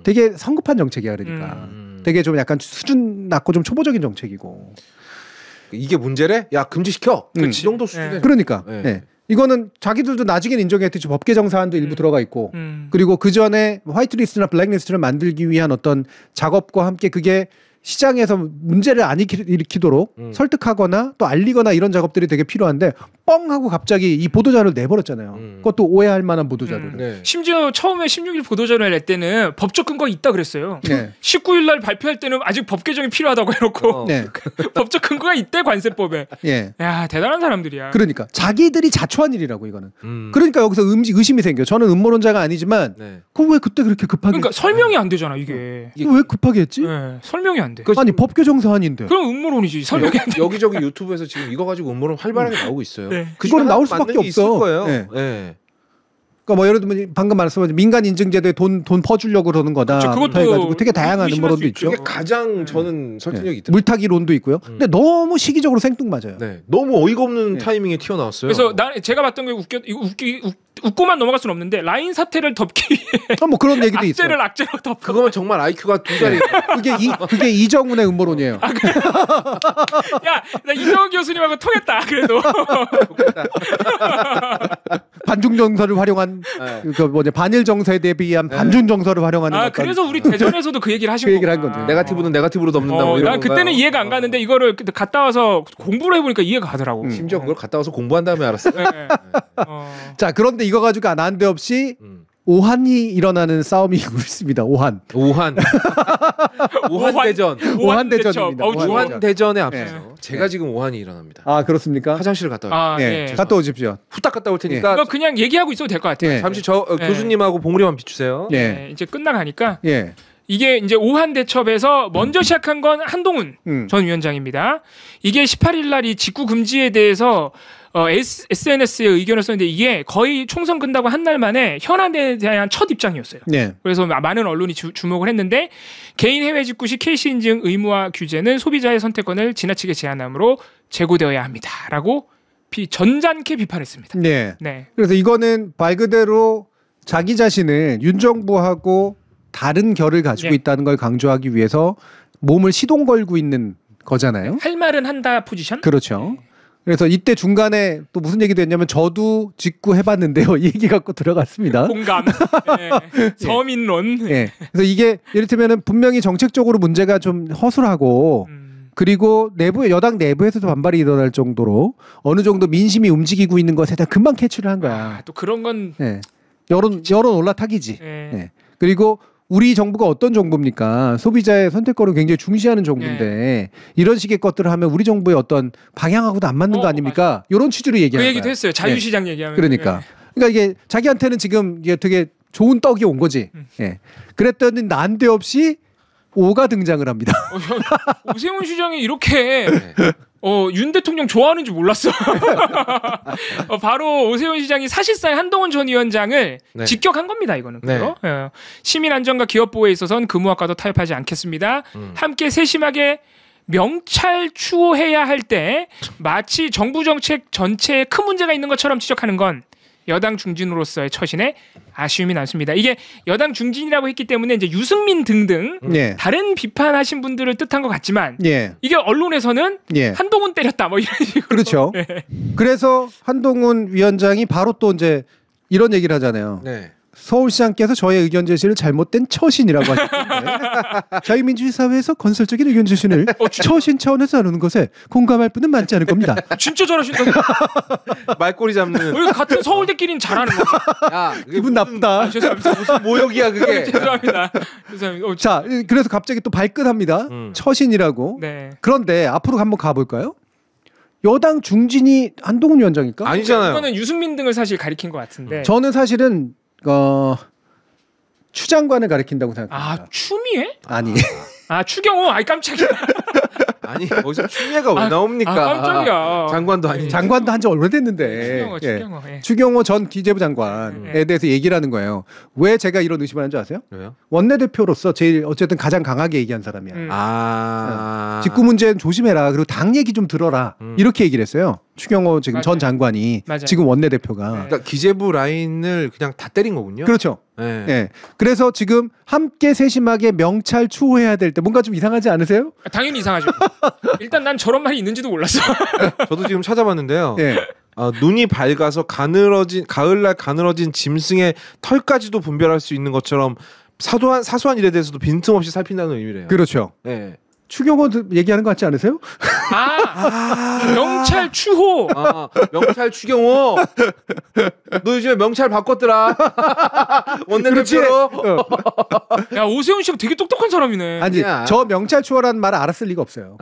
되게 성급한 정책이야. 그러니까 되게 좀 약간 수준 낮고 좀 초보적인 정책이고. 이게 문제래? 야 금지시켜. 그 정도 수준에. 그러니까. 이거는 자기들도 나중에 인정했듯이 법 개정 사안도 일부 들어가 있고 그리고 그 전에 화이트리스트나 블랙리스트를 만들기 위한 어떤 작업과 함께 그게 시장에서 문제를 안 일으키도록 설득하거나 또 알리거나 이런 작업들이 되게 필요한데 뻥 하고 갑자기 이 보도자료를 내버렸잖아요. 그것도 오해할 만한 보도자료를. 심지어 처음에 16일 보도자료를 낼 때는 법적 근거가 있다 그랬어요. 19일 날 발표할 때는 아직 법 개정이 필요하다고 해놓고 법적 근거가 있대 관세법에. 야 대단한 사람들이야. 그러니까 자기들이 자초한 일이라고 이거는. 그러니까 여기서 의심이 생겨. 저는 음모론자가 아니지만 그거 왜 그때 그렇게 급하게 그러니까 설명이 안 되잖아 이게. 왜 급하게 했지? 설명이 안 돼. 아니 법 개정 사안인데. 그럼 음모론이지. 설명이 안 돼. 여기저기 유튜브에서 지금 이거 가지고 음모론 활발하게 나오고 있어요. 그거는 나올 수밖에 없어. 거예요. 그러니까 뭐 예를 들면 방금 말씀하신 민간 인증제도에 돈 퍼주려고 그러는 거다. 그것도 해가지고 되게 다양한 음모론도 있죠. 그게 가장 저는 설득력이 있더라고요. 물타기론도 있고요. 근데 너무 시기적으로 생뚱맞아요. 너무 어이가 없는 타이밍에 튀어나왔어요. 그래서 제가 봤던 게 웃고만 넘어갈 수는 없는데 라인 사태를 덮기 위해 뭐 그런 얘기도 있어요. 악재를 악재로 덮. 그거면 정말 IQ가 두 자리. 그게 이정훈의 음모론이에요. 그래? 야, 나 이정훈 교수님하고 통했다. 그래도 반중 정서를 활용한 그 반일 정서에 대비한 반중 정서를 활용하는. 그래서 우리 대전에서도 그 얘기를 하신 얘기를 한 거죠. 네거티브는 네거티브로 덮는다. 뭐 난 그때는 이해가 안 가는데 이거를 갔다 와서 공부를 해보니까 이해가 가더라고. 심지어 그걸 갔다 와서 공부한 다음에 알았어요. 자, 그런데 이거 가지고 난데없이 오한이 일어나는 싸움이 있습니다. 오한 대전입니다. 오한 대전에 앞서서 제가 지금 오한이 일어납니다. 아, 그렇습니까? 화장실 갔다 와요. 갔다 오십시오. 후딱 갔다 올 테니까. 이거 그냥 얘기하고 있어도 될 것 같아요. 잠시 저 교수님하고 봉우리만 비추세요. 이제 끝나가니까. 이게 이제 오한대첩에서 먼저 시작한 건 한동훈 전 위원장입니다. 이게 18일 날 이 직구 금지에 대해서 SNS에 의견을 썼는데 이게 거의 총선 끝나고 한 날 만에 현안에 대한 첫 입장이었어요. 그래서 많은 언론이 주목을 했는데 개인 해외 직구 시 KC 인증 의무화 규제는 소비자의 선택권을 지나치게 제한함으로 재고되어야 합니다라고 전잔케 비판했습니다. 그래서 이거는 말 그대로 자기 자신을 윤 정부하고 다른 결을 가지고 있다는 걸 강조하기 위해서 몸을 시동 걸고 있는 거잖아요. 할 말은 한다 포지션? 그렇죠. 그래서 이때 중간에 또 무슨 얘기도 했냐면 저도 직구 해봤는데요. 이 얘기 갖고 들어갔습니다. 공감. 서민론. 그래서 이게 예를들면 분명히 정책적으로 문제가 좀 허술하고 그리고 여당 내부에서도 반발이 일어날 정도로 어느 정도 민심이 움직이고 있는 것에 대한 금방 캐치를 한 거야. 또 그런 건 여론 올라타기지. 그리고 우리 정부가 어떤 정부입니까? 소비자의 선택권을 굉장히 중시하는 정부인데 이런 식의 것들을 하면 우리 정부의 어떤 방향하고도 안 맞는 거 아닙니까? 이런 취지로 얘기하는 그 얘기도 했어요. 자유시장 얘기하면. 그러니까 이게 자기한테는 지금 이게 되게 좋은 떡이 온 거지. 그랬더니 난데없이 오가 등장을 합니다. 오세훈 시장이 이렇게 윤 대통령 좋아하는 줄 몰랐어. 바로 오세훈 시장이 사실상 한동훈 전 위원장을 직격한 겁니다. 이거는. 시민 안전과 기업 보호에 있어서는 금호학과도 타협하지 않겠습니다. 함께 세심하게 명찰 추호해야 할 때 마치 정부 정책 전체에 큰 문제가 있는 것처럼 지적하는 건 여당 중진으로서의 처신에 아쉬움이 남습니다. 이게 여당 중진이라고 했기 때문에 이제 유승민 등등 다른 비판하신 분들을 뜻한 것 같지만 이게 언론에서는 한동훈 때렸다 뭐 이런 식으로. 그렇죠. 그래서 한동훈 위원장이 바로 또 이제 이런 얘기를 하잖아요. 서울시장께서 저의 의견 제시를 잘못된 처신이라고 하셨는데 자유민주주의 사회에서 건설적인 의견 제시를 처신 차원에서 하는 것에 공감할 분은 많지 않을 겁니다. 진짜 잘하신다. 말꼬리 잡는. 우리 같은 서울대끼리는 잘하는 거. 야, 기분 나쁘다. 죄송합니다. 무슨 모욕이야 그게. 죄송합니다. 죄송합니다. 자, 그래서 갑자기 또 발끈합니다. 처신이라고. 네. 그런데 앞으로 한번 가볼까요? 여당 중진이 한동훈 위원장일까? 아니잖아요. 이거는 유승민 등을 사실 가리킨 것 같은데. 저는 사실은 추 장관을 가리킨다고 생각합니다. 아, 추미애? 아니. 아, 추경호. 아이 깜짝이야. 아니 거기서 추미애가 왜 나옵니까? 깜짝이야. 장관도 아니. 장관도 한 지 오래됐는데. 추경호. 추경호 전 기재부 장관에 대해서 얘기를 하는 거예요. 왜 제가 이런 의심을 하는 줄 아세요? 왜요? 원내대표로서 제일 어쨌든 가장 강하게 얘기한 사람이야. 직구 문제는 조심해라. 그리고 당 얘기 좀 들어라. 이렇게 얘기를 했어요. 추경호 지금 맞아요. 전 장관이 맞아요. 지금 원내대표가. 그러니까 기재부 라인을 그냥 다 때린 거군요. 그렇죠. 네. 네. 그래서 지금 함께 세심하게 명찰 추호해야 될 때 뭔가 좀 이상하지 않으세요? 당연히 이상하죠. 일단 난 저런 말이 있는지도 몰랐어. 저도 지금 찾아봤는데요. 네. 눈이 밝아서 가을날 가늘어진 짐승의 털까지도 분별할 수 있는 것처럼 사소한 일에 대해서도 빈틈없이 살핀다는 의미래요. 그렇죠. 네. 추경호 얘기하는 것 같지 않으세요? 명찰 추호. 명찰 추경호. 너 요즘에 명찰 바꿨더라. 원내대표로. 야, 오세훈 씨가 되게 똑똑한 사람이네. 아니, 저 명찰 추호라는 말을 알았을 리가 없어요.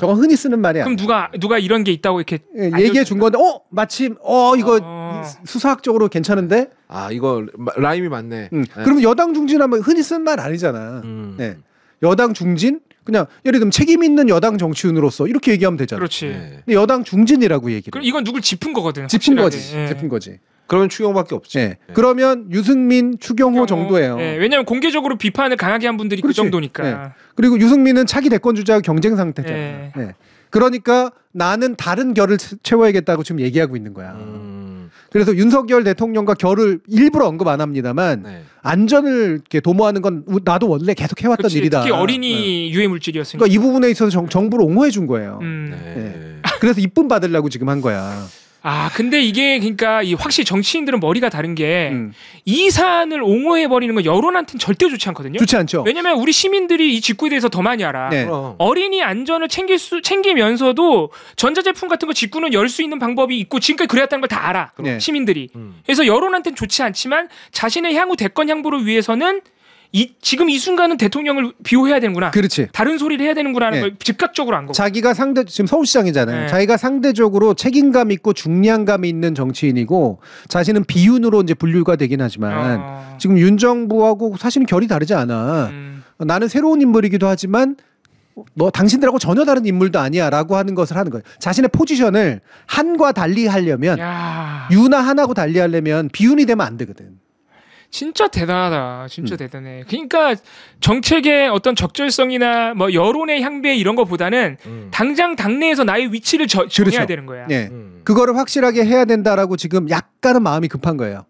저건 흔히 쓰는 말이야. 그럼 누가 이런 게 있다고 이렇게 얘기해 준 건데, 마침 이거 수사학적으로 괜찮은데? 이거 라임이 맞네. 네. 그러면 여당 중진하면 흔히 쓰는 말 아니잖아. 네. 여당 중진? 그냥 예를 들면 책임 있는 여당 정치인으로서 이렇게 얘기하면 되잖아. 그렇지. 근데 여당 중진이라고 얘기를. 그럼 이건 누굴 짚은 거거든. 짚은 확실하게. 거지. 짚은 거지. 그러면 추경호밖에 없지. 네. 그러면 유승민, 추경호 정도예요. 네. 왜냐하면 공개적으로 비판을 강하게 한 분들이 그렇지. 그 정도니까. 네. 그리고 유승민은 차기 대권 주자 경쟁 상태잖아. 네. 네. 그러니까 나는 다른 결을 채워야겠다고 지금 얘기하고 있는 거야. 그래서 윤석열 대통령과 결을 일부러 언급 안 합니다만 안전을 이렇게 도모하는 건 나도 원래 계속 해왔던 그치, 일이다. 특히 어린이 유해 물질이었으니까. 그러니까 이 부분에 있어서 정부를 옹호해 준 거예요. 그래서 이쁨 받으려고 지금 한 거야. 근데 이게 그러니까 확실히 정치인들은 머리가 다른 게 이 사안을 옹호해 버리는 건 여론한테는 절대 좋지 않거든요. 좋지 않죠. 왜냐면 우리 시민들이 이 직구에 대해서 더 많이 알아. 네. 어린이 안전을 챙기면서도 전자제품 같은 거 직구는 열 수 있는 방법이 있고 지금까지 그래왔다는 걸 다 알아. 네. 시민들이. 그래서 여론한테는 좋지 않지만 자신의 향후 대권 향보를 위해서는 지금 이 순간은 대통령을 비호해야 되는구나. 그렇지. 다른 소리를 해야 되는구나 하는 걸 즉각적으로 안 거고. 자기가 지금 서울시장이잖아요. 자기가 상대적으로 책임감 있고 중량감이 있는 정치인이고 자신은 비윤으로 이제 분류가 되긴 하지만 지금 윤 정부하고 사실은 결이 다르지 않아. 나는 새로운 인물이기도 하지만 너 당신들하고 전혀 다른 인물도 아니야라고 하는 것을 하는 거예요. 자신의 포지션을 한과 달리 하려면 유나 한하고 달리 하려면 비윤이 되면 안 되거든. 진짜 대단하다. 진짜 대단해. 그러니까 정책의 어떤 적절성이나 뭐 여론의 향배 이런 것보다는 당장 당내에서 나의 위치를 정해야 되는 거야. 네. 그거를 확실하게 해야 된다라고 지금 약간은 마음이 급한 거예요.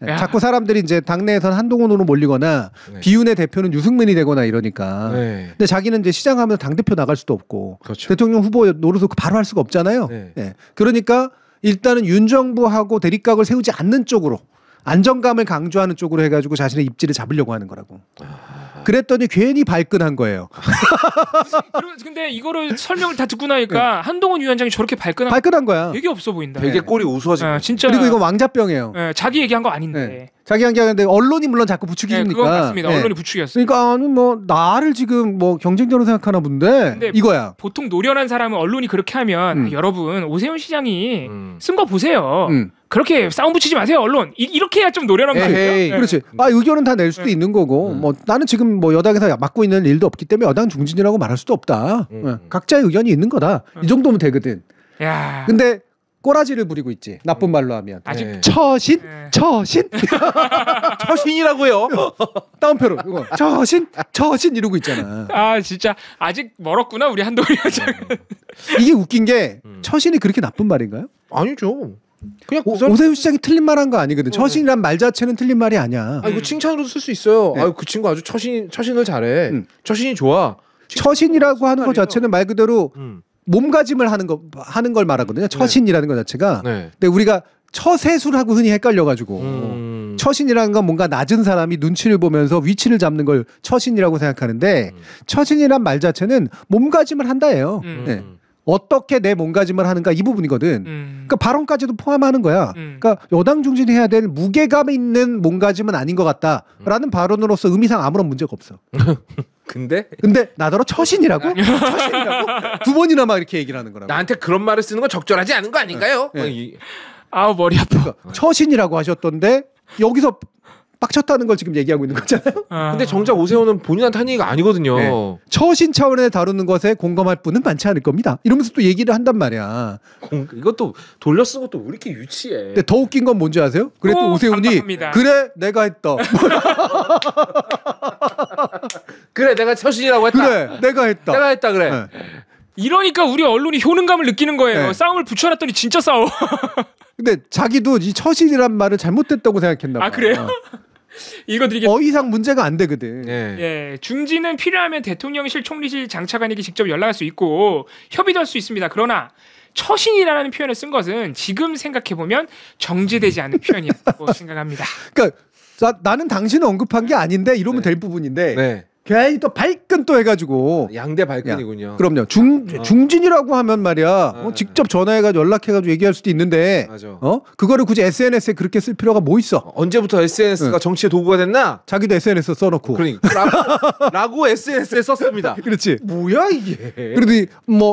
네. 자꾸 사람들이 이제 당내에서는 한동훈으로 몰리거나 비윤의 대표는 유승민이 되거나 이러니까. 근데 자기는 이제 시장하면서 당대표 나갈 수도 없고 대통령 후보 노릇을 바로 할 수가 없잖아요. 네. 그러니까 일단은 윤 정부하고 대립각을 세우지 않는 쪽으로 안정감을 강조하는 쪽으로 해가지고 자신의 입지를 잡으려고 하는 거라고. 그랬더니 괜히 발끈한 거예요. 근데 이거를 설명을 다 듣고 나니까 한동훈 위원장이 저렇게 발끈한 거야. 되게 없어 보인다. 되게 꼴이 우스워지고. 진짜. 그리고 이거 왕자병이에요. 자기 얘기한 거 아닌데. 자기 얘기하는데 언론이 물론 자꾸 부추기니까. 그건 맞습니다. 언론이 부추겼어. 그러니까 뭐 나를 지금 뭐 경쟁자로 생각하나 본데 이거야. 보통 노련한 사람은 언론이 그렇게 하면 여러분 오세훈 시장이 쓴 거 보세요. 그렇게 싸움 붙이지 마세요 언론. 이렇게 해야 좀 노련한 거예요. 그렇지. 의견은 다 낼 수도 있는 거고 뭐 나는 지금 뭐 여당에서 맡고 있는 일도 없기 때문에 여당 중진이라고 말할 수도 없다. 각자의 의견이 있는 거다. 이 정도면 되거든. 근데 꼬라지를 부리고 있지. 나쁜 말로 하면. 아직 처신? 처신이라고요. 따옴표로 이거 처신 이러고 있잖아. 진짜 아직 멀었구나 우리 한동훈 위원장. 이게 웃긴 게 처신이 그렇게 나쁜 말인가요? 아니죠. 그냥 오세훈 시장이 틀린 말한 거 아니거든. 처신이란 말 자체는 틀린 말이 아니야. 이거 칭찬으로도 쓸 수 있어요. 그 친구 아주 처신을 잘해. 처신이 좋아. 처신이라고 하는 것 자체는 말 그대로 몸가짐을 하는 걸 말하거든요. 처신이라는 것 자체가. 근데 우리가 처세술하고 흔히 헷갈려가지고 처신이라는 건 뭔가 낮은 사람이 눈치를 보면서 위치를 잡는 걸 처신이라고 생각하는데 처신이란 말 자체는 몸가짐을 한다예요. 네. 어떻게 내 몸가짐을 하는가 이 부분이거든. 그러니까 발언까지도 포함하는 거야. 그러니까 여당 중진해야 될 무게감 있는 몸가짐은 아닌 것 같다라는 발언으로서 의미상 아무런 문제가 없어. 근데 나더러 처신이라고? 처신이라고? 두 번이나 막 이렇게 얘기를 하는 거라고. 나한테 그런 말을 쓰는 건 적절하지 않은 거 아닌가요? 네. 아우 머리 아파. 그러니까 처신이라고 하셨던데 여기서 빡쳤다는 걸 지금 얘기하고 있는 거잖아요. 근데 정작 오세훈은 본인한테 한 얘기가 아니거든요. 네. 처신 차원에 다루는 것에 공감할 분은 많지 않을 겁니다. 이러면서 또 얘기를 한단 말이야. 이것도 돌려 쓴 것도 왜 이렇게 유치해. 근데 더 웃긴 건 뭔지 아세요? 그래 또 오세훈이 반갑합니다. 그래 내가 했다. 그래 내가 처신이라고 했다. 그래 내가 했다. 그래. 네. 이러니까 우리 언론이 효능감을 느끼는 거예요. 네. 싸움을 붙여놨더니 진짜 싸워. 근데 자기도 이 처신이란 말을 잘못됐다고 생각했나 봐. 아 그래요? 읽어드리겠습니다. 더 이상 문제가 안 되거든. 네. 예, 중진은 필요하면 대통령실 총리실 장차관에게 직접 연락할 수 있고 협의도 할 수 있습니다. 그러나 처신이라는 표현을 쓴 것은 지금 생각해보면 정제되지 않은 표현이라고 생각합니다. 그러니까 나는 당신을 언급한 게 아닌데 이러면 될 부분인데 네. 괜히 또 발끈 또 해가지고 양대 발끈이군요. 그럼요. 중진이라고 하면 말이야. 직접 전화해가지고 연락해가지고 얘기할 수도 있는데 맞아. 그거를 굳이 SNS에 그렇게 쓸 필요가 뭐 있어? 언제부터 SNS가 정치의 도구가 됐나? 자기도 SNS 써놓고. 그러니까 라고 SNS에 썼습니다. 그렇지. 뭐야 이게?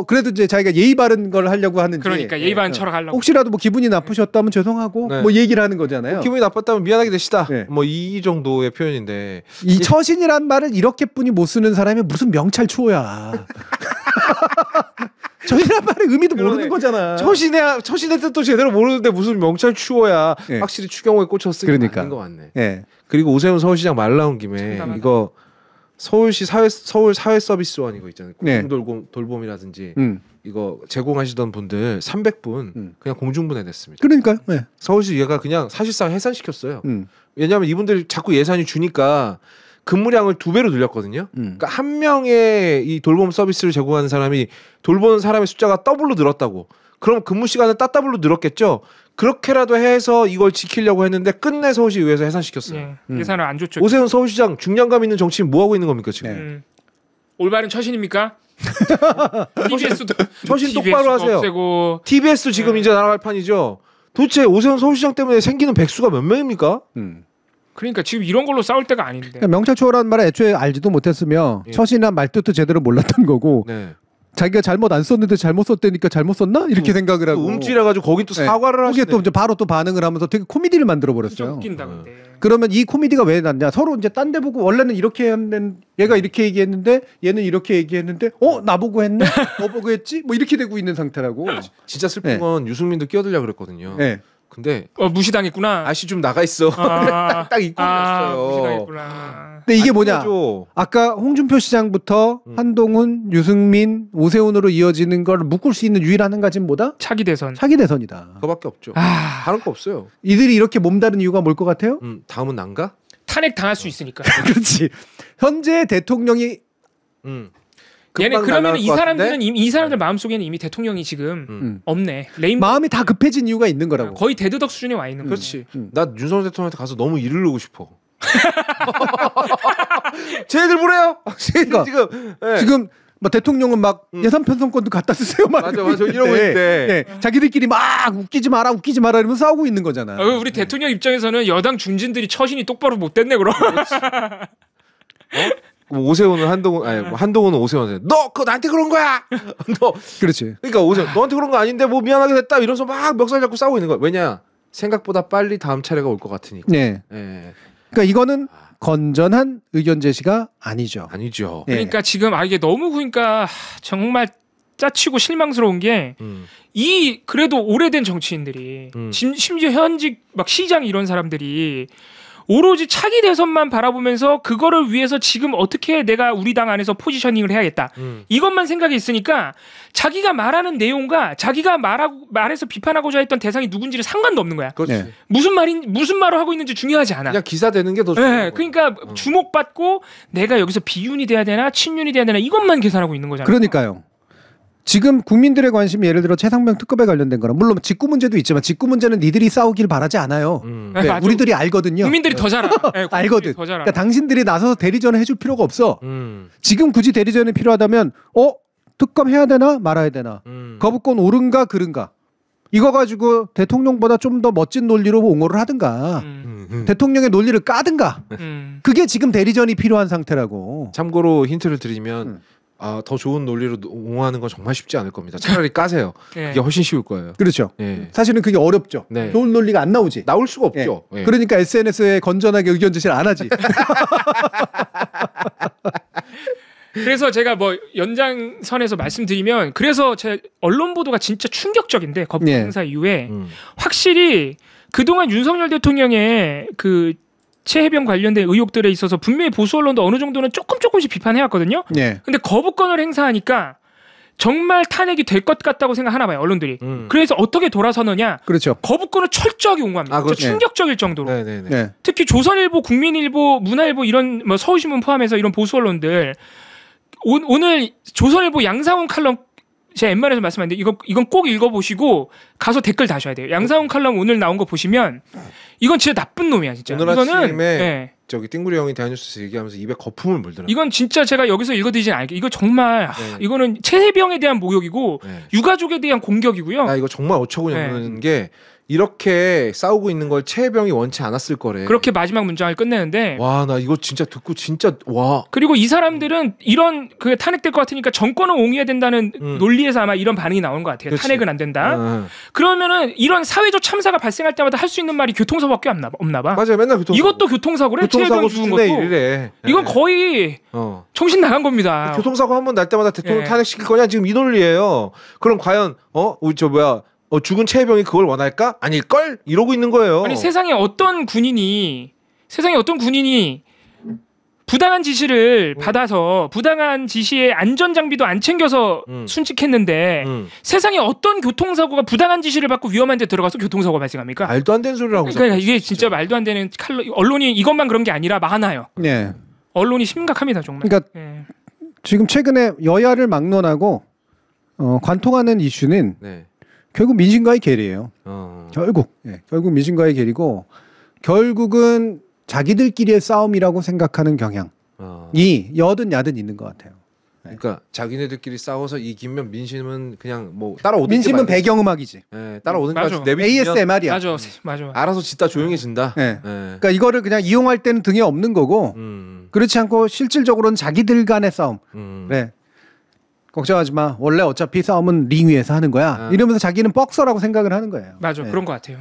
그래도 이제 자기가 예의 바른 걸 하려고 하는지. 그러니까 예의 바른 철학하려고. 혹시라도 뭐 기분이 나쁘셨다면 죄송하고 뭐 얘기를 하는 거잖아요. 기분이 나빴다면 미안하게 되시다. 뭐 이 정도의 표현인데 이 처신이란 말을 이렇게뿐이 못 쓰는 사람이 무슨 명찰 추호야. 처신이란 말의 의미도 모르는 거잖아. 처신의 뜻도 제대로 모르는데 무슨 명찰 추호야. 확실히 추경호에 꽂혔으니까 그러니까. 아닌 거 같네. 그리고 오세훈 서울시장 말 나온 김에 이거 서울시 서울 사회 서비스원 이거 있잖아요. 공중돌봄이라든지 이거 제공하시던 분들 300분 그냥 공중분해됐습니다. 그러니까요. 네. 서울시 얘가 그냥 사실상 해산시켰어요. 왜냐하면 이분들이 자꾸 예산이 주니까 근무량을 2배로 늘렸거든요. 그러니까 한 명의 이 돌봄 서비스를 제공하는 사람이 돌보는 사람의 숫자가 더블로 늘었다고. 그럼 근무 시간은 따더블로 늘었겠죠. 그렇게라도 해서 이걸 지키려고 했는데 끝내 서울시의회에서 해산시켰어요. 예산을 안 줬죠. 오세훈 서울시장 중량감 있는 정치인 뭐 하고 있는 겁니까 지금? 올바른 처신입니까? 처신 똑바로 하세요. 없애고. TBS도 지금 이제 날아갈 판이죠. 도대체 오세훈 서울시장 때문에 생기는 백수가 몇 명입니까? 그러니까 지금 이런 걸로 싸울 때가 아닌데. 그러니까 명찰 추호라는 말을 애초에 알지도 못했으며 처신이란 말뜻도 제대로 몰랐던 거고 자기가 잘못 안 썼는데 잘못 썼다니까 잘못 썼나? 이렇게 생각을 하고 움찔해가지고 거긴 또 사과를 하시네. 거기에 또 이제 바로 또 반응을 하면서 되게 코미디를 만들어 버렸어요. 웃긴다 근데. 그러면 이 코미디가 왜 났냐? 서로 이제 딴 데 보고 원래는 이렇게 했는데 얘가 이렇게 얘기했는데 얘는 이렇게 얘기했는데 나보고 했네? 너 보고 했지? 뭐 이렇게 되고 있는 상태라고. 진짜 슬픈 건 유승민도 끼어들려고 그랬거든요. 근데 무시당했구나. 아씨 좀 나가 있어. 딱 입고 있었어요. 무시당했구나. 근데 이게 뭐냐? 아까 홍준표 시장부터 한동훈, 유승민, 오세훈으로 이어지는 걸 묶을 수 있는 유일한 한 가지는 뭐다? 차기 대선. 차기 대선이다. 그거밖에 없죠. 다른 거 없어요. 이들이 이렇게 몸다른 이유가 뭘 것 같아요? 다음은 난가? 탄핵 당할 수 있으니까. 그렇지. 현재 대통령이 얘네 그러면 이 사람들은 이 사람들 마음속에는 이미 대통령이 지금 없네. 마음이 다 급해진 이유가 있는 거라고. 거의 대두덕 수준에 와 있는 거지. 나 윤석열 대통령한테 가서 너무 이르르고 싶어. 쟤네들 뭐래요? 지금 뭐 대통령은 막 예산 편성권도 갖다 쓰세요. 맞아 이러고 있대. 자기들끼리 막 웃기지 마라 이러면서 싸우고 있는 거잖아. 우리 대통령 입장에서는 여당 중진들이 처신이 똑바로 못 됐네 그럼. 오세훈은 한동훈은 오세훈한테 너 그거 나한테 그런 거야. 너 그렇지. 그러니까 오세훈 너한테 그런 거 아닌데 뭐 미안하게 됐다 이러면서 막 멱살 잡고 싸우고 있는 거야. 왜냐 생각보다 빨리 다음 차례가 올 것 같으니까. 그러니까 이거는 건전한 의견 제시가 아니죠. 그러니까 지금 이게 너무 그러니까 정말 짜치고 실망스러운 게 이 그래도 오래된 정치인들이 심지어 현직 막 시장 이런 사람들이 오로지 차기 대선만 바라보면서 그거를 위해서 지금 어떻게 내가 우리 당 안에서 포지셔닝을 해야겠다. 이것만 생각이 있으니까 자기가 말하는 내용과 자기가 말해서 비판하고자 했던 대상이 누군지를 상관도 없는 거야. 무슨 말을 하고 있는지 중요하지 않아. 그냥 기사 되는 게 더 중요해. 그러니까 주목받고 내가 여기서 비윤이 돼야 되나 친윤이 돼야 되나 이것만 계산하고 있는 거잖아. 그러니까요. 지금 국민들의 관심이 예를 들어 최상병 특검에 관련된 거라 물론 직구 문제도 있지만 직구 문제는 니들이 싸우길 바라지 않아요. 네, 우리들이 알거든요. 국민들이 더 잘 알아. 네, 알거든. 더 잘 알아. 그러니까 당신들이 나서서 대리전을 해줄 필요가 없어. 지금 굳이 대리전이 필요하다면 특검 해야 되나 말아야 되나 거부권 옳은가 그른가 이거 가지고 대통령보다 좀 더 멋진 논리로 옹호를 하든가 대통령의 논리를 까든가 그게 지금 대리전이 필요한 상태라고. 참고로 힌트를 드리면 더 좋은 논리로 옹호하는 건 정말 쉽지 않을 겁니다. 차라리 까세요. 네. 그게 훨씬 쉬울 거예요. 그렇죠. 네. 사실은 그게 어렵죠. 네. 좋은 논리가 안 나오지. 나올 수가 없죠. 네. 그러니까 SNS에 건전하게 의견 제시를 안 하지. 그래서 제가 뭐 연장선에서 말씀드리면 그래서 제 언론 보도가 진짜 충격적인데 거부 행사 이후에 확실히 그동안 윤석열 대통령의 그 최해병 관련된 의혹들에 있어서 분명히 보수 언론도 어느 정도는 조금씩 비판해왔거든요. 근데 거부권을 행사하니까 정말 탄핵이 될 것 같다고 생각하나 봐요 언론들이. 그래서 어떻게 돌아서느냐. 그렇죠. 거부권을 철저하게 옹호합니다. 그렇죠. 충격적일 정도로. 네. 특히 조선일보, 국민일보, 문화일보 이런 뭐 서울신문 포함해서 이런 보수 언론들 오늘 조선일보 양상훈 칼럼 제가 웬만해서 말씀하는데 이건 꼭 읽어보시고 가서 댓글 다셔야 돼요. 양상훈 칼럼 오늘 나온 거 보시면 이건 진짜 나쁜 놈이야 진짜. 오늘 이거는 아침에 저기 띵구리 형이 대한뉴스에서 얘기하면서 입에 거품을 물더라고요. 이건 진짜 제가 여기서 읽어드리진 않을게요. 이거 정말 이거는 최해병에 대한 모욕이고 유가족에 대한 공격이고요. 이거 정말 어처구니 없는 게 이렇게 싸우고 있는 걸 최해병이 원치 않았을 거래. 그렇게 마지막 문장을 끝내는데 와, 나 이거 진짜 듣고 진짜 와. 그리고 이 사람들은 이런 그 탄핵될 것 같으니까 정권을 옹호해야 된다는 논리에서 아마 이런 반응이 나온 것 같아요. 그치. 탄핵은 안 된다. 그러면은 이런 사회적 참사가 발생할 때마다 할 수 있는 말이 교통사고밖에 없나 봐. 맞아요, 맨날 교통사고. 이것도 교통사고래. 교통사고 수준의 일이래. 이건 거의 정신 나간 겁니다. 교통사고 한 번 날 때마다 대통령 탄핵시킬 거냐 지금 이 논리예요. 그럼 과연 죽은 최해병이 그걸 원할까? 아닐걸? 이러고 있는 거예요. 아니 세상에 어떤 군인이 부당한 지시를 받아서 부당한 지시에 안전장비도 안 챙겨서 순직했는데 세상에 어떤 교통사고가 부당한 지시를 받고 위험한 데 들어가서 교통사고가 발생합니까? 말도 안 되는 소리라고. 그러니까 이게 진짜 말도 안 되는 언론이 이것만 그런 게 아니라 많아요. 네. 언론이 심각합니다 정말. 그러니까 지금 최근에 여야를 막론하고 관통하는 이슈는 결국 민심과의 괴리예요. 결국 민심과의 괴리고 결국은 자기들끼리의 싸움이라고 생각하는 경향이 여든 야든 있는 것 같아요. 그러니까 자기네들끼리 싸워서 이기면 민심은 그냥 뭐 따라오든 민심은 배경음악이지. 따라오든가 ASMR이야. 맞아. 알아서 짓다 조용해진다. 그러니까 이거를 그냥 이용할 때는 등에 없는 거고 그렇지 않고 실질적으로는 자기들 간의 싸움. 그래. 걱정하지 마. 원래 어차피 싸움은 링 위에서 하는 거야. 이러면서 자기는 뻑서라고 생각을 하는 거예요. 맞아. 그런 것 같아요.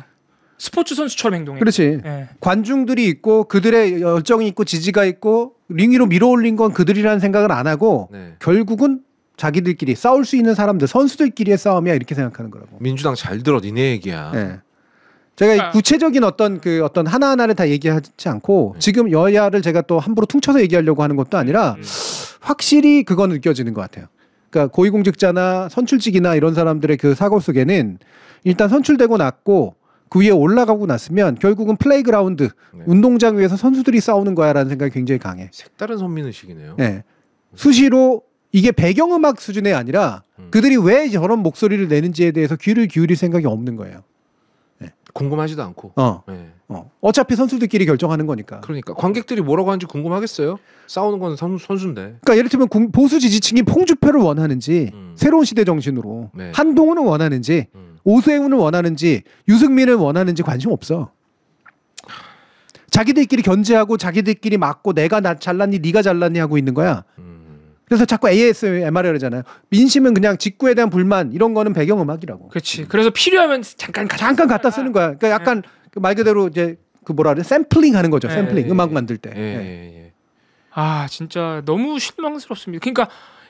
스포츠 선수처럼 행동해. 그렇지. 관중들이 있고 그들의 열정이 있고 지지가 있고 링 위로 밀어올린 건 그들이라는 생각을 안 하고 결국은 자기들끼리 싸울 수 있는 사람들 선수들끼리의 싸움이야 이렇게 생각하는 거라고. 민주당 잘 들어 니네 얘기야. 제가 구체적인 어떤 하나하나를 다 얘기하지 않고 지금 여야를 제가 또 함부로 퉁쳐서 얘기하려고 하는 것도 아니라 확실히 그건 느껴지는 것 같아요. 그러니까 고위공직자나 선출직이나 이런 사람들의 그 사고 속에는 일단 선출되고 났고 그 위에 올라가고 났으면 결국은 플레이그라운드 운동장 위에서 선수들이 싸우는 거야라는 생각이 굉장히 강해. 색다른 선민의식이네요. 수시로 이게 배경음악 수준이 아니라 그들이 왜 저런 목소리를 내는지에 대해서 귀를 기울일 생각이 없는 거예요. 궁금하지도 않고. 어차피 선수들끼리 결정하는 거니까. 그러니까 관객들이 뭐라고 하는지 궁금하겠어요? 싸우는 건 선수인데. 그러니까 예를 들면 보수 지지층이 홍준표를 원하는지 새로운 시대 정신으로 한동훈을 원하는지 오세훈을 원하는지 유승민을 원하는지 관심 없어. 자기들끼리 견제하고 자기들끼리 맞고 내가 잘났니 네가 잘났니 하고 있는 거야. 그래서 자꾸 ASMR을 하잖아요. 민심은 그냥 직구에 대한 불만 이런 거는 배경음악이라고. 그렇지. 그래서 필요하면 잠깐 갖다 쓰는 거야. 그러니까 약간 말 그대로 이제 그 뭐라 그래 샘플링 하는 거죠. 샘플링 음악 만들 때. 아 진짜 너무 실망스럽습니다. 그러니까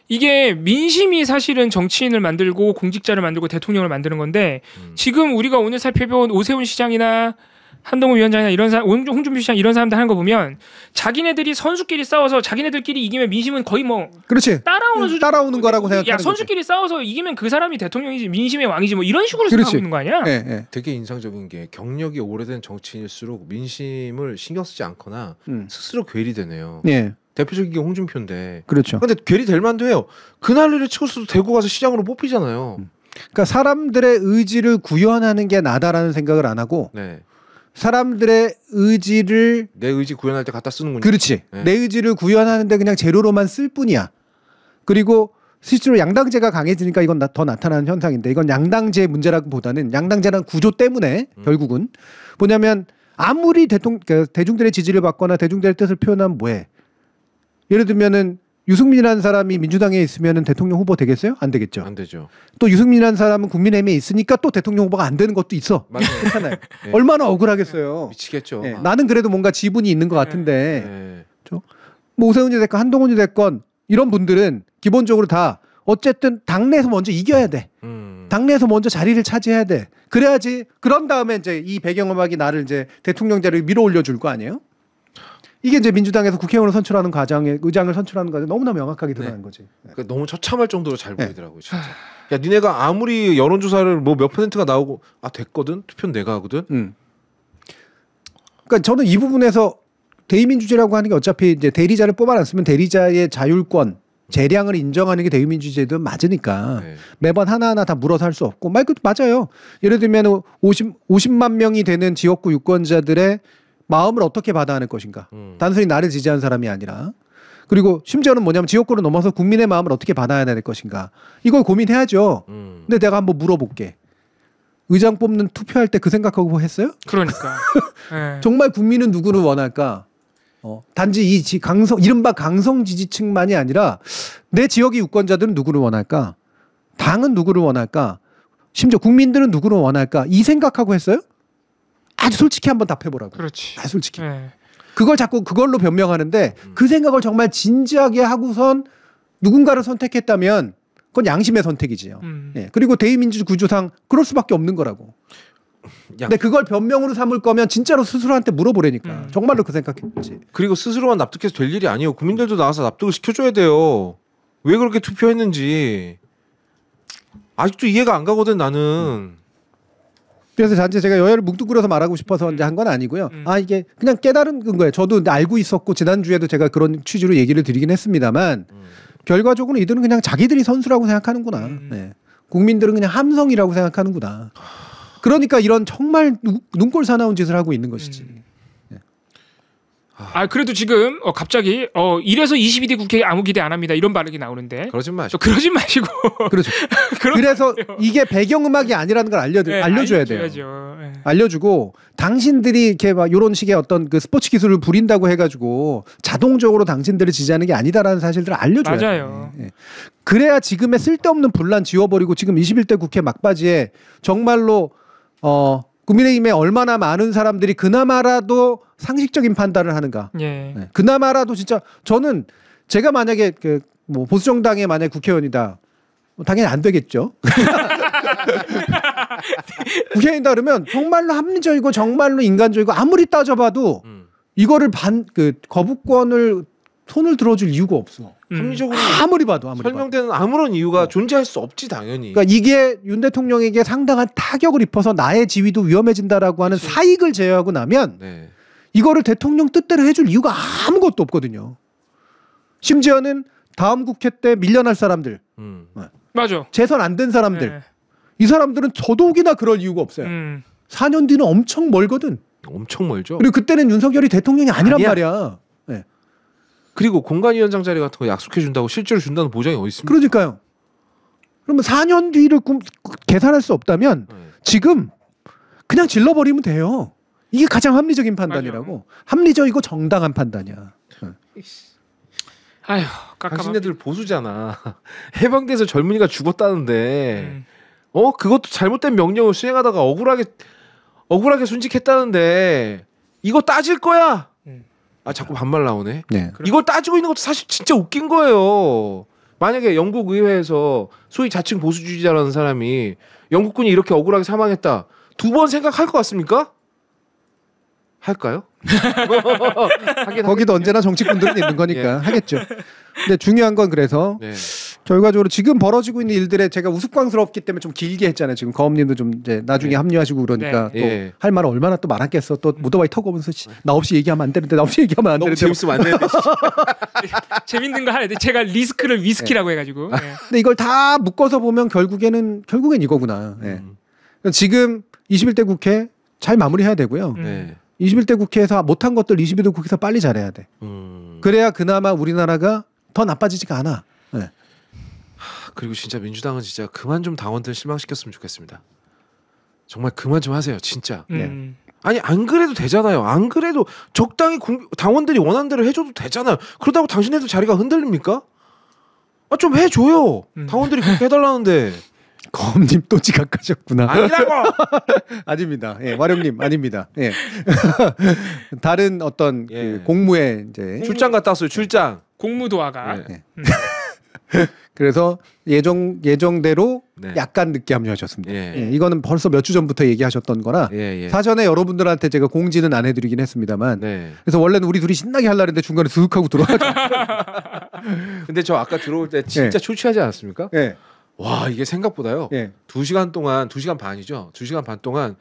이게 민심이 사실은 정치인을 만들고 공직자를 만들고 대통령을 만드는 건데 지금 우리가 오늘 살펴본 오세훈 시장이나 한동훈 위원장이나 이런 사람, 홍준표 시장 이런 사람들 하는 거 보면 자기네들이 선수끼리 싸워서 자기네들끼리 이기면 민심은 거의 뭐 그렇지. 따라오는 수준. 따라오는 거라고 생각하는 거지. 선수끼리 싸워서 이기면 그 사람이 대통령이지 민심의 왕이지 뭐 이런 식으로 생각하고 있는 거 아니야? 되게 인상적인 게 경력이 오래된 정치인일수록 민심을 신경 쓰지 않거나 스스로 괴리되네요. 대표적인 게 홍준표인데. 그렇죠. 근데 괜히 될 만도 해요. 그날을 치고서도 대구 가서 시장으로 뽑히잖아요. 그러니까 사람들의 의지를 구현하는 게 나다라는 생각을 안 하고 네. 사람들의 의지를 내 의지 구현할 때 갖다 쓰는군요. 그렇지. 네. 내 의지를 구현하는데 그냥 재료로만 쓸 뿐이야. 그리고 실제로 양당제가 강해지니까 이건 더 나타나는 현상인데 이건 양당제 문제라기보다는 양당제라는 구조 때문에 결국은 뭐냐면 아무리 대중들의 지지를 받거나 대중들의 뜻을 표현하면 뭐해? 예를 들면은 유승민이라는 사람이 민주당에 있으면은 대통령 후보 되겠어요? 안 되겠죠. 안 되죠. 또 유승민이라는 사람은 국민의힘에 있으니까 또 대통령 후보가 안 되는 것도 있어. 맞아요. 그렇잖아요. 네. 얼마나 억울하겠어요. 미치겠죠. 네. 나는 그래도 뭔가 지분이 있는 것 같은데 네. 뭐 오세훈이 됐건 한동훈이 됐건 이런 분들은 기본적으로 다 어쨌든 당내에서 먼저 이겨야 돼. 당내에서 먼저 자리를 차지해야 돼. 그래야지 그런 다음에 이제 이 배경음악이 나를 이제 대통령자를 밀어 올려줄 거 아니에요? 이게 이제 민주당에서 국회의원을 선출하는 과정에 의장을 선출하는 과정에 너무나 명확하게 드러난 거지. 네. 그러니까 너무 처참할 정도로 잘 보이더라고요. 진짜. 야, 니네가 아무리 여론조사를 뭐 몇 %가 나오고 됐거든. 투표는 내가 하거든. 그러니까 저는 이 부분에서 대의민주제라고 하는 게 어차피 이제 대리자를 뽑아놨으면 대리자의 자율권, 재량을 인정하는 게 대의민주제도 맞으니까 네. 매번 하나하나 다 물어서 할 수 없고 맞아요. 예를 들면 50만 명이 되는 지역구 유권자들의 마음을 어떻게 받아낼 것인가. 단순히 나를 지지하는 사람이 아니라. 그리고 심지어는 뭐냐면 지역구를 넘어서 국민의 마음을 어떻게 받아야 될 것인가. 이걸 고민해야죠. 근데 내가 한번 물어볼게. 의장 뽑는 투표할 때 그 생각하고 했어요? 그러니까. 네. 정말 국민은 누구를 원할까? 단지 이른바 강성 지지층만이 아니라 내 지역의 유권자들은 누구를 원할까? 당은 누구를 원할까? 심지어 국민들은 누구를 원할까? 이 생각하고 했어요? 아주 솔직히 한번 답해보라고. 그렇지. 아주 솔직히. 네. 그걸 자꾸 그걸로 변명하는데 그 생각을 정말 진지하게 하고선 누군가를 선택했다면 그건 양심의 선택이지요. 예. 그리고 대의민주 구조상 그럴 수밖에 없는 거라고. 근데 그걸 변명으로 삼을 거면 진짜로 스스로한테 물어보라니까. 정말로 그 생각했지. 그리고 스스로만 납득해서 될 일이 아니에요. 국민들도 나와서 납득을 시켜줘야 돼요. 왜 그렇게 투표했는지. 아직도 이해가 안 가거든 나는. 그래서 단지 제가 여야를 뭉뚱그려서 말하고 싶어서 이제 한 건 아니고요. 이게 그냥 깨달은 거예요. 저도 알고 있었고 지난주에도 제가 그런 취지로 얘기를 드리긴 했습니다만 결과적으로 이들은 그냥 자기들이 선수라고 생각하는구나. 네. 국민들은 그냥 함성이라고 생각하는구나. 그러니까 이런 정말 눈꼴 사나운 짓을 하고 있는 것이지. 그래도 지금 갑자기 이래서 22대 국회에 아무 기대 안 합니다. 이런 발언이 나오는데. 그러지 마시고. 그러지 마시고. 그렇죠. 그래서 이게 배경음악이 아니라는 걸 알려줘야 돼요. 네. 알려주고 당신들이 이렇게 막 이런 식의 어떤 그 스포츠 기술을 부린다고 해가지고 자동적으로 당신들을 지지하는 게 아니다라는 사실들을 알려줘야 돼요. 맞아요. 예. 그래야 지금의 쓸데없는 분란 지워버리고 지금 21대 국회 막바지에 정말로 국민의힘에 얼마나 많은 사람들이 그나마라도 상식적인 판단을 하는가. 예. 네. 그나마라도 진짜 저는 제가 만약에 뭐 보수정당의 만약 국회의원이다. 당연히 안 되겠죠. 국회의원이다 그러면 정말로 합리적이고 정말로 인간적이고 아무리 따져봐도 이거를 거부권을 손을 들어줄 이유가 없어. 합리적으로 아무리 봐도 설명되는 아무런 이유가 존재할 수 없지 당연히. 그러니까 이게 윤 대통령에게 상당한 타격을 입혀서 나의 지위도 위험해진다라고 하는 사익을 제외하고 나면 이거를 대통령 뜻대로 해줄 이유가 아무것도 없거든요. 심지어는 다음 국회 때 밀려날 사람들, 맞아. 재선 안 된 사람들, 이 사람들은 더더욱이나 그럴 이유가 없어요. 4년 뒤는 엄청 멀거든. 엄청 멀죠. 그리고 그때는 윤석열이 대통령이 아니란 말이야. 그리고 공관위원장 자리 같은 거 약속해 준다고 실제로 준다는 보장이 어디 있습니까? 그러니까요. 그러면 4년 뒤를 계산할 수 없다면 지금 그냥 질러버리면 돼요. 이게 가장 합리적인 판단이라고. 맞아요. 합리적이고 정당한 판단이야. 아휴, 당신네들 보수잖아. 해방돼서 젊은이가 죽었다는데 그것도 잘못된 명령을 수행하다가 억울하게 순직했다는데 이거 따질 거야. 자꾸 반말 나오네. 네. 이걸 따지고 있는 것도 사실 진짜 웃긴 거예요. 만약에 영국 의회에서 소위 자칭 보수주의자라는 사람이 영국군이 이렇게 억울하게 사망했다. 2번 생각할 것 같습니까? 할까요? 거기도 언제나 정치꾼들은 있는 거니까 하겠죠. 근데 중요한 건 그래서 결과적으로 지금 벌어지고 있는 일들에 제가 우스꽝스럽기 때문에 좀 길게 했잖아요. 지금 거업님도 좀 이제 나중에 네. 합류하시고 그러니까 네. 또 할 말을 얼마나 또 많았겠어. 또 오토바이 타고 오면서 나 없이 얘기하면 안 되는데 나 없이 얘기하면 안 되는데. 너무 재밌으면 안 되는데. 재밌는 거 하는데 제가 리스크를 위스키라고 해가지고. 네. 근데 이걸 다 묶어서 보면 결국엔 이거구나. 네. 지금 21대 국회 잘 마무리해야 되고요. 21대 국회에서 못한 것들 22대 국회에서 빨리 잘해야 돼. 그래야 그나마 우리나라가 더 나빠지지가 않아. 네. 그리고 진짜 민주당은 진짜 그만 좀 당원들 실망시켰으면 좋겠습니다. 정말 그만 좀 하세요, 진짜. 아니 안 그래도 되잖아요. 안 그래도 적당히 당원들이 원하는 대로 해줘도 되잖아요. 그러다고 당신네들 자리가 흔들립니까? 아, 좀 해줘요. 당원들이 그렇게 해달라는데. 검님 또 지각하셨구나. 아니라고. 아닙니다. 예, 와룡님 아닙니다. 예. 다른 어떤 그 공무에 이제 출장 갔다 왔어요. 출장. 공무도화가. 네. 그래서 예정대로 네. 약간 늦게 합류하셨습니다. 예. 이거는 벌써 몇 주 전부터 얘기하셨던 거라 사전에 여러분들한테 제가 공지는 안 해드리긴 했습니다만 그래서 원래는 우리 둘이 신나게 하려고 했는데 중간에 슥 하고 들어와서 근데 저 아까 들어올 때 진짜 초취하지 않았습니까? 와, 이게 생각보다요. 2시간 동안 2시간 반이죠. 2시간 반 동안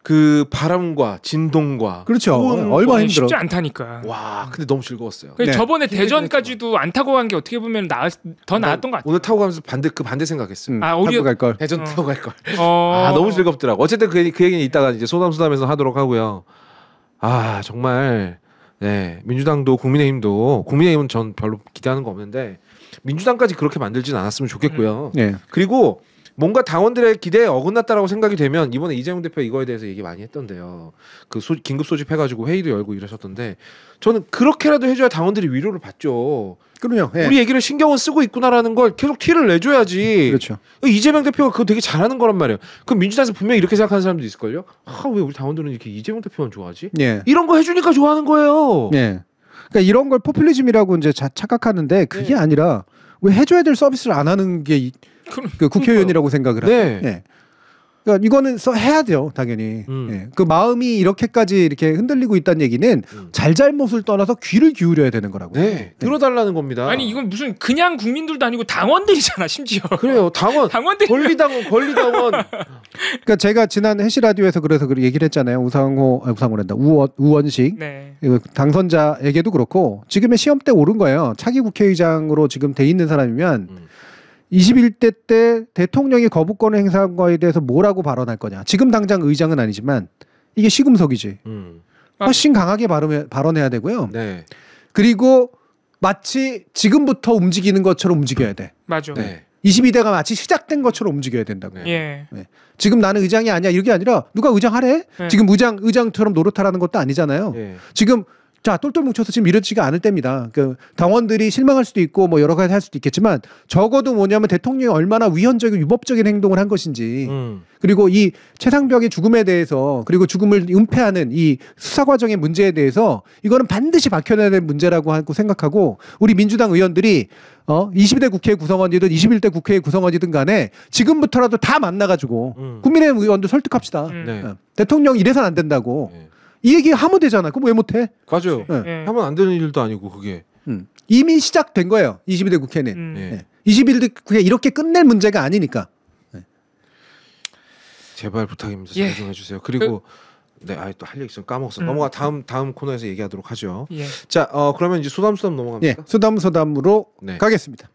그 바람과 진동과 그렇죠. 얼마나 힘들어. 쉽지 않다니까. 와, 근데 너무 즐거웠어요. 저번에 대전까지도 안 타고 간 게 어떻게 보면 더 나았던 것 같아요. 오늘 타고 가면서 반대 생각했어요. 타고 갈 걸. 대전 타고 갈 걸. 아, 너무 즐겁더라고. 어쨌든 그 얘기는 이따가 이제 소담소담에서 하도록 하고요. 아, 정말 민주당도 국민의힘은 전 별로 기대하는 거 없는데 민주당까지 그렇게 만들진 않았으면 좋겠고요. 그리고 뭔가 당원들의 기대에 어긋났다라고 생각이 되면 이번에 이재명 대표 이거에 대해서 얘기 많이 했던데요. 그 긴급 소집해가지고 회의도 열고 이러셨던데 저는 그렇게라도 해줘야 당원들이 위로를 받죠. 그럼요. 우리 얘기를 신경을 쓰고 있구나라는 걸 계속 티를 내줘야지. 그렇죠. 이재명 대표가 그거 되게 잘하는 거란 말이에요. 그럼 민주당에서 분명히 이렇게 생각하는 사람도 있을걸요. 아, 왜 우리 당원들은 이렇게 이재명 대표만 좋아하지? 이런 거 해주니까 좋아하는 거예요. 그러니까 이런 걸 포퓰리즘이라고 이제 착각하는데 그게 아니라 왜 해줘야 될 서비스를 안 하는 게 그 국회의원이라고 생각을 하죠. 그러니까 이거는 해야죠, 당연히. 그 마음이 이렇게까지 이렇게 흔들리고 있다는 얘기는 잘잘못을 떠나서 귀를 기울여야 되는 거라고. 들어달라는 겁니다. 아니 이건 무슨 그냥 국민들도 아니고 당원들이잖아, 심지어. 그래요, 당원들. 권리당원. 그러니까 제가 지난 해시 라디오에서 그래서 얘기를 했잖아요. 우상호란다. 우원식 당선자에게도 그렇고 지금의 시험대 오른 거예요. 차기 국회의장으로 지금 돼 있는 사람이면. 21대 때 대통령이 거부권을 행사한 거에 대해서 뭐라고 발언할 거냐. 지금 당장 의장은 아니지만 이게 시금석이지. 훨씬 강하게 발언해야 되고요. 그리고 마치 지금부터 움직이는 것처럼 움직여야 돼. 맞아. 22대가 마치 시작된 것처럼 움직여야 된다고. 지금 나는 의장이 아니야. 이게 아니라 누가 의장하래? 지금 의장처럼 노릇하라는 것도 아니잖아요. 지금 자, 똘똘 뭉쳐서 지금 이러지가 않을 때입니다. 그 당원들이 실망할 수도 있고 뭐 여러 가지 할 수도 있겠지만 적어도 뭐냐면 대통령이 얼마나 위헌적이고 유법적인 행동을 한 것인지 그리고 이 최상병의 죽음에 대해서 그리고 죽음을 은폐하는 이 수사 과정의 문제에 대해서 이거는 반드시 밝혀내야 될 문제라고 하고 생각하고 우리 민주당 의원들이 20대 국회 구성원이든 21대 국회 구성원이든 간에 지금부터라도 다 만나가지고 국민의힘 의원들 설득합시다. 대통령 이래서는 안 된다고. 이 얘기 하면 되잖아. 그럼 왜 못해? 맞아요. 하면 안 되는 일도 아니고 그게. 이미 시작된 거예요. 22대 국회는. 21대 국회 이렇게 끝낼 문제가 아니니까. 제발 부탁입니다. 잘 좀 해주세요. 그리고 또 할 얘기 있으면 까먹었어. 넘어가 다음 코너에서 얘기하도록 하죠. 자, 그러면 이제 소담 넘어갑니다. 소담으로 가겠습니다.